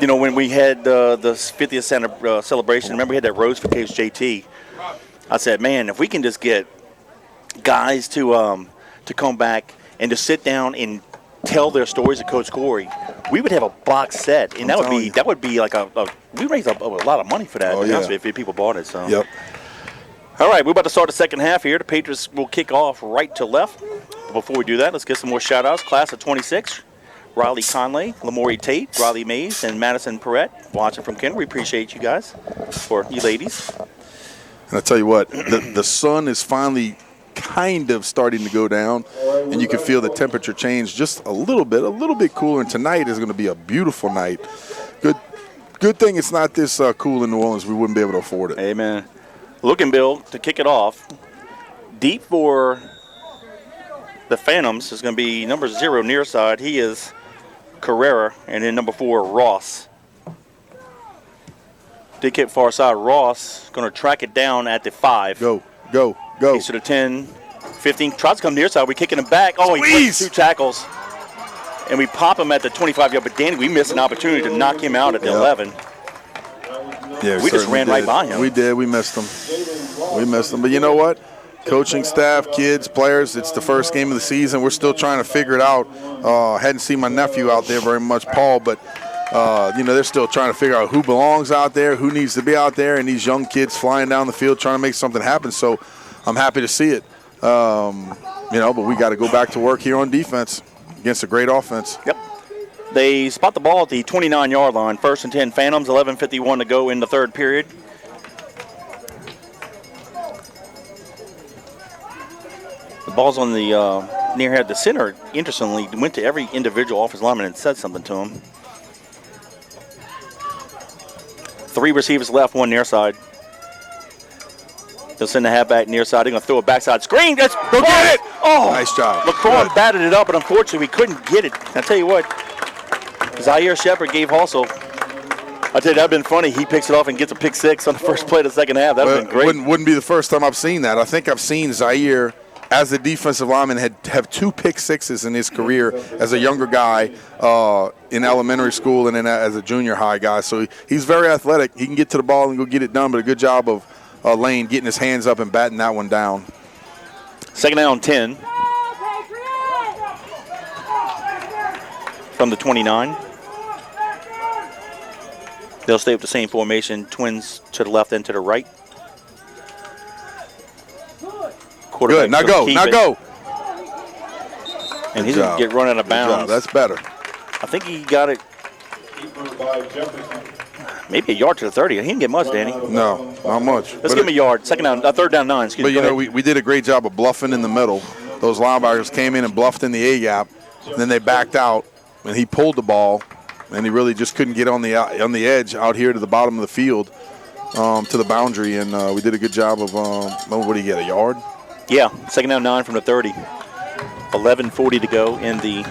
When we had the 50th celebration, remember we had that rose for Coach JT. I said, man, if we can just get guys to come back and to sit down and tell their stories to Coach Corey, we would have a box set, and I'm that would be like we raised a lot of money for that. Oh, to be honest yeah. with you, if people bought it. So. Yep. All right, we're about to start the second half here. The Patriots will kick off right to left. But before we do that, let's get some more shout-outs. Class of 26, Riley Conley, Lamori Tate, Riley Mays, and Madison Perrette watching from Kenner. We appreciate you guys, or you ladies. And I tell you what, the sun is finally kind of starting to go down, and you can feel the temperature change just a little bit cooler. And tonight is going to be a beautiful night. Good thing it's not this cool in New Orleans. We wouldn't be able to afford it. Amen. Looking, Bill, to kick it off, deep for the Phantoms is going to be number 0 near side. He is Carrera, and then number 4, Ross. Deep kick far side, Ross going to track it down at the 5. Go. He's to the 10, 15. Tries to come near side. We're kicking him back. Oh, he plays 2 tackles. And we pop him at the 25-yard. But Danny, we missed an opportunity to knock him out at the 11. Yeah, we just ran right by him. We did. We missed him. But you know what? Coaching staff, kids, players, it's the first game of the season. We're still trying to figure it out. Hadn't seen my nephew out there very much, Paul, but, they're still trying to figure out who belongs out there, who needs to be out there, and these young kids flying down the field trying to make something happen. So I'm happy to see it. But we got to go back to work here on defense against a great offense. Yep. They spot the ball at the 29-yard line. 1st and 10 Phantoms, 11:51 to go in the third period. The ball's on the near head. The center, interestingly, went to every individual offensive lineman and said something to him. 3 receivers left, 1 near side. They'll send the halfback near side. They're going to throw a backside screen. Go get it! Oh, nice job. LaCroix batted it up, but unfortunately we couldn't get it. I tell you what, Zaire Shepard gave Halsell. I tell you, that would have been funny. He picks it off and gets a pick 6 on the first play of the second half. That would have been great. Wouldn't be the first time I've seen that. I think I've seen Zaire, as a defensive lineman, have 2 pick 6s in his career as a younger guy in elementary school and then as a junior high guy. So he's very athletic. He can get to the ball and go get it done, but a good job of Lane getting his hands up and batting that one down. Second down 10 from the 29. They'll stay with the same formation, twins to the left and to the right. Good, now go. And he's going to get run out of bounds. That's better. I think he got it maybe a yard to the 30. He didn't get much, Danny. No, not much. Let's give him a yard. Second down, third down 9. But, we did a great job of bluffing in the middle. Those linebackers came in and bluffed in the A-gap. Then they backed out, and he pulled the ball, and he really just couldn't get on the edge out here to the bottom of the field to the boundary. And we did a good job of, what do you get, a yard? Yeah, second down 9 from the 30. 11:40 to go in the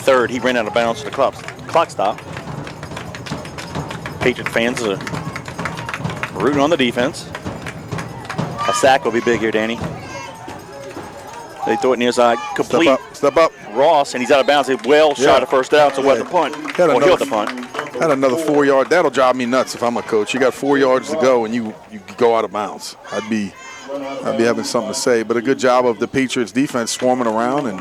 third. He ran out of bounds to the clock stop. Patriot fans are rooting on the defense. A sack will be big here, Danny. They throw it near side. Complete. Step up. Ross, and he's out of bounds. They shot a first down, so what the punt? He'll the punt. Had another 4 yard. That'll drive me nuts if I'm a coach. You got 4 yards to go, and you go out of bounds. I'd be having something to say. But a good job of the Patriots defense swarming around and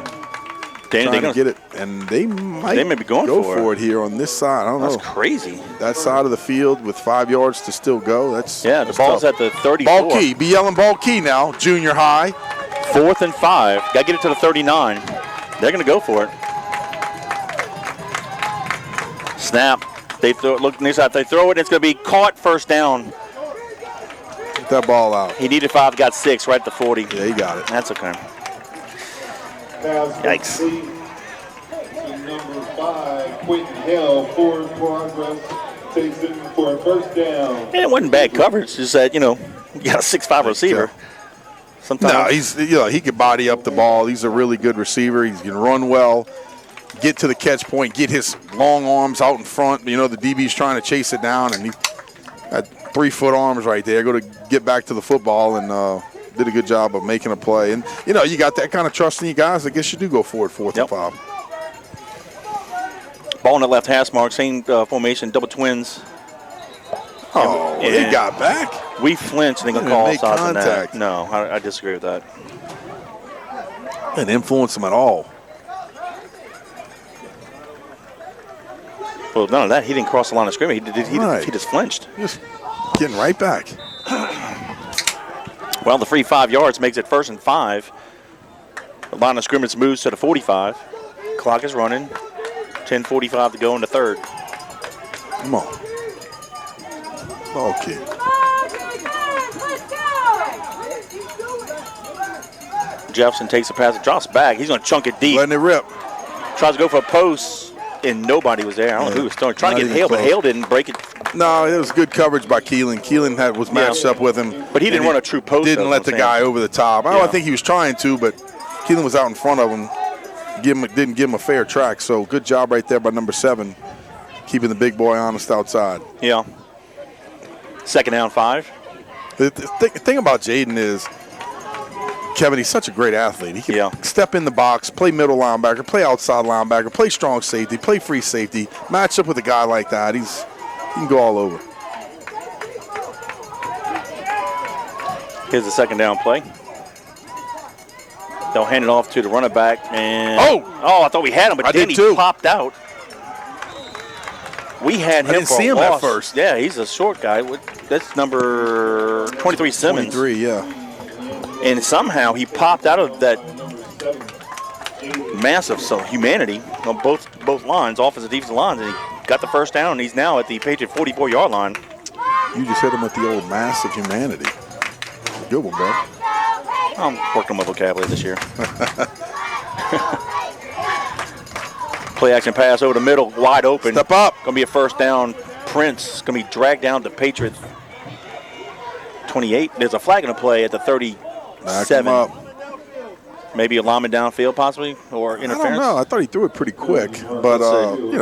trying to get it. And they may be going for it here on this side. I don't know. That's crazy. That side of the field with 5 yards to still go. The ball's tough. at the 34. Ball key. Be yelling ball key now. Junior high. 4th and 5. Got to get it to the 39. They're going to go for it. Snap. They throw it. Look near side. They throw it. It's going to be caught. First down. Get that ball out. He needed 5. Got 6 right at the 40. Yeah, he got it. That's okay. Yikes. Number 5, Quentin Hill, forward progress, takes it for a first down. And it wasn't bad coverage. Just that, you got a 6'5" receiver. Sometimes. No, he can body up the ball. He's a really good receiver. He can run well, get to the catch point, get his long arms out in front. The DB's trying to chase it down, and he got 3-foot arms right there. Go to get back to the football and did a good job of making a play. And, you got that kind of trust in you guys. I guess you do go for it 4th and 5. Ball on the left hash mark, same formation, double twins. Oh, they got back. We flinched and they going to call us out on that. Contact. No, I disagree with that. Didn't influence them at all. Well, none of that. He didn't cross the line of scrimmage. Right. He just flinched. Just getting right back. Well, the free 5 yards makes it 1st and 5. The line of scrimmage moves to the 45. Clock is running. 10:45 to go in the third. Come on. Okay. Jefferson takes the pass. It drops back. He's going to chunk it deep. Letting it rip. Tries to go for a post, and nobody was there. I don't know who was throwing. Trying to get Hale, but Hale didn't break it. No, it was good coverage by Keelan. Keelan was matched up with him. But he didn't run a true post. Didn't let the guy over the top. I think he was trying to, but Keelan was out in front of him. Didn't give him a fair track. So good job right there by number 7, keeping the big boy honest outside. Yeah. 2nd down 5. The thing about Jaden is, Kevin, he's such a great athlete. He can step in the box, play middle linebacker, play outside linebacker, play strong safety, play free safety. Match up with a guy like that, he can go all over. Here's the 2nd down play. They'll hand it off to the running back. And I thought we had him, but then he popped out. We had him. I didn't see him at first. Yeah, he's a short guy. That's number 23, Simmons. 23, yeah. And somehow he popped out of that massive humanity on both lines, offensive defensive lines, and he got the 1st down, and he's now at the Patriot 44-yard line. You just hit him with the old massive humanity. Good one, bro. I'm working on my vocabulary this year. Play action pass over the middle, wide open. Step up. Going to be a 1st down. Prince going to be dragged down to Patriots 28. There's a flag in the play at the 37. Maybe a lineman downfield, possibly, or interference. I don't know. I thought he threw it pretty quick, but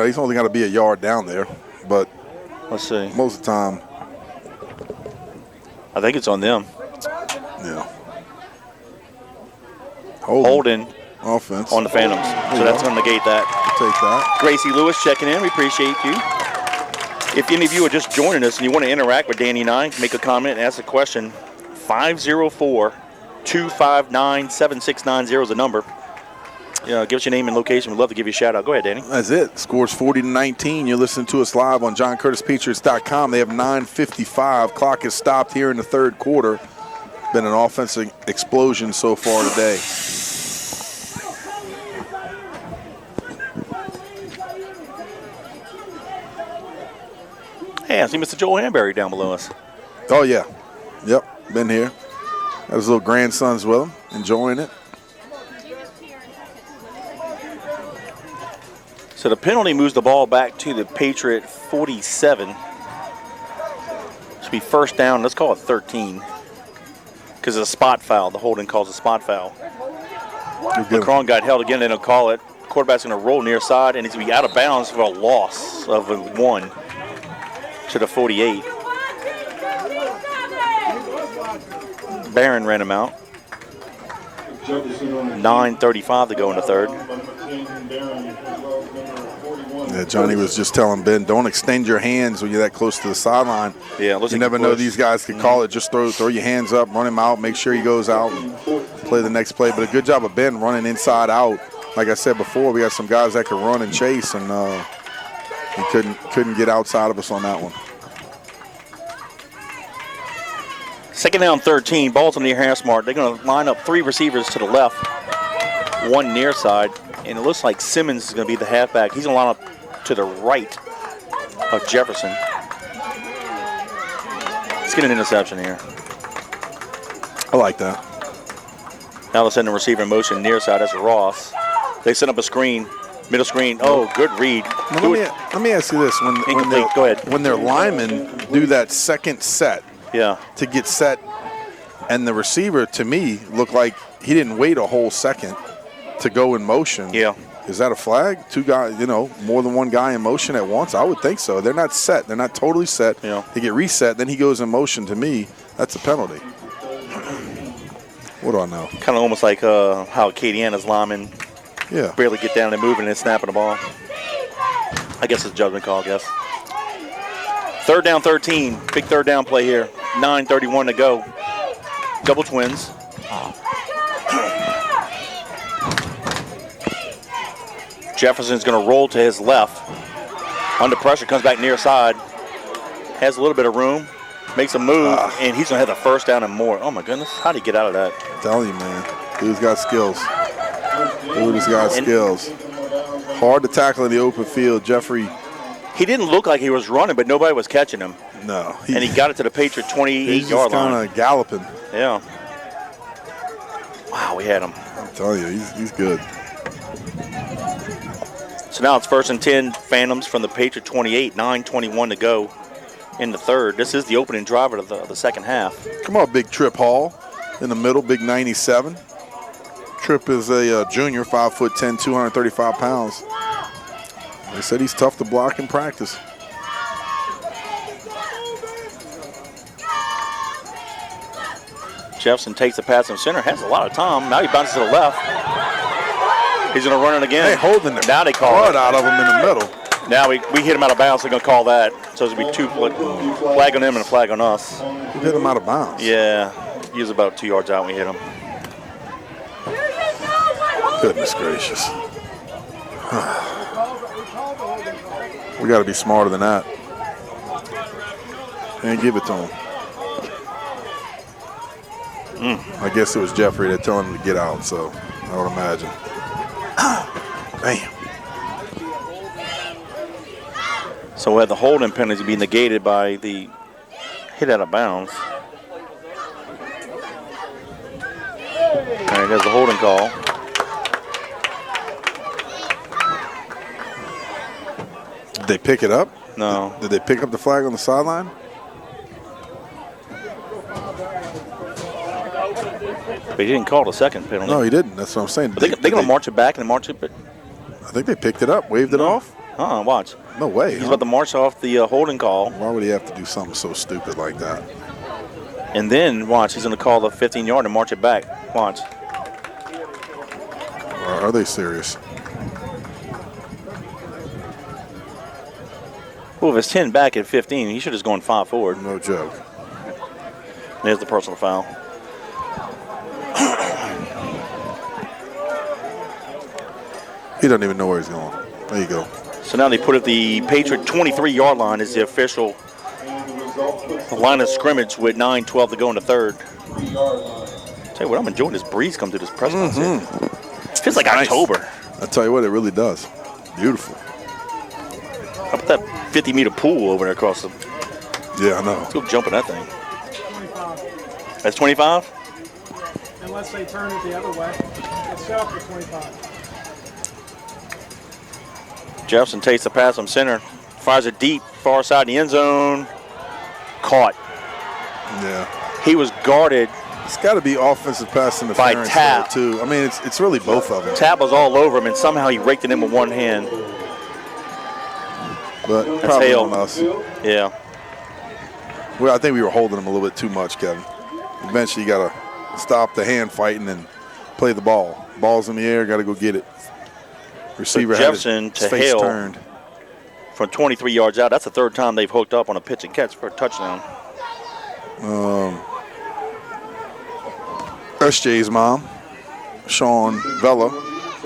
he's only got to be a yard down there. But let's see. Most of the time, I think it's on them. Yeah. Holding offense on the Phantoms. So that's going to negate that. Take that. Gracie Lewis checking in. We appreciate you. If any of you are just joining us and you want to interact with Danny and I, make a comment, ask a question, 504-259-7690 is the number. Give us your name and location. We'd love to give you a shout out. Go ahead, Danny. That's it. Scores 40-19. You're listening to us live on JohnCurtisPatriots.com. They have 9:55. Clock is stopped here in the third quarter. Been an offensive explosion so far today. Hey, I see Mr. Joel Hanbury down below us. Oh, yeah. Yep, been here. Got his little grandsons with him, enjoying it. So the penalty moves the ball back to the Patriot 47. Should be 1st down. Let's call it 13. Because it's a spot foul. The holding calls a spot foul. McCrone got held again. They don't call it. Quarterback's going to roll near side, and he's going to be out of bounds for a loss of 1 to the 48. Barron ran him out. 9:35 to go in the third. Yeah, Johnny was just telling Ben, don't extend your hands when you're that close to the sideline. Yeah, you never know these guys could call it. Just throw your hands up, run him out, make sure he goes out and play the next play. But a good job of Ben running inside out. Like I said before, we got some guys that can run and chase, and he couldn't get outside of us on that one. 2nd down 13. Ball's on the half mark. They're going to line up 3 receivers to the left, 1 near side, and it looks like Simmons is going to be the halfback. He's going to line up to the right of Jefferson. Let's get an interception here. I like that. Now they're sending the receiver in motion near side. That's Ross. They set up a screen, middle screen. Oh, good read. Now, let me ask you this: Go ahead. When their linemen do that second set, to get set, and the receiver to me looked like he didn't wait a whole second to go in motion. Yeah. Is that a flag? 2 guys, more than 1 guy in motion at once? I would think so. They're not set. They're not totally set. Yeah. They get reset, then he goes in motion. To me, that's a penalty. What do I know? Kind of almost like how Acadiana's linemen barely get down and moving and snapping the ball. I guess it's a judgment call, I guess. 3rd down 13. Big 3rd down play here. 9:31 to go. Double twins. Jefferson's going to roll to his left. Under pressure, comes back near side. Has a little bit of room. Makes a move, and he's going to have the first down and more. Oh, my goodness. How did he get out of that? I'm telling you, man. Dude's got skills. Dude's got skills. Hard to tackle in the open field. Jeffrey. He didn't look like he was running, but nobody was catching him. No. And he got it to the Patriot 28-yard line. Kind of galloping. Yeah. Wow, we had him. I'm telling you, he's good. So now it's 1st and 10, Phantoms from the Patriot 28, 9:21 to go in the third. This is the opening driver of the second half. Come on, big Trip Hall in the middle, big 97. Trip is a junior, 5'10", 235 pounds. They said he's tough to block in practice. Jefferson takes the pass from center, has a lot of time. Now he bounces to the left. He's going to run it again. Hey, holding the now they call blood it. out of him in the middle. Now we hit him out of bounds. They're going to call that. So it's going to be 2 flag on him and a flag on us. We hit him out of bounds. Yeah, he was about 2 yards out when we hit him. Goodness gracious. We got to be smarter than that. And give it to him. I guess it was Jeffrey that told him to get out, so I would imagine. Bam. So we had the holding penalty be negated by the hit out of bounds. All right, there's the holding call. Did they pick it up? No. Did they pick up the flag on the sideline? But he didn't call the second penalty. No, he didn't. That's what I'm saying. But they're going to march it back and march it. But I think they picked it up, waved it off. Watch. No way. He's about to march off the holding call. Why would he have to do something so stupid like that? And then, watch, he's going to call the 15-yard and march it back. Watch. Are they serious? Well, if it's 10 back at 15, he should have just gone 5 forward. No joke. There's the personal foul. He doesn't even know where he's going. There you go. So now they put at the Patriot 23-yard line as the official line of scrimmage with 9:12 to go in the third. Tell you what, I'm enjoying this breeze come through this press box. Feels like nice. October. I tell you what, it really does. Beautiful. How about that 50-meter pool over there across the... Yeah, I know. Let's go jump in that thing. 25. That's 25? Unless they turn it the other way. It's set up for 25. Jefferson takes the pass from center, fires it deep, far side of the end zone. Caught. Yeah. He was guarded. It's got to be offensive pass interference Tap. there, too. I mean, it's really both of them. Tap was all over him, and somehow he raked it in with one hand. But That's probably hail. on us. Yeah. Well, I think we were holding him a little bit too much, Kevin. Eventually, you got to stop the hand fighting and play the ball. Ball's in the air, got to go get it. Receiver Jefferson had his to face Hale turned. from 23 yards out. That's the third time they've hooked up on a pitch and catch for a touchdown. SJ's mom, Sean Vella,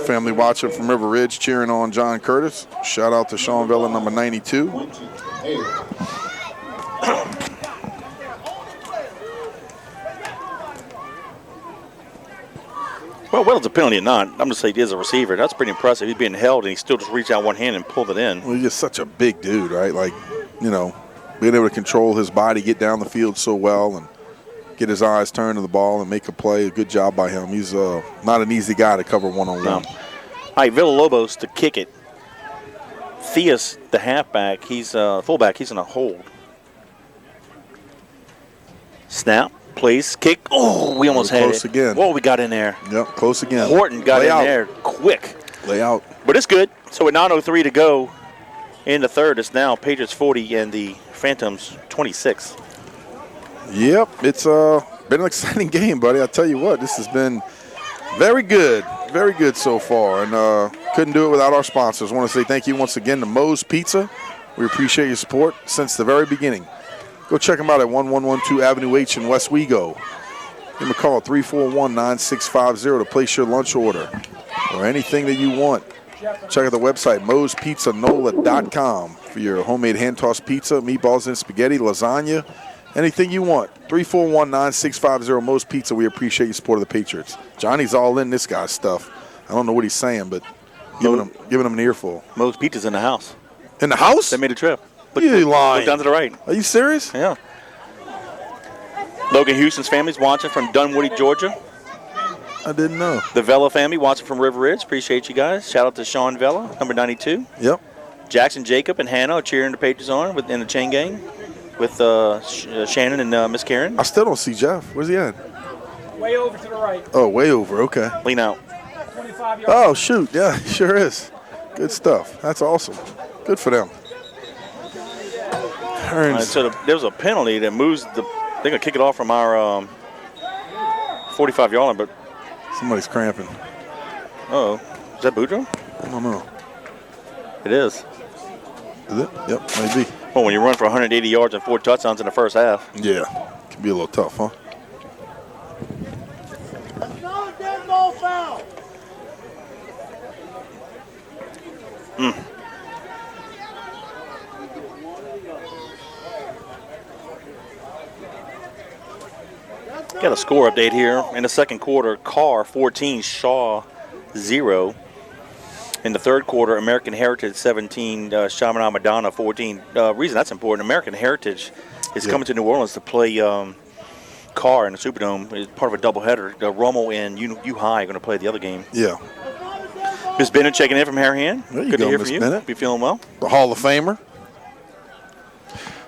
family watching from River Ridge, cheering on John Curtis. Shout out to Sean Vella, number 92. Well, whether it's a penalty or not, I'm just saying he is a receiver. That's pretty impressive. He's being held, and he still just reached out one hand and pulled it in. Well, he's just such a big dude, right? Like, you know, being able to control his body, get down the field so well, and get his eyes turned to the ball and make a play. Good job by him. He's not an easy guy to cover one-on-one. No. All right, Villalobos to kick it. Theus, the halfback, he's fullback. He's in a hold. Snap, place, kick. Oh, we almost had close it. again. Whoa, we got in there. Yep, close again. Horton got Lay in out. there quick. Lay out. But it's good. So with 9:03 to go in the third, it's now Patriots 40 and the Phantoms 26. Yep, it's been an exciting game, buddy. I tell you what, this has been very good so far, and couldn't do it without our sponsors. I want to say thank you once again to Moe's Pizza. We appreciate your support since the very beginning. Go check them out at 1112 Avenue H in West Wego. Give them a call at 341-9650 to place your lunch order or anything that you want. Check out the website, moespizzanola.com for your homemade hand-tossed pizza, meatballs and spaghetti, lasagna, anything you want. 341-9650 Moe's Pizza. We appreciate your support of the Patriots. Johnny's all in this guy's stuff. I don't know what he's saying, but giving him an earful. Moe's Pizza's in the house. In the house? They made a trip. You lying. Look down to the right. Are you serious? Yeah. Logan Houston's family's watching from Dunwoody, Georgia. I didn't know. The Vela family watching from River Ridge. Appreciate you guys. Shout out to Sean Vela, number 92. Yep. Jackson, Jacob, and Hannah are cheering the Patriots on in the chain gang with Shannon and Miss Karen. I still don't see Jeff. Where's he at? Way over to the right. Oh, way over. Okay. Lean out. 25 yards. Oh, shoot. Yeah, he sure is. Good stuff. That's awesome. Good for them. All right, so there's a penalty that moves they're going to kick it off from our 45-yard line, but Somebody's cramping. uh-oh. Is that Boudreaux? I don't know. It is. Is it? Yep, maybe. Well, when you run for 180 yards and 4 touchdowns in the first half. Yeah. Can be a little tough, huh? Got a score update here. In the second quarter, Carr 14, Shaw 0. In the third quarter, American Heritage 17, Chaminade Madonna 14. Reason that's important, American Heritage is coming to New Orleans to play Carr in the Superdome. It's part of a doubleheader. Romo and U High are going to play the other game. Yeah. Miss Bennett checking in from Harahan. There you Good go, to hear Miss from you. Bennett. Be feeling well. The Hall of Famer.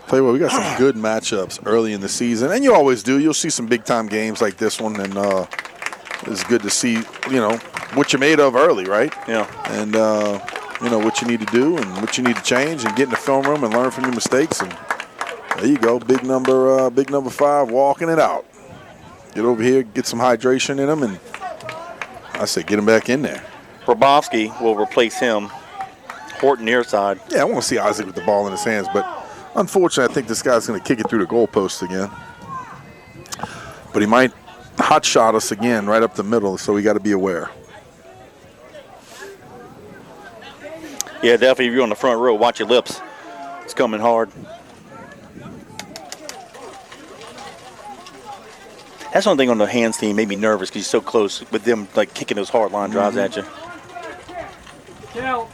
Tell you what, we got some good matchups early in the season, and you always do. You'll see some big-time games like this one, and it's good to see, what you're made of early, right? Yeah. And, what you need to do and what you need to change and get in the film room and learn from your mistakes. And there you go, big number 5, walking it out. Get over here, get some hydration in them, and I say get him back in there. Grabowski will replace him. Horton near side. Yeah, I want to see Isaac with the ball in his hands, but unfortunately, I think this guy's going to kick it through the goalpost again. But he might hot shot us again right up the middle, so we got to be aware. Yeah, definitely. If you're on the front row, watch your lips. It's coming hard. That's one thing on the hands team made me nervous because you're so close with them, like kicking those hard line drives at you. Cal.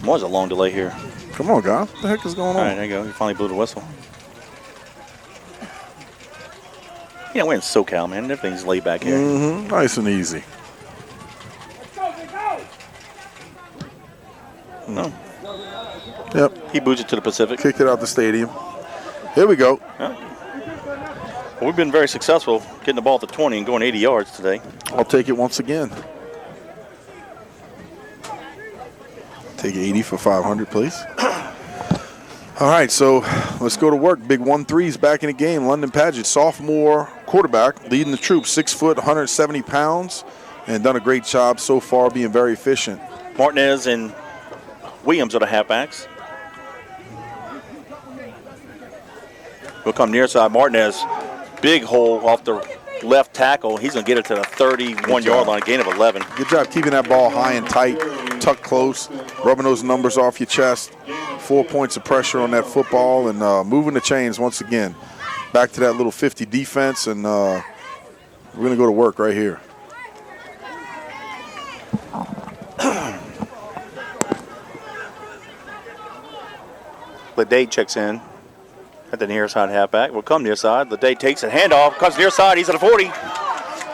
Was a long delay here. Come on, guys. What the heck is going on? All right, there you go. You finally blew the whistle. Yeah, we're in SoCal, man. Everything's laid back here. Mm-hmm. Nice and easy. No. Yep. He boots it to the Pacific. Kicked it out the stadium. Here we go. Well, we've been very successful getting the ball at the 20 and going 80 yards today. I'll take it once again. Take 80 for 500, please. All right, so let's go to work. Big 1-3's back in the game. London Padgett, sophomore quarterback, leading the troops, 6 foot, 170 pounds, and done a great job so far being very efficient. Martinez and Williams are the halfbacks. Will come near side. Martinez, big hole off the left tackle. He's going to get it to the 31-yard line, gain of 11. Good job keeping that ball high and tight, tucked close, rubbing those numbers off your chest. 4 points of pressure on that football and moving the chains once again. Back to that little 50 defense, and we're going to go to work right here. Leday checks in at the near side halfback. Will come near side. Leday takes it, handoff, comes near side. He's at the 40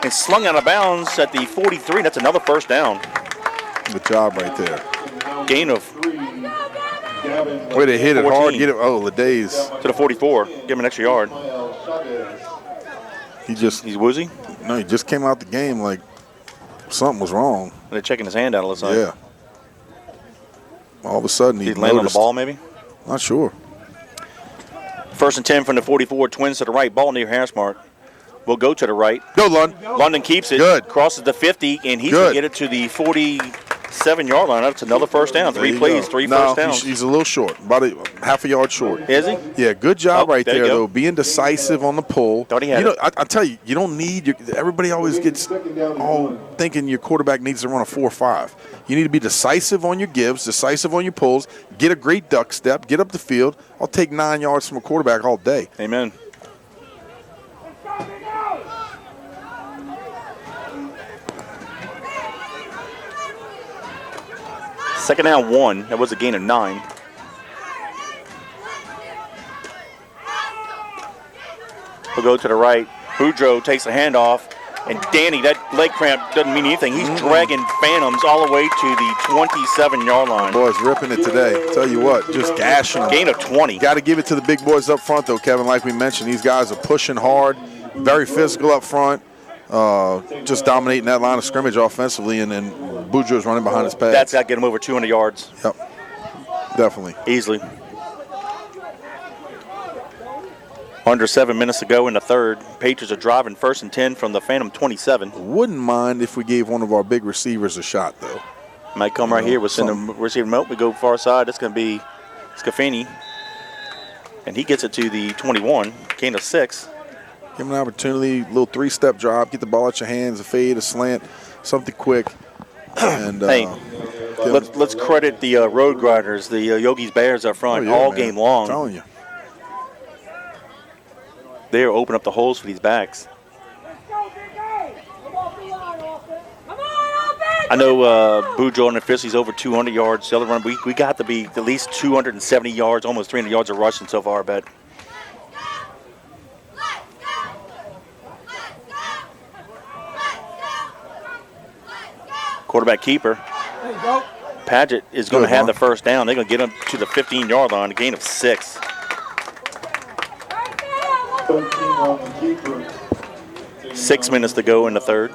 and slung out of bounds at the 43. That's another first down. Good job right there. Gain of Way to hit it 14. hard. Get it. Oh, Leday's. To the 44. Give him an extra yard. He's woozy. No, he just came out the game like something was wrong. They're checking his hand out, it looks like. Yeah. All of a sudden he Did he land on the noticed. ball, maybe? Not sure. First and 10 from the 44. Twins to the right. Ball near hash mark. Will go to the right. Go, Lund. London keeps it. Good. Crosses the 50, and he's going to get it to the 47. 7-yard line. That's another first down. There 3 you plays, go. 3 No, first downs. he's a little short, about half a yard short. Is he? Yeah, good job Oh, right there you there, go. though. Being decisive on the pull. Thought he had you know, it. I tell you, you don't need everybody always gets all thinking your quarterback needs to run a 4.5. You need to be decisive on your gives, decisive on your pulls, get a great duck step, get up the field. I'll take 9 yards from a quarterback all day. Amen. Second down 1. That was a gain of 9. We'll go to the right. Boudreaux takes the handoff. And Danny, that leg cramp doesn't mean anything. He's dragging Phantoms all the way to the 27-yard line. Boys ripping it today. Tell you what, just gashing them. Gain of 20. Got to give it to the big boys up front, though, Kevin. Like we mentioned, these guys are pushing hard, very physical up front, just dominating that line of scrimmage offensively, and then Boudreaux's running behind his pads. That's got to get him over 200 yards. Yep, definitely. Easily. Under 7 minutes to go in the third. Patriots are driving 1st and 10 from the Phantom 27. Wouldn't mind if we gave one of our big receivers a shot, though. Might come right here. We'll send him receiver remote. We go far side. That's going to be Scafini. And he gets it to the 21. Gain of 6. Give him an opportunity, little 3-step drop, get the ball out your hands, a fade, a slant, something quick. And hey, let's credit the Road Grinders, the Yogi's Bears up front all man. game long. I'm telling you. They're opening up the holes for these backs. I know Boudreaux and the Fifties over 200 yards. The other run, we got to be at least 270 yards, almost 300 yards of rushing so far, I bet. Quarterback keeper. Padgett is going to have the first down. They're going to get him to the 15-yard line, a gain of 6. 6 minutes to go in the third.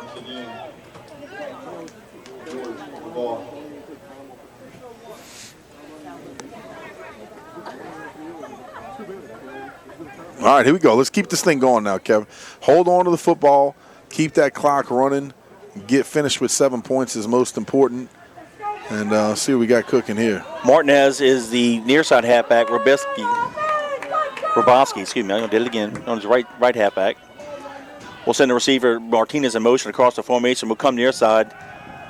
All right, here we go. Let's keep this thing going now, Kevin. Hold on to the football. Keep that clock running. Get finished with 7 points is most important. And see what we got cooking here. Martinez is the near side halfback. Robowski, excuse me, I'm going to do it again. On his right halfback. We'll send the receiver Martinez in motion across the formation. We'll come near side.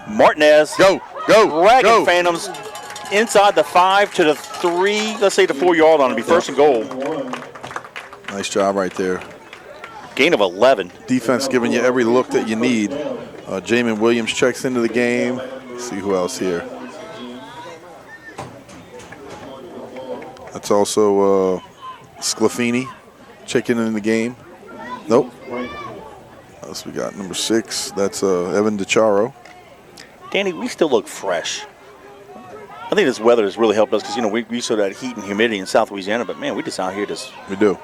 Martinez. Go. Dragging Phantoms inside the 5 to the 3, let's say the 4-yard line. It'll be first and goal. Nice job right there. Gain of 11. Defense giving you every look that you need. Jamin Williams checks into the game. Let's see who else here. That's also Sclafini checking in the game. Nope. What else we got? Number 6. That's Evan DeCharo. Danny, we still look fresh. I think this weather has really helped us because, you know, we used to that heat and humidity in South Louisiana, but, man, we just out here just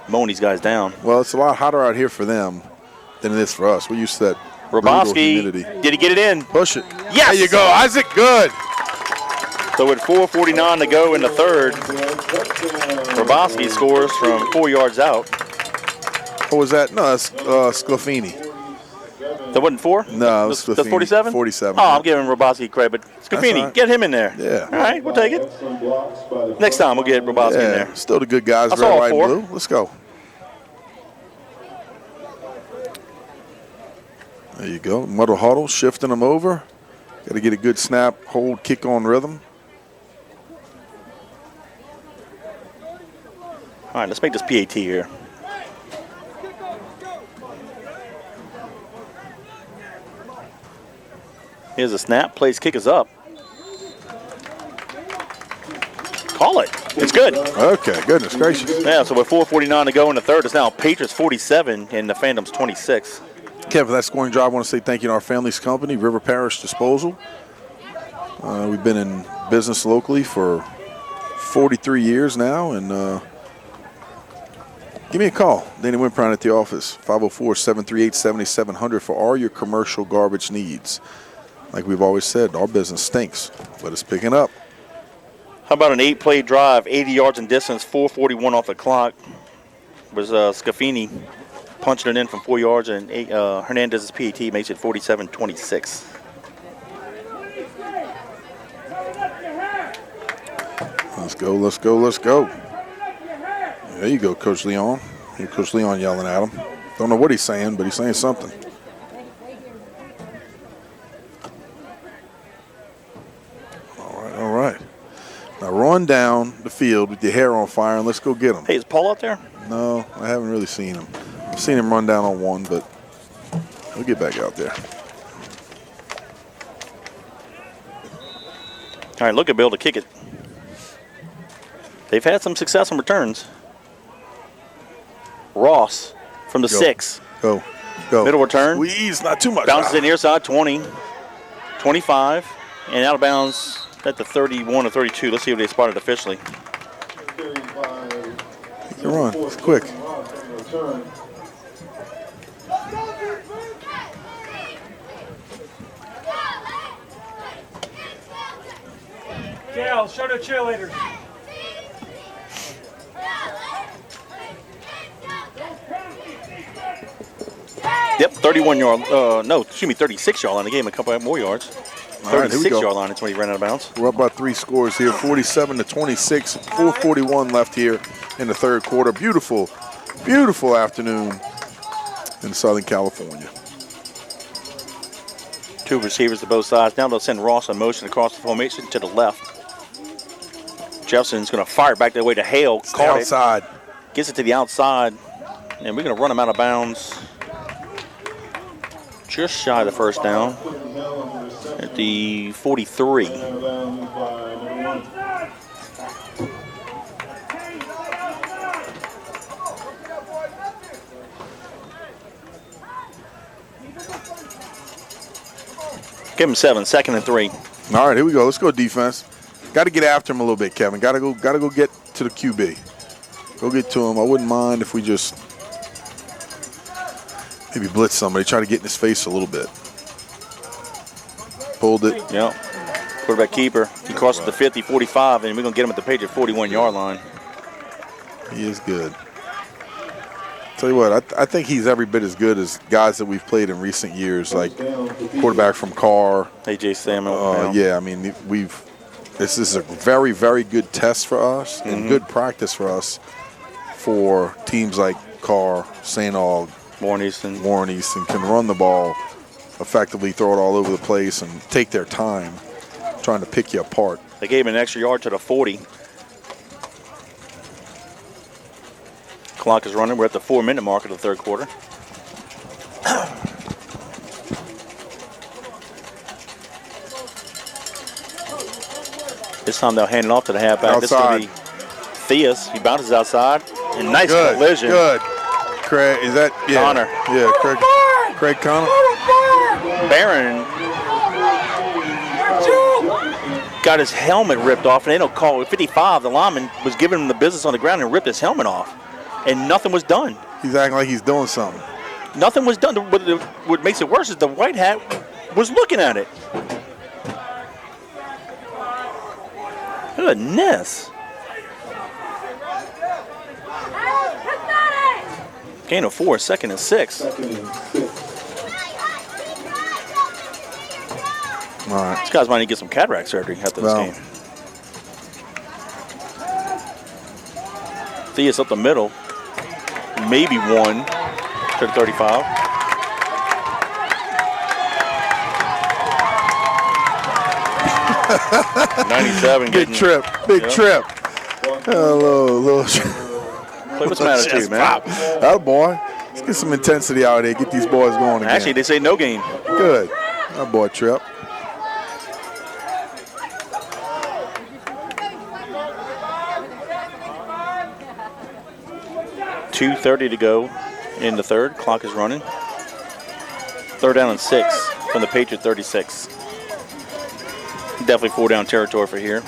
mowing these guys down. Well, it's a lot hotter out here for them than it is for us. We're used to that Robowski, humidity. did he get it in? Push it. Yes! There you go, Isaac. Good. So with 4:49 to go in the third, Robowski scores from 4 yards out. What was that? No, that's Sclafini. That wasn't 4? No, it was That's Sclafini. 47? 47. Oh, I'm giving Robowski credit, but Scafini, right. get him in there. Yeah. All right, we'll take it. Next time we'll get Robowski in there. Still the good guys, That's red, all white, and 4. blue. Let's go. There you go. Muddle huddle, shifting them over. Got to get a good snap, hold, kick on rhythm. All right, let's make this PAT here. Here's a snap. Plays kick is up. Call it. It's good. Okay, goodness gracious. Yeah, so with 4:49 to go in the third, it's now Patriots 47 and the Phantoms 26. Kevin, for that scoring drive, I want to say thank you to our family's company, River Parish Disposal. We've been in business locally for 43 years now, and give me a call. Danny Wimprine at the office, 504-738-7700 for all your commercial garbage needs. Like we've always said, our business stinks, but it's picking up. How about an 8-play drive, 80 yards in distance, 4:41 off the clock. Was Scafini punching it in from 4 yards, and Hernandez's PAT makes it 47-26. Let's go, let's go, let's go. There you go, Coach Leon. Here, Coach Leon yelling at him. Don't know what he's saying, but he's saying something. All right. Now run down the field with your hair on fire and let's go get him. Hey, is Paul out there? No, I haven't really seen him. I've seen him run down on one, but he'll get back out there. All right, look at Bill to kick it. They've had some success on returns. Ross from the 6. Go. Middle return. Squeeze, not too much. Bounces in near side, 20, 25, and out of bounds at the 31 or 32. Let's see if they spotted officially. He can run. It's quick. Gail, show the cheerleaders. Yep, 36-yard line. They gave him a couple more yards. 36-yard line is when he ran out of bounds. We're up by 3 scores here, 47-26. 4:41 left here in the third quarter. Beautiful, beautiful afternoon in Southern California. 2 receivers to both sides. Now they'll send Ross in motion across the formation to the left. Jefferson's going to fire it back that way to Hale. Caught Outside. it. Gets it to the outside. And we're going to run him out of bounds. Just shy of the first down at the 43. Give him 7, 2nd and 3. All right, here we go. Let's go defense. Got to get after him a little bit, Kevin. Got to go get to the QB. Go get to him. I wouldn't mind if we just maybe blitz somebody, try to get in his face a little bit. Pulled it. Yep. Quarterback keeper. He crosses the 50, 45, and we're going to get him at the Patriot 41-yard line. He is good. Tell you what, I think he's every bit as good as guys that we've played in recent years, like quarterback from Carr. A.J. Samuel. Yeah, I mean, this is a very, very good test for us and good practice for us for teams like Carr, St. Aug, Warren Easton can run the ball effectively, throw it all over the place, and take their time trying to pick you apart. They gave him an extra yard to the 40. Clock is running. We're at the 4-minute mark of the third quarter. This time they'll hand it off to the halfback. This is going to be Theus. He bounces outside. And nice collision. Good. Craig, is that? Yeah. Connor. Yeah, Craig Connor. Barron got his helmet ripped off, and they don't call it. 55, the lineman was giving him the business on the ground and ripped his helmet off. And nothing was done. He's acting like he's doing something. Nothing was done. What makes it worse is the white hat was looking at it. Goodness. Gain of 4, 2nd and 6. All right. These guys might need to get some cataract surgery after this game. Theus up the middle. Maybe 1 to the 35. '97. Big trip. Hello, Play with some attitude, man. Oh, boy. Let's get some intensity out there. Get these boys going again. Actually, they say no gain. Good. That boy, Trip. .230 to go in the third. Clock is running. 3rd down and 6 from the Patriot 36. Definitely 4-down territory for here.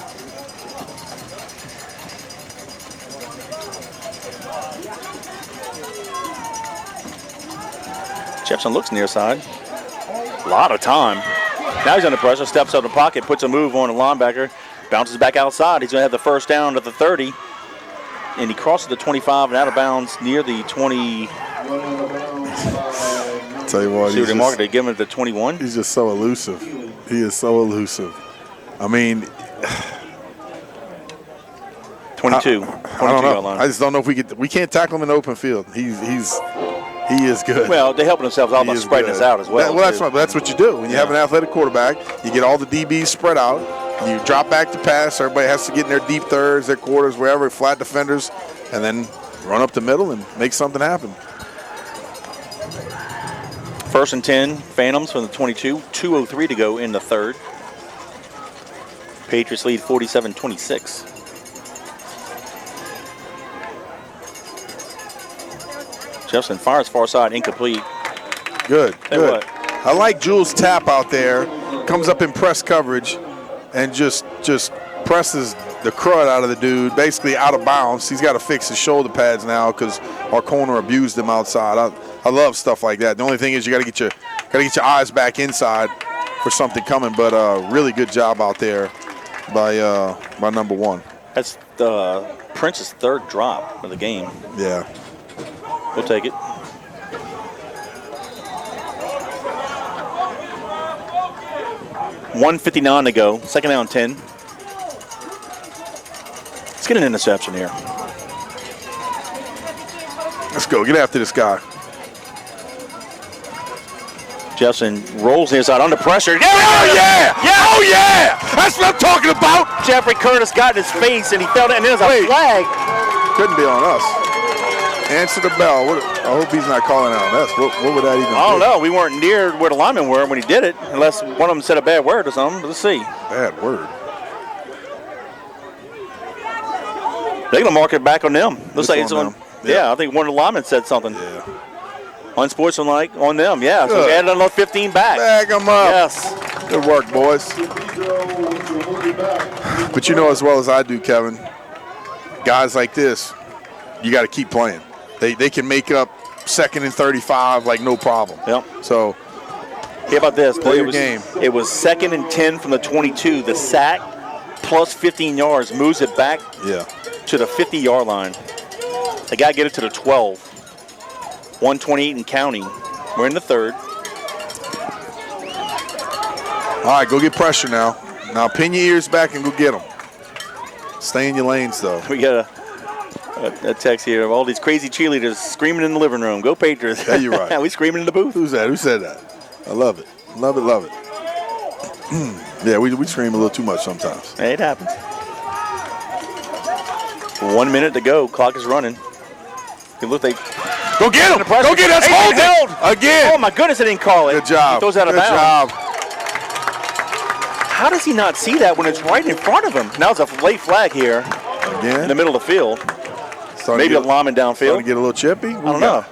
Jefferson looks near side. A lot of time. Now he's under pressure, steps out of the pocket, puts a move on the linebacker, bounces back outside. He's going to have the first down at the 30. And he crosses the 25 and out of bounds near the 20. Tell you what, see what they marked. They give him the 21. He's just so elusive. He is so elusive. I mean, 22 I don't know. yard line. I just don't know if we can't tackle him in the open field. He is good. Well, they're helping themselves out He by is spreading good. us out as well. That's what you do. When you have an athletic quarterback, you get all the DBs spread out. You drop back to pass. Everybody has to get in their deep thirds, their quarters, wherever, flat defenders, and then run up the middle and make something happen. 1st and 10, Phantoms from the 22. 2:03 to go in the third. Patriots lead 47-26. Jefferson fires far side, incomplete. Good. What? I like Jules' tap out there. Comes up in press coverage and just presses the crud out of the dude, basically out of bounds. He's got to fix his shoulder pads now because our corner abused him outside. I love stuff like that. The only thing is you got to get your eyes back inside for something coming. But really good job out there by number 1. That's Prince's 3rd drop of the game. Yeah. We'll take it. $1:59 to go. 2nd down 10. Let's get an interception here. Let's go. Get after this guy. Jefferson rolls the inside under pressure. Oh, yeah! Oh, yeah! That's what I'm talking about! Jeffrey Curtis got in his face and he fell down. And there's a flag. Couldn't be on us. Answer the bell. I hope he's not calling out on us. What would that even be? I don't know. We weren't near where the linemen were when he did it, unless one of them said a bad word or something. Let's see. Bad word. They're going to mark it back on them. Looks like it's on. them. Yeah, I think one of the linemen said something. Yeah. Unsportsmanlike on them, yeah. So Good. we added another 15 back. Bag them up. Yes. Good work, boys. But you know as well as I do, Kevin, guys like this, you got to keep playing. They can make up 2nd and 35 like no problem. Yep. So How about this? Play your game. It was 2nd and 10 from the 22. The sack plus 15 yards moves it back to the 50-yard line. They got to get it to the 12. 128 and counting. We're in the third. all right, go get pressure now. Now pin your ears back and go get them. Stay in your lanes, though. We got a text here of all these crazy cheerleaders screaming in the living room. Go Patriots. Yeah, you're right. We screaming in the booth. Who's that? Who said that? I love it. Love it, love it. Yeah, we scream a little too much sometimes. Hey, it happens. 1 minute to go. Clock is running. You look like Go get him! Go get us! Hold it! Again! Oh my goodness, I didn't call it. Good job. He throws out of Good bounds. job. How does he not see that when it's right in front of him? Now it's a late flag here Again. in the middle of the field. Starting Maybe a to lineman Starting downfield. to get a little chippy. I don't know.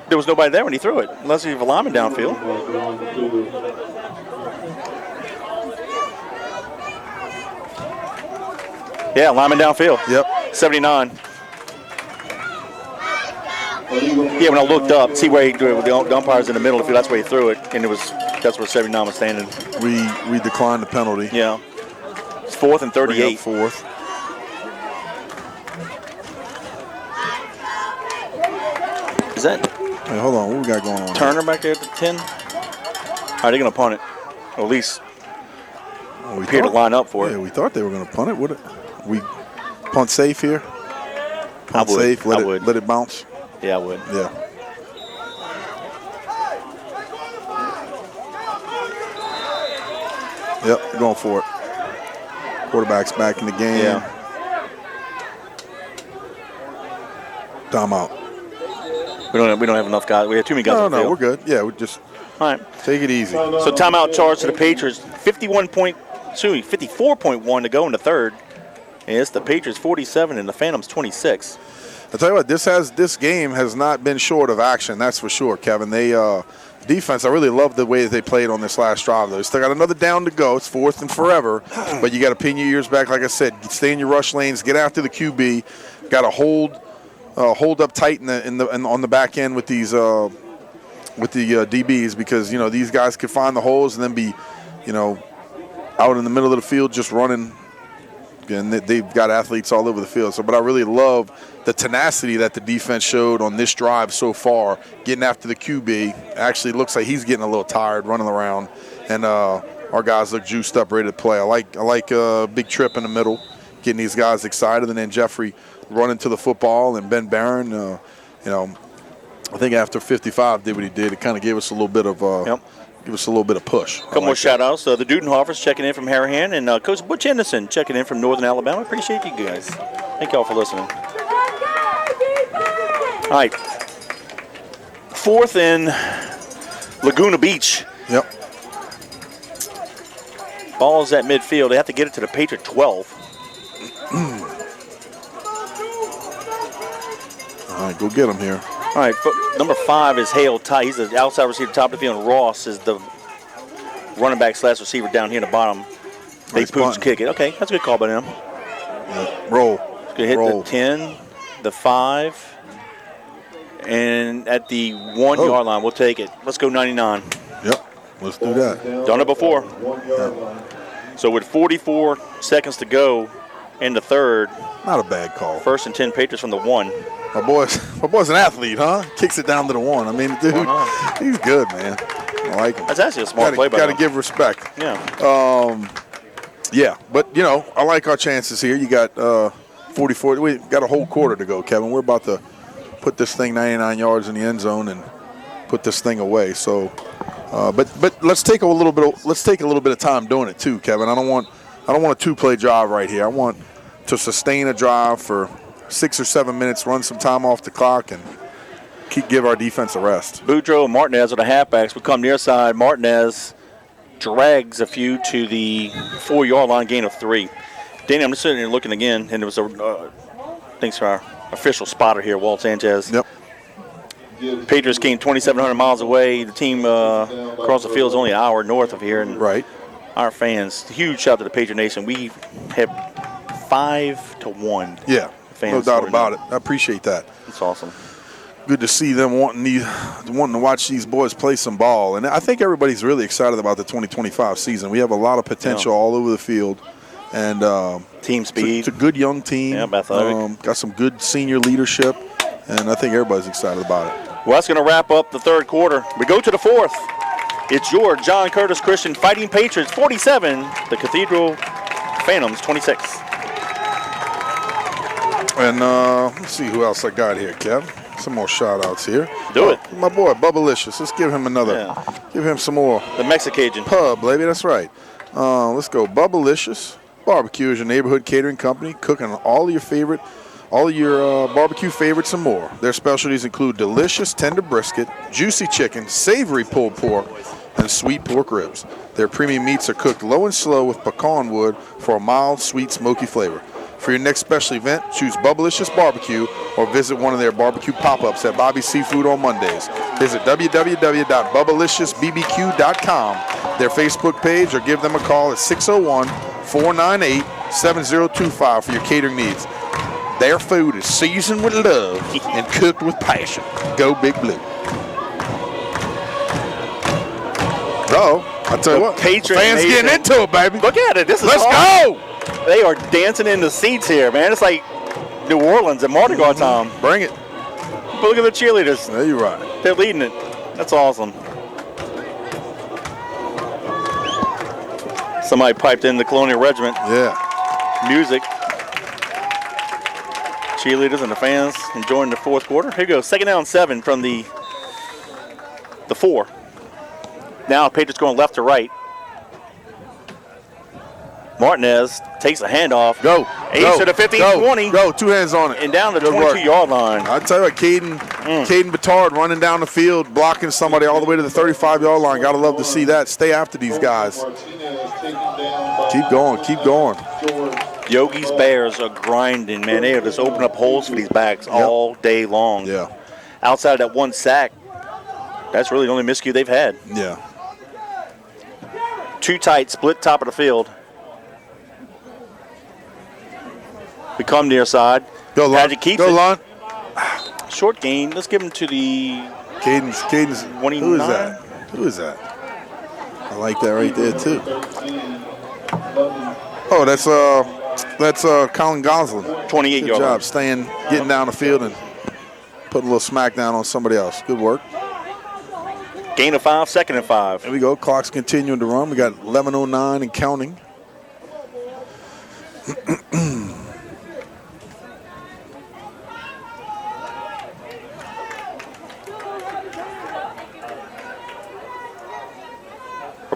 There was nobody there when he threw it, unless he was a lineman downfield. Yeah, lineman downfield. Yep. 79. Yeah, when I looked up, see where the umpire's in the middle of the field, that's where he threw it, and that's where 79 was standing. We declined the penalty. Yeah. It's 4th and 38. Bring up 4th. Is that Hey, hold on. What we got going on? Turner back there at the 10? All right, they're going to punt it. Or at least Oh, we appear to thought- line up for Yeah, it. we thought they were going to punt it. Would it? We punt safe here. Punt would. safe. I would. Let it bounce. Yeah, I would. Yeah. Yep, going for it. Quarterback's back in the game. Yeah. Timeout. We don't have enough guys. We have too many guys on the No, field. we're good. Yeah, we just All right. take it easy. So timeout charge to the Patriots. 54.1 to go in the third. And it's the Patriots 47 and the Phantoms 26. I'll tell you what, this game has not been short of action, that's for sure, Kevin. They defense, I really love the way that they played on this last drive. They still got another down to go. It's 4th and forever, but you got to pin your ears back. Like I said, stay in your rush lanes, get after the QB. Got to hold up tight on the back end with these with the DBs, because these guys could find the holes and then be out in the middle of the field just running. And they've got athletes all over the field. But I really love the tenacity that the defense showed on this drive so far, getting after the QB. Actually, looks like he's getting a little tired running around, and our guys look juiced up, ready to play. I like a big trip in the middle, getting these guys excited, and then Jeffrey running to the football, and Ben Barron, I think after 55 did what he did. It kind of gave us a little bit of push. Couple more shout-outs. The Dudenhoffers checking in from Harahan, and Coach Butch Henderson checking in from Northern Alabama. Appreciate you guys. Thank y'all for listening. All right. 4th in Laguna Beach. Yep. Ball's at midfield. They have to get it to the Patriot 12. All right, go get him here. All right, number 5 is Hale Ty. He's the outside receiver, top of the field. Ross is the running back / receiver down here in the bottom. They Nice pooch punt. kick it. Okay, that's a good call by them. Roll. Good hit Roll. the 10, the 5, and at the 1-yard line, we'll take it. Let's go 99. Yep. Let's do that. Done it before. 1 yard line. So with 44 seconds to go in the third, Not a bad call. 1st and 10 Patriots from the 1. My boy's an athlete, huh? Kicks it down to the 1. I mean, dude, he's good, man. I like him. That's actually a smart play by Got to them. give respect. Yeah. Yeah, but, I like our chances here. You got 44. We got a whole quarter to go, Kevin. We're about to put this thing 99 yards in the end zone and put this thing away. So, but let's take a little bit of time doing it too, Kevin. I don't want a 2-play drive right here. I want to sustain a drive for 6 or 7 minutes, run some time off the clock, and give our defense a rest. Boudreaux and Martinez are the halfbacks. We come near side. Martinez drags a few to the 4-yard line, gain of 3. Danny, I'm just sitting here looking again, and there was thanks to our official spotter here, Walt Sanchez. Yep. Patriots came 2,700 miles away. The team across the field is only an hour north of here. And Right. our fans, huge shout out to the Patriot Nation. We have 5-1. Yeah. Fans No doubt for about it. I appreciate that. It's awesome. Good to see them wanting to watch these boys play some ball. And I think everybody's really excited about the 2025 season. We have a lot of potential all over the field. And Team speed. it's a good young team. Yeah, athletic. Got some good senior leadership. And I think everybody's excited about it. Well, that's going to wrap up the third quarter. We go to the fourth. It's your John Curtis Christian Fighting Patriots 47, the Cathedral Phantoms 26. And let's see who else I got here, Kev. Some more shout-outs here. Do it. My boy, Bubbalicious. Let's give him another. Yeah. Give him some more. The Mexicajun. Pub, baby. That's right. Let's go. Bubbalicious Barbecue is your neighborhood catering company, cooking all of your barbecue favorites and more. Their specialties include delicious tender brisket, juicy chicken, savory pulled pork, and sweet pork ribs. Their premium meats are cooked low and slow with pecan wood for a mild, sweet, smoky flavor. For your next special event, choose Bubbalicious Barbecue or visit one of their barbecue pop-ups at Bobby's Seafood on Mondays. Visit www.bubbaliciousbbq.com, their Facebook page, or give them a call at 601-498-7025 for your catering needs. Their food is seasoned with love and cooked with passion. Go Big Blue. Uh-oh. I tell you what, Patriot fans Nation. getting into it, baby. Look at it. This is Let's awesome. go. They are dancing in the seats here, man. It's like New Orleans at Mardi Gras time. Bring it. But look at the cheerleaders. There you right. They're leading it. That's awesome. Somebody piped in the Colonial Regiment Yeah. music. Cheerleaders and the fans enjoying the fourth quarter. Here goes. 2nd down 7 from the 4. Now Patriots going left to right. Martinez takes a handoff. Go. Ace to the 15-20. Go. 2 hands on it. And down the Good work. 22-yard line. I tell you what, Caden Batard running down the field, blocking somebody all the way to the 35-yard line. Gotta love to see that. Stay after these guys. Martinez taken down by Keep going. Keep going. George. Yogi's Bears are grinding, man. They are just opening up holes for these backs all day long. Yeah. Outside of that one sack, that's really the only miscue they've had. Yeah. 2 tight, split top of the field. We come near side. Go, Lon. Magic keeps Go, it. Lon. Short gain. Let's give him to the Caden's. 29. Who is that? Who is that? I like that right there, too. Oh, that's Colin Goslin. 28-yard Good line. job staying, getting down the field and putting a little smack down on somebody else. Good work. Gain of 5, 2nd and 5. There we go. Clock's continuing to run. We got 11:09 and counting.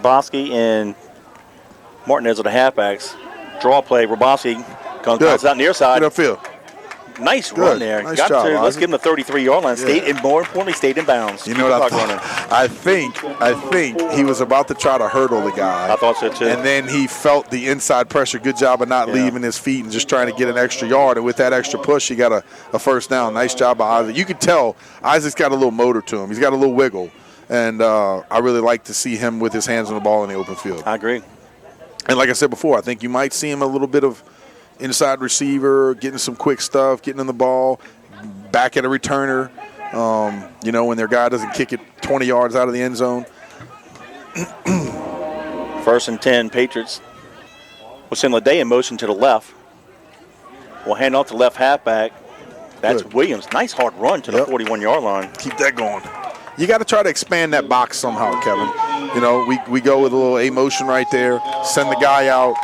Roboski and Martinez are the halfbacks. Draw play. Roboski comes out near side. Good upfield. Nice run there. Nice job, let's give him the 33-yard line. Yeah. And more importantly, stayed in bounds. You know what I think he was about to try to hurdle the guy. I thought so too. And then he felt the inside pressure. Good job of not leaving his feet and just trying to get an extra yard. And with that extra push, he got a first down. Nice job by Isaac. You could tell Isaac's got a little motor to him. He's got a little wiggle. And I really like to see him with his hands on the ball in the open field. I agree. And like I said before, I think you might see him a little bit of inside receiver, getting some quick stuff, getting in the ball, back at a returner, when their guy doesn't kick it 20 yards out of the end zone. 1st and 10, Patriots. We'll send Lede in motion to the left. We'll hand off to left halfback. That's Good. Williams. Nice hard run to the 41-yard line. Keep that going. You got to try to expand that box somehow, Kevin. We go with a little A-motion right there, send the guy out.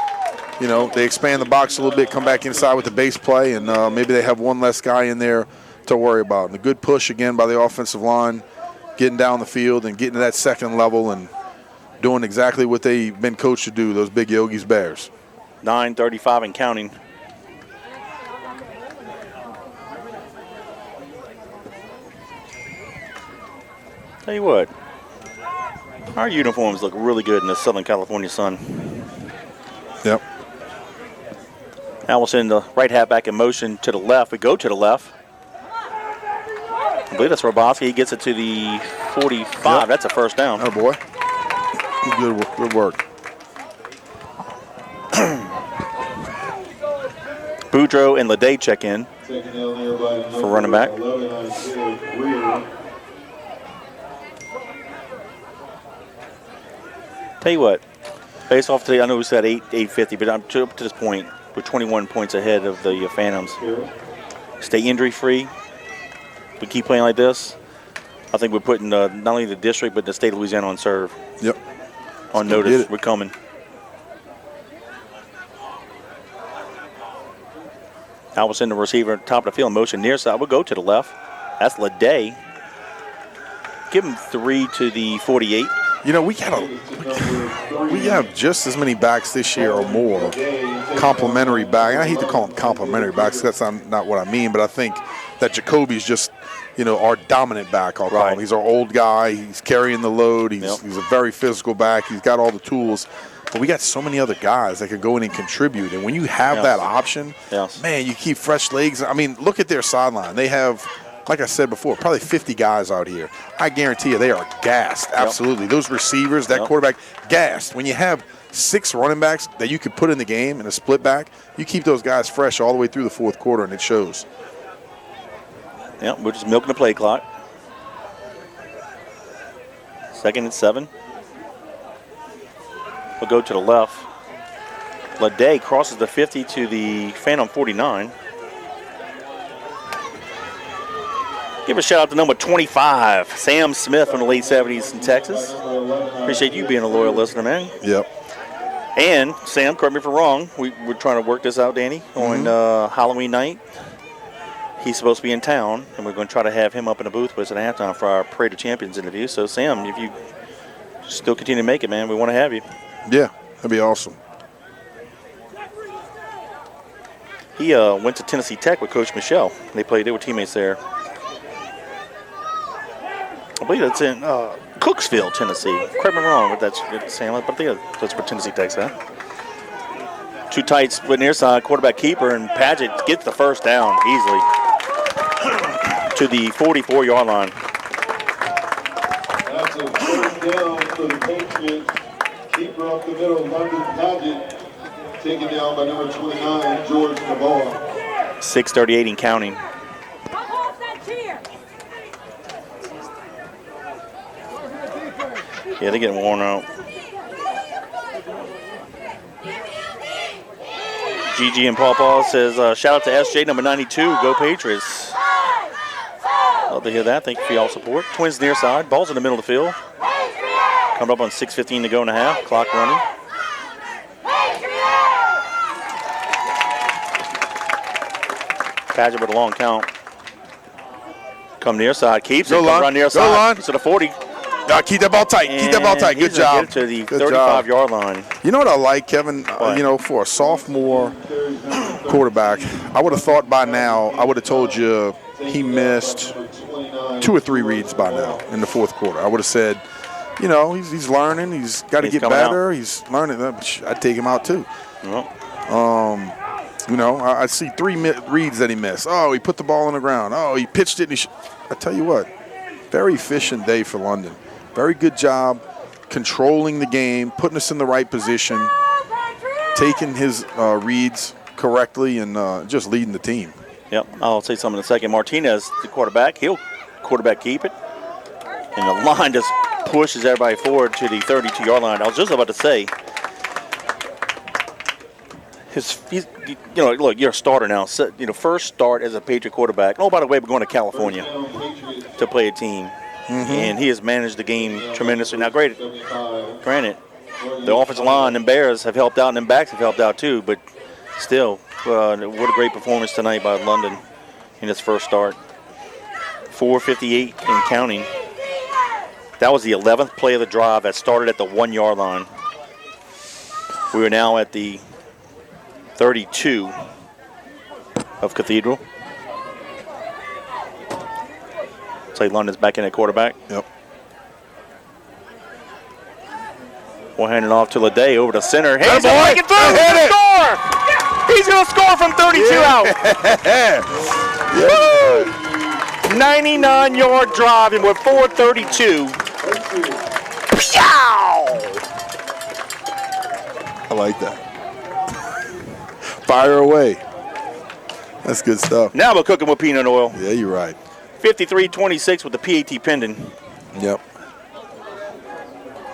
They expand the box a little bit, come back inside with the base play, and maybe they have one less guy in there to worry about. And a good push again by the offensive line, getting down the field and getting to that second level and doing exactly what they've been coached to do, those big Yogi's Bears. 9:35 and counting. Tell you what, our uniforms look really good in the Southern California sun. Yep. Now we'll send the right halfback in motion to the left. We go to the left. I believe that's Roboski. He gets it to the 45. Yep. That's a first down. Oh, boy. Good work. Boudreaux and Lede check in for running back. Tell you what, based off today, I know we said 850, but up to this point, we're 21 points ahead of the Phantoms. Stay injury-free. We keep playing like this. I think we're putting not only the district, but the state of Louisiana on serve. Yep. On notice, we're coming. Now we'll send the receiver top of the field in motion near side. We'll go to the left. That's Lede. Give him 3 to the 48. We have just as many backs this year or more, complimentary back. I hate to call them complimentary backs. That's not what I mean, but I think that Jacoby's just, our dominant back, I'll call him. He's our old guy. He's carrying the load. He's a very physical back. He's got all the tools. But we got so many other guys that can go in and contribute. And when you have that option, man, you keep fresh legs. I mean, look at their sideline. They have, like I said before, probably 50 guys out here. I guarantee you they are gassed, absolutely. Those receivers, that quarterback, gassed. When you have 6 running backs that you could put in the game in a split back, you keep those guys fresh all the way through the fourth quarter, and it shows. Yep, we're just milking the play clock. 2nd and 7. We'll go to the left. Lede crosses the 50 to the Phantom 49. Give a shout out to number 25, Sam Smith from the late 70s in Texas. Appreciate you being a loyal listener, man. Yep. And Sam, correct me if I'm wrong, we're trying to work this out, Danny, on Halloween night. He's supposed to be in town, and we're going to try to have him up in the booth with us at halftime for our Parade of Champions interview. So, Sam, if you still continue to make it, man, we want to have you. Yeah, that'd be awesome. He went to Tennessee Tech with Coach Michelle. They were teammates there. I believe that's in Cooksville, Tennessee. Correct me if I'm wrong, but that's Sam, but I think that's where Tennessee Tech's at. 2 tight split near side, quarterback keeper, and Padgett gets the first down easily to the 44-yard line. That's a first down for the Patriots. Keeper up the middle, London Padgett, taken down by number 29, George Navarre. 6:38 and counting. Yeah, they're getting worn out. GG and Paw Paw says, shout out to SJ number 92, go Patriots. Love to hear that. Thank you for y'all support. Twins near side, ball's in the middle of the field. Coming up on 6:15 to go in the half, clock running. Padgett with a long count. Come near side, keeps it, run near side. To the 40. Keep that ball tight. Keep that ball tight. Good He's gonna job. get it to the Good job. 35-yard line. You know what I like, Kevin? What? For a sophomore quarterback, I would have thought by now, I would have told you he missed 2 or 3 reads by now in the fourth quarter. I would have said, he's learning. He's got to get better. He's learning. I'd take him out too. Well, I see 3 reads that he missed. Oh, he put the ball on the ground. Oh, he pitched it. I tell you what, very efficient day for London. Very good job controlling the game, putting us in the right position, taking his reads correctly, and just leading the team. Yep, I'll say something in a second. Martinez, the quarterback, he'll quarterback keep it. And the line just pushes everybody forward to the 32-yard line. I was just about to say, look, you're a starter now. So, first start as a Patriot quarterback. Oh, by the way, we're going to California to play a team. And he has managed the game tremendously. Now, granted, the offensive line and Bears have helped out, and them backs have helped out too. But still, what a great performance tonight by London in his first start. 4:58 and counting. That was the 11th play of the drive that started at the 1-yard line. We are now at the 32 of Cathedral. Say London's back in at quarterback. Yep. We'll hand it off to Lede over to center. Hey, he's boy. going to make it through. He's going to score. He's going to score from 32 out. 99-yard drive, and with 4:32. Pow! I like that. Fire away. That's good stuff. Now we're cooking with peanut oil. Yeah, you're right. 53-26 with the PAT pending. Yep.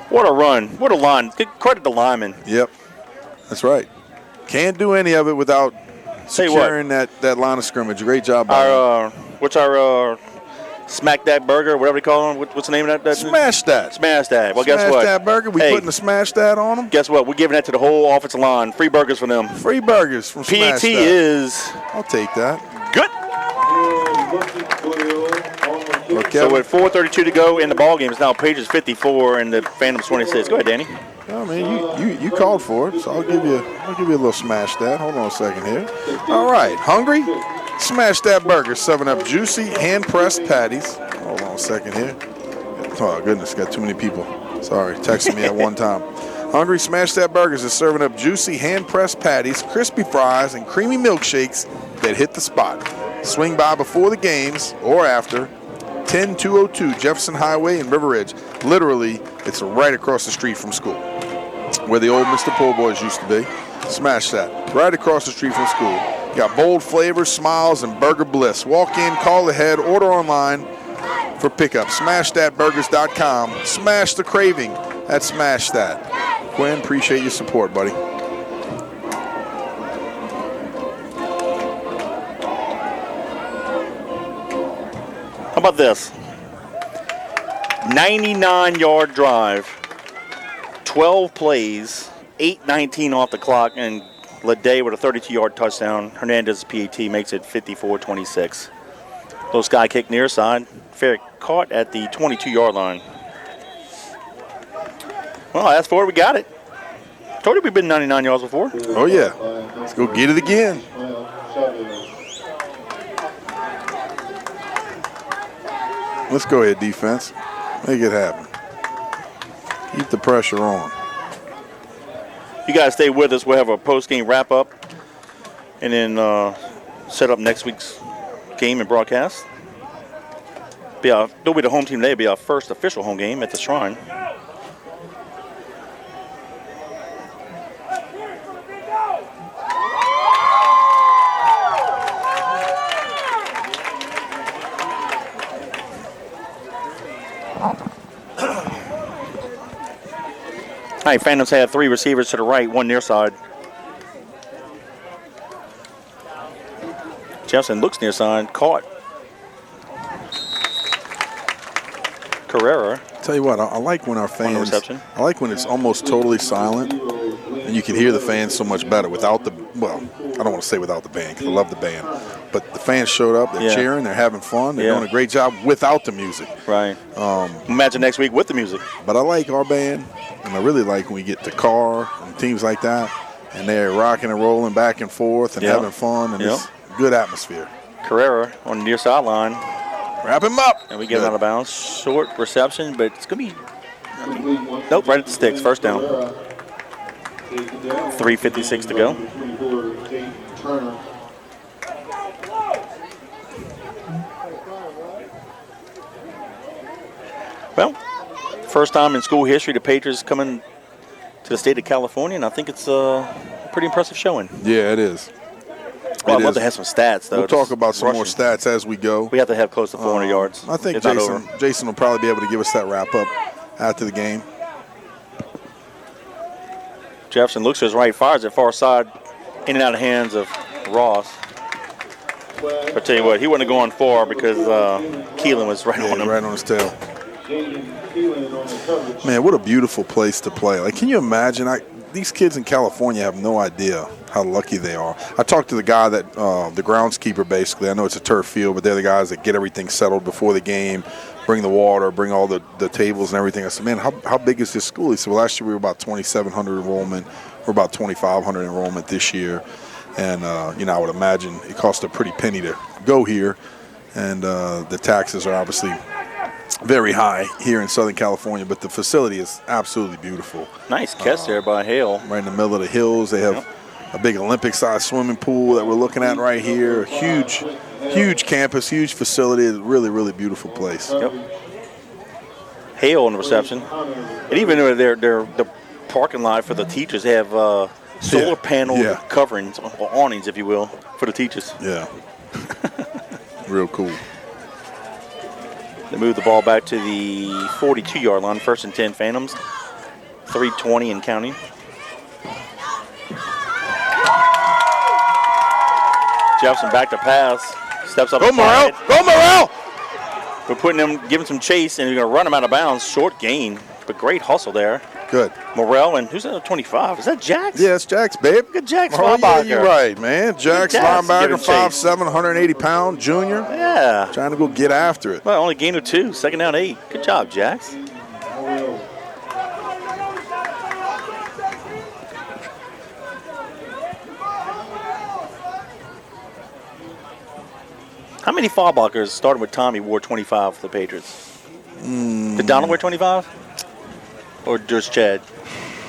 What a run. What a line. Good credit to Lyman. Yep. That's right. Can't do any of it without securing that line of scrimmage. Great job by him. What's our Smack That Burger, whatever they call them? What's the name of that? Smash that. Smash That. Well, guess what? Smash that burger. We putting the smash that on them. Guess what? We're giving that to the whole offensive line. Free burgers for them. Free burgers from Smash PAT That. is I'll take that. good. So with 4:32 to go in the ball game, it's now Pages 54 and the Phantoms 26. Go ahead, Danny. I mean, you called for it, so I'll give you a little smash that. Hold on a second here. All right, hungry? Smash that burger. 7-Up juicy hand pressed patties. Hold on a second here. Oh goodness, got too many people. Sorry, texting me at one time. Hungry? Smash that burgers is serving up juicy hand pressed patties, crispy fries, and creamy milkshakes that hit the spot. Swing by before the games or after. 10202 Jefferson Highway in River Ridge. Literally, it's right across the street from school, where the old Mr. Po' Boys used to be. Smash that. Right across the street from school. You got bold flavors, smiles, and burger bliss. Walk in, call ahead, order online for pickup. SmashThatBurgers.com. Smash the craving. That's Smash That. Quinn, appreciate your support, buddy. How about this? 99-yard drive, 12 plays, 8:19 off the clock, and Lede with a 32-yard touchdown. Hernandez's PAT makes it 54-26. Little sky kick near side, fair caught at the 22-yard line. Well, as for it, we got it. Told you we've been 99 yards before. Oh, yeah. Let's go get it again. Let's go ahead, defense. Make it happen. Keep the pressure on. You guys stay with us. We'll have a post-game wrap-up and then set up next week's game and broadcast. They'll be the home team today. It'll be our first official home game at the Shrine. All right, Phantoms have 3 receivers to the right, 1 near side. Jefferson looks near side, caught. Carrera. Tell you what, I like when our fans, I like when it's almost totally silent and you can hear the fans so much better without the, well, I don't want to say without the band because I love the band, but the fans showed up. They're cheering. They're having fun. They're doing a great job without the music. Right. Imagine next week with the music. But I like our band, and I really like when we get to Carr and teams like that, and they're rocking and rolling back and forth and having fun, and it's good atmosphere. Carrera on the near sideline. Wrap him up. And we get him out of bounds. Short reception, but it's going to be nope, right at the sticks. First down. 3:56 to go. Well, first time in school history the Patriots coming to the state of California, and I think it's a pretty impressive showing. Yeah, it is. Well, I'd love to have some stats, though. We'll talk about some more stats as we go. We have to have close to 400 yards. I think Jason will probably be able to give us that wrap-up after the game. Jefferson looks to his right, fires it far side, in and out of hands of Ross. I tell you what, he wasn't going far because Keelan was right on him. Right on his tail. Man, what a beautiful place to play. Like, can you imagine? These kids in California have no idea how lucky they are. I talked to the guy that, the groundskeeper basically. I know it's a turf field, but they're the guys that get everything settled before the game, bring the water, bring all the tables and everything. I said, man, how big is this school? He said, well, last year we were about 2,700 enrollment. We're about 2,500 enrollment this year. And, I would imagine it costs a pretty penny to go here. And the taxes are obviously very high here in Southern California, but the facility is absolutely beautiful. Nice catch there by Hale. Right in the middle of the hills. They have a big Olympic-sized swimming pool that we're looking at right here. Huge campus, huge facility. Really, really beautiful place. Yep. Hale in the reception. And even the parking lot for the teachers have solar panel coverings, or awnings, if you will, for the teachers. Yeah. Real cool. They move the ball back to the 42-yard line, 1st and 10 Phantoms. 3:20 and counting. Jefferson back to pass. Steps up. Go Morrell! Go Morrell! We're giving some chase, and we're going to run him out of bounds. Short gain, but great hustle there. Good. Morrell, and who's that, 25? Is that Jax? Yeah, it's Jax, babe. Look at Jax linebacker. Yeah, you're right, man. Jax linebacker, 5'7", 180-pound junior. Yeah. Trying to go get after it. Well, only gain of 2, 2nd down 8. Good job, Jax. How many foul blockers, starting with Tommy, wore 25 for the Patriots? Did Donald wear 25? Or just Chad?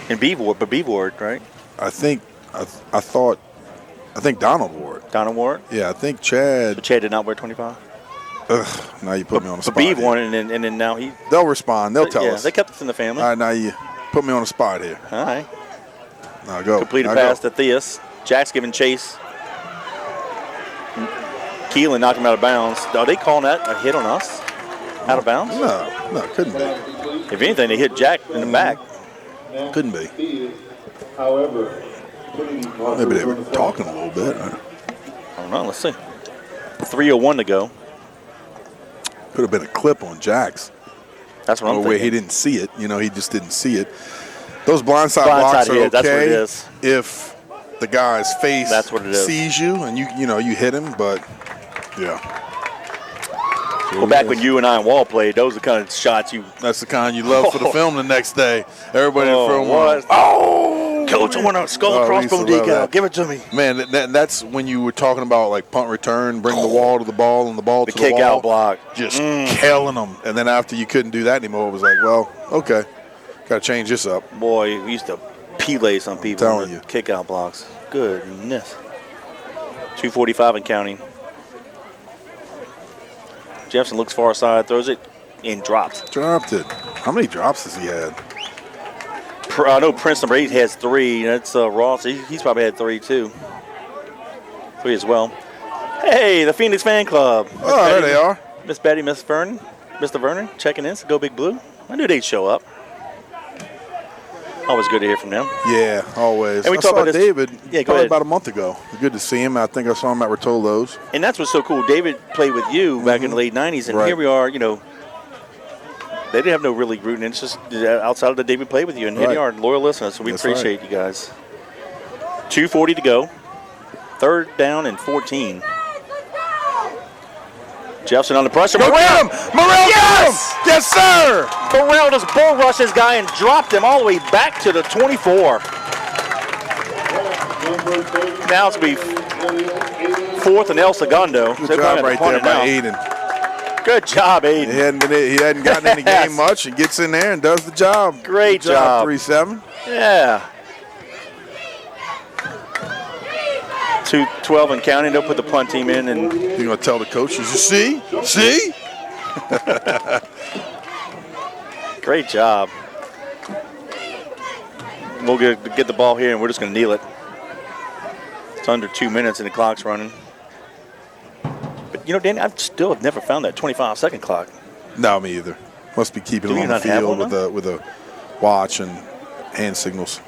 And Beeve wore it, right? I think Donald wore it. Donald wore it? Yeah, I think Chad. But Chad did not wear 25? Now you put me on the spot. But Beeve won it, and then now he. They'll respond. They'll tell us. Yeah, they kept us in the family. All right, now you put me on the spot here. All right. Now go. Completed pass to Theus. Jack's giving chase. Keelan knocked him out of bounds. Are they calling that a hit on us? Out of bounds? No, it couldn't be. If anything, they hit Jack in the back. Couldn't be. However, maybe they were talking a little bit. I don't know. Let's see. 3:01 to go. Could have been a clip on Jax. That's what I'm thinking. Where he didn't see it. He just didn't see it. Those blindside blocks are okay that's what it is. If the guy's face sees you and you hit him, but yeah. Well, back when you and I and Wall played, those are the kind of shots you. That's the kind you love for the film the next day. Everybody in the film was. Oh, coach, I want a skull crossbow decal. Give it to me. Man, that's when you were talking about like punt return, bring the wall to the ball and the ball to the wall. The kick out block. Just killing them. And then after you couldn't do that anymore, it was like, well, okay, got to change this up. Boy, we used to P-lay some people telling with kick out blocks. Goodness. 2:45 and counting. Jefferson looks far side, throws it, and drops. Dropped it. How many drops has he had? I know Prince number 8 has 3. That's Ross. He's probably had 3 too. 3 as well. Hey, the Phoenix fan club. Oh, there they are. Miss Betty, Miss Vernon, Mr. Vernon checking in. So go Big Blue. I knew they'd show up. Always good to hear from them. Yeah, always. And we talked about David ahead. about a month ago. Good to see him. I think I saw him at Rotolo's. And that's what's so cool. David played with you back in the late 90s, and here we are, they didn't have no really rooting interest outside of the David played with you. And here they are, loyal listeners, so we appreciate you guys. 2:40 to go. 3rd down and 14. Jefferson under pressure. Go get him! Morrell got him! Yes, sir! Morrell just bull rushed his guy and dropped him all the way back to the 24. Now it's going to be 4th and El Segundo. Good job right there by Aiden. Good job, Aiden. He hadn't gotten in the game much. He gets in there and does the job. Great Good job. 3-7. Yeah. 2-12 and counting. They'll put the punt team in. And you're going to tell the coaches, you see? See? Great job. We'll get the ball here, and we're just going to kneel it. It's under 2 minutes, and the clock's running. But, you know, Danny, I still have never found that 25-second clock. No, me either. Must be keeping Do them you on the not have field one with a watch and hand signals.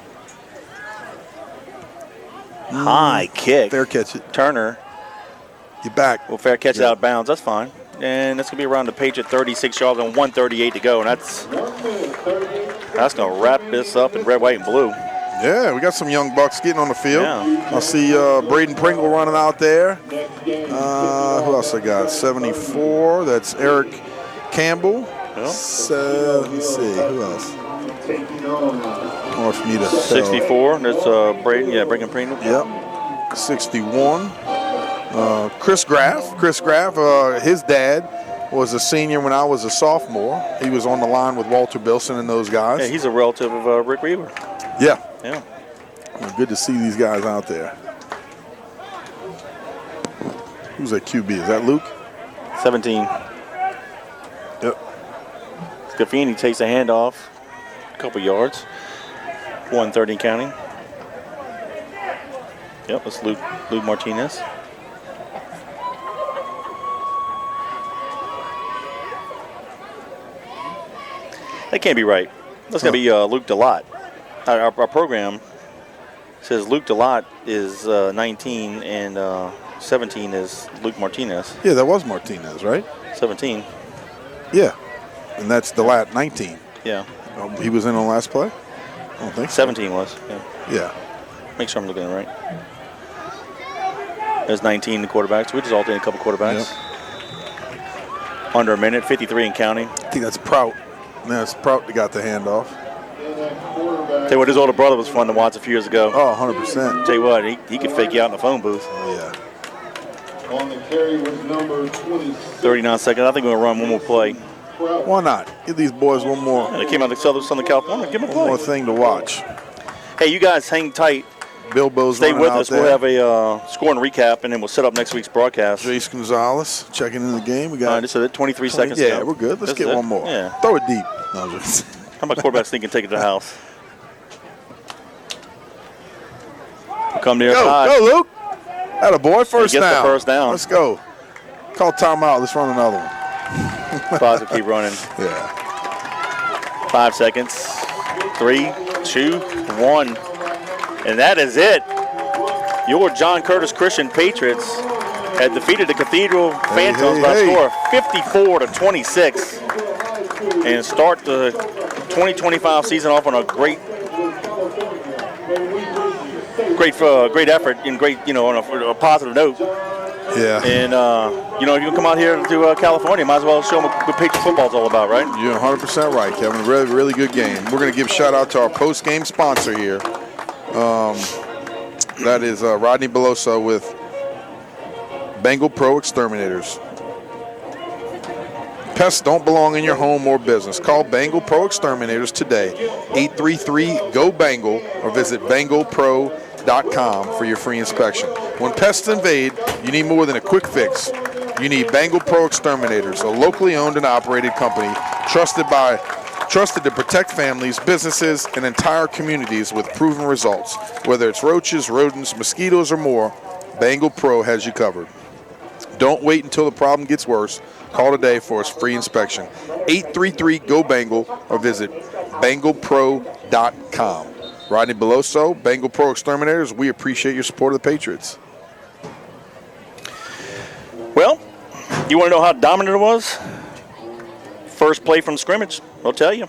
High kick. Fair catch it. Turner. You're back. Well, fair catch it out of bounds. That's fine. And that's going to be around the Patriot 36 yards and 138 to go. And that's going to wrap this up in red, white, and blue. Yeah, we got some young bucks getting on the field. Yeah. I see Braden Pringle running out there. Who else I got? 74. That's Eric Campbell. Yeah. So, let's see. Who else? Hard for me to tell. 64. That's Braden. Yeah, Braden Pringle. Yep. 61. Chris Graff. His dad was a senior when I was a sophomore. He was on the line with Walter Bilson and those guys. Yeah, he's a relative of Rick Weaver. Yeah. Yeah. Well, good to see these guys out there. Who's that QB? Is that Luke? 17. Yep. Scaffini takes a handoff. A couple yards. 130 counting. Yep, that's Luke Martinez. That can't be right. That's got to be Luke DeLotte. Our program says Luke DeLotte is 19 and 17 is Luke Martinez. Yeah, that was Martinez, right? 17. Yeah. And that's DeLotte, 19. Yeah. He was in on last play? I don't think so. 17 was. Yeah. Yeah. Make sure I'm looking at it right. There's 19 the quarterbacks. We just alternated a couple quarterbacks. Yep. Under a minute, 53 and counting. I think that's Prout. That's Prout that got the handoff. Tell you what, his older brother was fun to watch a few years ago. Oh, 100%. Tell you what, he could fake you out in the phone booth. Oh, yeah. On the carry was number 26. 39 seconds. I think we're going to run one more play. Why not? Give these boys one more, They came out of Southern California. Give them a one more play. thing to watch. Hey, you guys hang tight. Bilbo's Stay running with out us. there. We'll have a scoring recap, and then we'll set up next week's broadcast. Jace Gonzalez checking in the game. We got This is it. 23 seconds to Yeah, go. we're good. Let's This get is it. one more. Yeah. Throw it deep. No, just How about quarterback sneak and take it to the house? We'll come near side. Go, Luke. Atta boy, first He gets the down. first down. Let's go. Call timeout. Let's run another one. Clock will keep running. Yeah. 5 seconds. 3, 2, 1. And that is it. Your John Curtis Christian Patriots had defeated the Cathedral Phantoms by a score of 54-26 and start the 2025 season off on a great effort and great, on a positive note. Yeah. And, if you come out here to California, might as well show them what Patriot football's all about, right? You're 100% right, Kevin. Really, really good game. We're going to give shout out to our post-game sponsor here. That is Rodney Beloso with Bengal Pro Exterminators. Pests don't belong in your home or business. Call Bengal Pro Exterminators today, 833-GO-BENGAL, or visit bengalpro.com for your free inspection. When pests invade, you need more than a quick fix. You need Bengal Pro Exterminators, a locally owned and operated company trusted to protect families, businesses, and entire communities with proven results. Whether it's roaches, rodents, mosquitoes, or more, Bengal Pro has you covered. Don't wait until the problem gets worse. Call today for a free inspection. 833-GO-BENGAL or visit bengalpro.com. Rodney Beloso, Bengal Pro Exterminators, we appreciate your support of the Patriots. Well, you want to know how dominant it was? First play from scrimmage, I'll tell you.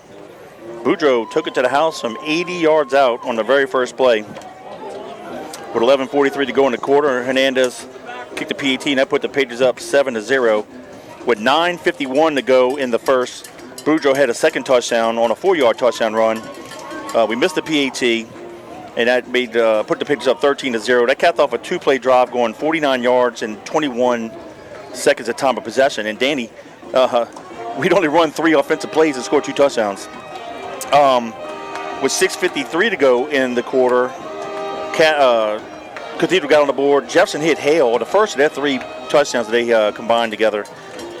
Boudreaux took it to the house from 80 yards out on the very first play. With 11:43 to go in the quarter, Hernandez kicked the PAT, and that put the Patriots up 7-0. With 9:51 to go in the first, Boudreaux had a second touchdown on a 4-yard touchdown run. We missed the PAT, and that made put the Patriots up 13-0. That capped off a 2-play drive going 49 yards and 21 seconds of time of possession. And Danny, we'd only run 3 offensive plays and scored 2 touchdowns. With 6:53 to go in the quarter, Cathedral got on the board. Jefferson hit Hale, the first of their 3 touchdowns that they combined together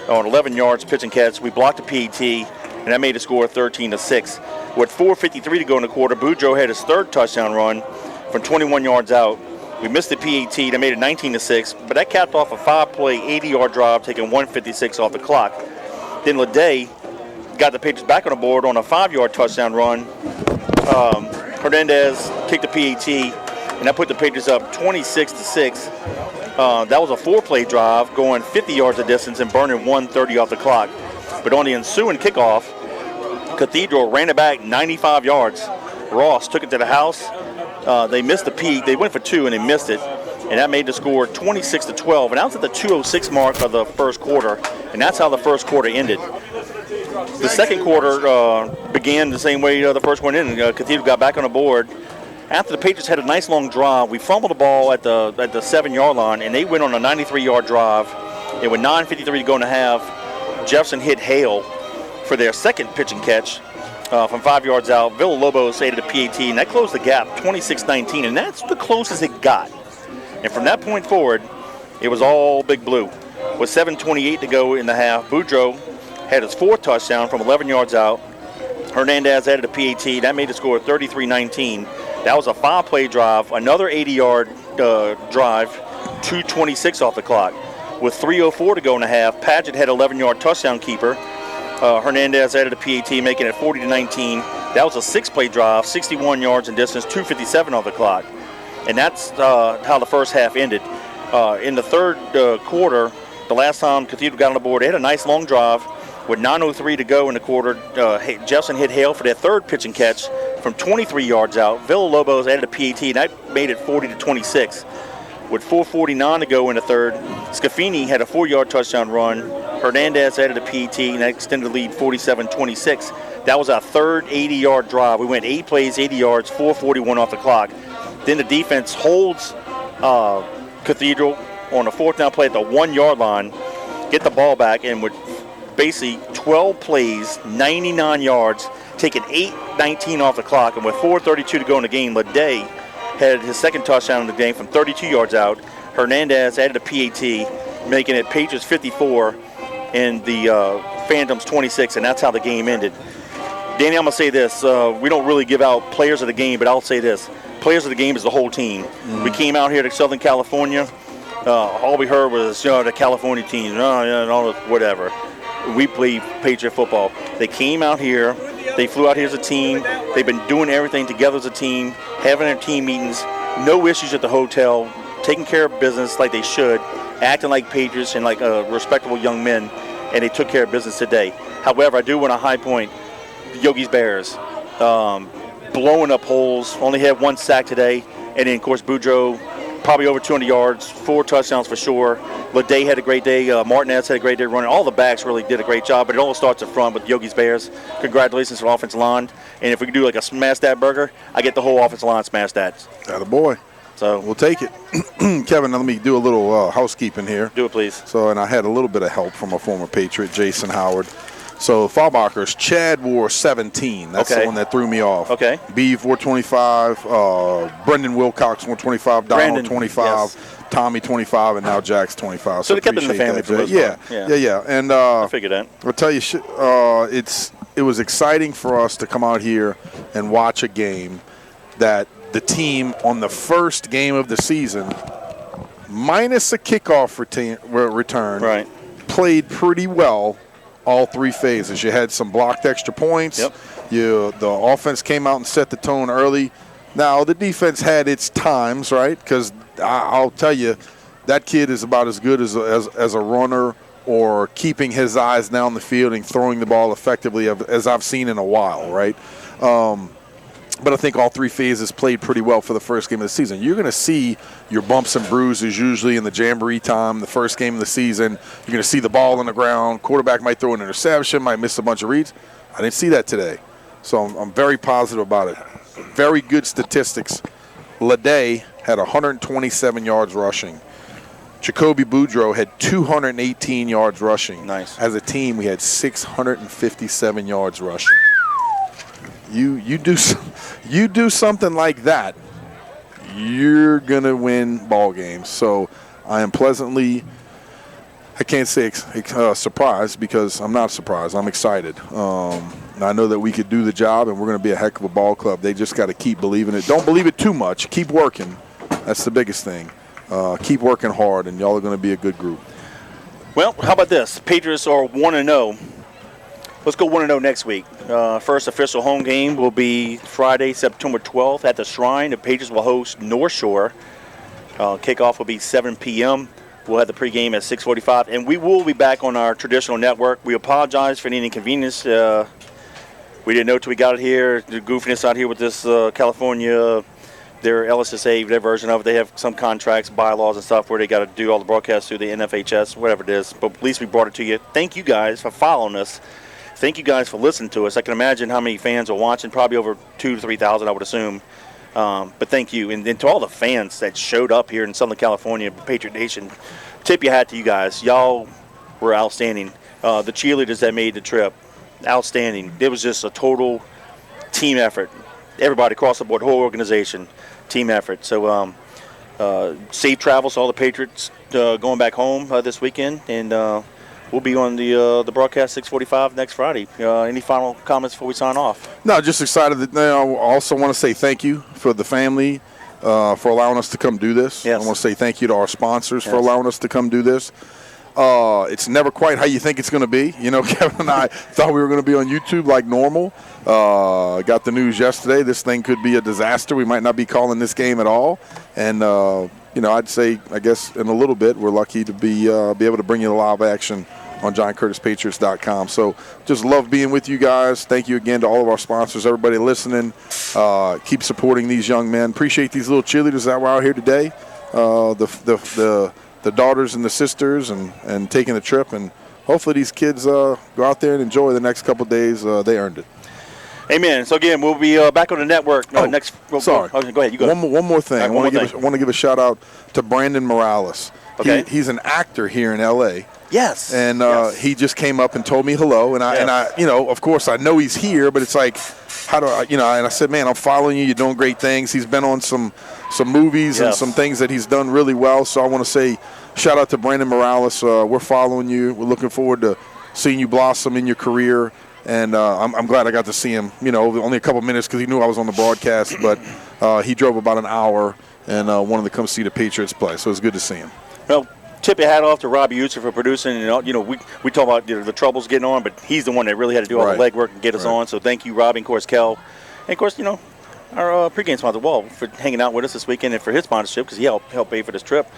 on 11 yards pitch and catch. We blocked the PAT, and that made the score 13-6. With 4:53 to go in the quarter, Boudreaux had his 3rd touchdown run from 21 yards out. We missed the PAT. That made it 19-6, but that capped off a 5-play, 80-yard drive, taking 1:56 off the clock. Then Leday got the Patriots back on the board on a 5-yard touchdown run. Hernandez kicked the PAT, and that put the Patriots up 26-6. That was a 4-play drive, going 50 yards of distance and burning 1:30 off the clock. But on the ensuing kickoff, Cathedral ran it back 95 yards. Ross took it to the house. They missed the peak. They went for 2 and they missed it, and that made the score 26-12. And that was at the 2:06 mark of the first quarter, and that's how the first quarter ended. The second quarter began the same way the first one ended. Cathedral got back on the board. After the Patriots had a nice long drive, we fumbled the ball at the 7-yard line, and they went on a 93-yard drive. And with 9:53 to go in the half, Jefferson hit Hale for their second pitch and catch from 5 yards out. Villalobos aided the PAT, and that closed the gap 26-19, and that's the closest it got. And from that point forward, it was all Big Blue. With 7:28 to go in the half, Boudreaux had his 4th touchdown from 11 yards out. Hernandez added a PAT. That made the score 33-19. That was a 5-play drive, another 80-yard drive, 2:26 off the clock. With 3:04 to go in the half, Paget had 11-yard touchdown keeper. Hernandez added a PAT, making it 40-19. That was a 6-play drive, 61 yards in distance, 2:57 off the clock. And that's how the first half ended. In the third quarter, the last time Cathedral got on the board, they had a nice long drive. With 9:03 to go in the quarter, Jefferson hit Hale for their 3rd pitch and catch from 23 yards out. Villalobos added a PAT, and that made it 40-26. With 4:49 to go in the third, Scafini had a 4-yard touchdown run. Hernandez added a PAT, and that extended the lead 47-26. That was our 3rd 80-yard drive. We went 8 plays, 80 yards, 4:41 off the clock. Then the defense holds Cathedral on a 4th down play at the 1-yard line, get the ball back, and with basically 12 plays, 99 yards, taking 8:19 off the clock, and with 4:32 to go in the game, Leday had his 2nd touchdown in the game from 32 yards out. Hernandez added a PAT, making it Patriots 54 and the Phantoms 26, and that's how the game ended. Danny, I'm going to say this. We don't really give out players of the game, but I'll say this. Players of the game is the whole team. Mm-hmm. We came out here to Southern California. All we heard was, the California team, whatever. We play Patriot football. They came out here. They flew out here as a team. They've been doing everything together as a team, having their team meetings, no issues at the hotel, taking care of business like they should, acting like Patriots and like respectable young men, and they took care of business today. However, I do want to high point Yogi's Bears. Blowing up holes, only had 1 sack today, and then, of course, Boudreaux, probably over 200 yards, 4 touchdowns for sure. Leday had a great day. Martinez had a great day running. All the backs really did a great job, but it all starts up front with Yogi's Bears. Congratulations to the offensive line. And if we can do like a smash that burger, I get the whole offensive line smash that. Attaboy. So we'll take it. Kevin, let me do a little housekeeping here. Do it, please. So, and I had a little bit of help from a former Patriot, Jason Howard. So, Fallbachers, Chad wore 17. That's the one that threw me off. Okay. Beeve wore 25. Brendan Wilcox wore 25. Donald 25. Yes. Tommy 25, and now Jack's 25. So they kept it in the family for most part. Yeah. And I figured that. I'll tell you, it was exciting for us to come out here and watch a game that the team on the first game of the season, minus a kickoff return, right, played pretty well all 3 phases. You had some blocked extra points. Yep. The offense came out and set the tone early. Now, the defense had its times, right? Because I'll tell you, that kid is about as good as a runner or keeping his eyes down the field and throwing the ball effectively as I've seen in a while, right? But I think all three phases played pretty well for the first game of the season. You're going to see your bumps and bruises usually in the jamboree time, the first game of the season. You're going to see the ball on the ground. Quarterback might throw an interception, might miss a bunch of reads. I didn't see that today. So I'm very positive about it. Very good statistics. Lede had 127 yards rushing. Jacoby Boudreaux had 218 yards rushing. Nice. As a team, we had 657 yards rushing. You do something like that, you're gonna win ball games. So I am pleasantly, I can't say surprised, because I'm not surprised. I'm excited. I know that we could do the job, and we're going to be a heck of a ball club. They just got to keep believing it. Don't believe it too much. Keep working. That's the biggest thing. Keep working hard, and y'all are going to be a good group. Well, how about this? Patriots are 1-0. Let's go 1-0 next week. First official home game will be Friday, September 12th at the Shrine. The Patriots will host North Shore. Kickoff will be 7 p.m. We'll have the pregame at 6:45, and we will be back on our traditional network. We apologize for any inconvenience. We didn't know till we got it here. The goofiness out here with this California, their LSSA, their version of it. They have some contracts, bylaws, and stuff where they got to do all the broadcasts through the NFHS, whatever it is. But at least we brought it to you. Thank you guys for following us. Thank you guys for listening to us. I can imagine how many fans are watching. Probably over 2,000 to 3,000, I would assume. But thank you. And to all the fans that showed up here in Southern California, Patriot Nation, tip your hat to you guys. Y'all were outstanding. The cheerleaders that made the trip, outstanding. It was just a total team effort. Everybody across the board, whole organization, team effort. So safe travels to all the Patriots going back home this weekend. And we'll be on the broadcast 6:45 next Friday. Any final comments before we sign off? I just excited that I also want to say thank you for the family for allowing us to come do this. Yes. I want to say thank you to our sponsors for allowing us to come do this. It's never quite how you think it's going to be. You know, Kevin and I thought we were going to be on YouTube like normal. Got the news yesterday. This thing could be a disaster. We might not be calling this game at all. And, I'd say, I guess, in a little bit, we're lucky to be able to bring you the live action on JohnCurtisPatriots.com. So just love being with you guys. Thank you again to all of our sponsors, everybody listening. Keep supporting these young men. Appreciate these little cheerleaders that were out here today. The daughters and the sisters and taking the trip. And hopefully these kids go out there and enjoy the next couple of days. They earned it. Amen. So, again, we'll be back on the network next. Sorry. Go ahead. You go. One more thing. I want to give a shout-out to Brandon Morales. Okay. He's an actor here in L.A. Yes. And he just came up and told me hello. And I, of course, I know he's here, but it's like, how do I, and I said, man, I'm following you. You're doing great things. He's been on some movies and some things that he's done really well. So I want to say shout out to Brandon Morales. We're following you. We're looking forward to seeing you blossom in your career. And I'm glad I got to see him, only a couple minutes because he knew I was on the broadcast. But he drove about an hour and wanted to come see the Patriots play. So it was good to see him. Well, tip your hat off to Robbie Utzer for producing. We talk about the troubles getting on, but he's the one that really had to do all the legwork and get us on. So thank you, Robbie, and of course, Kel. And of course, our pregame sponsor, Wall, for hanging out with us this weekend and for his sponsorship because he helped pay for this trip.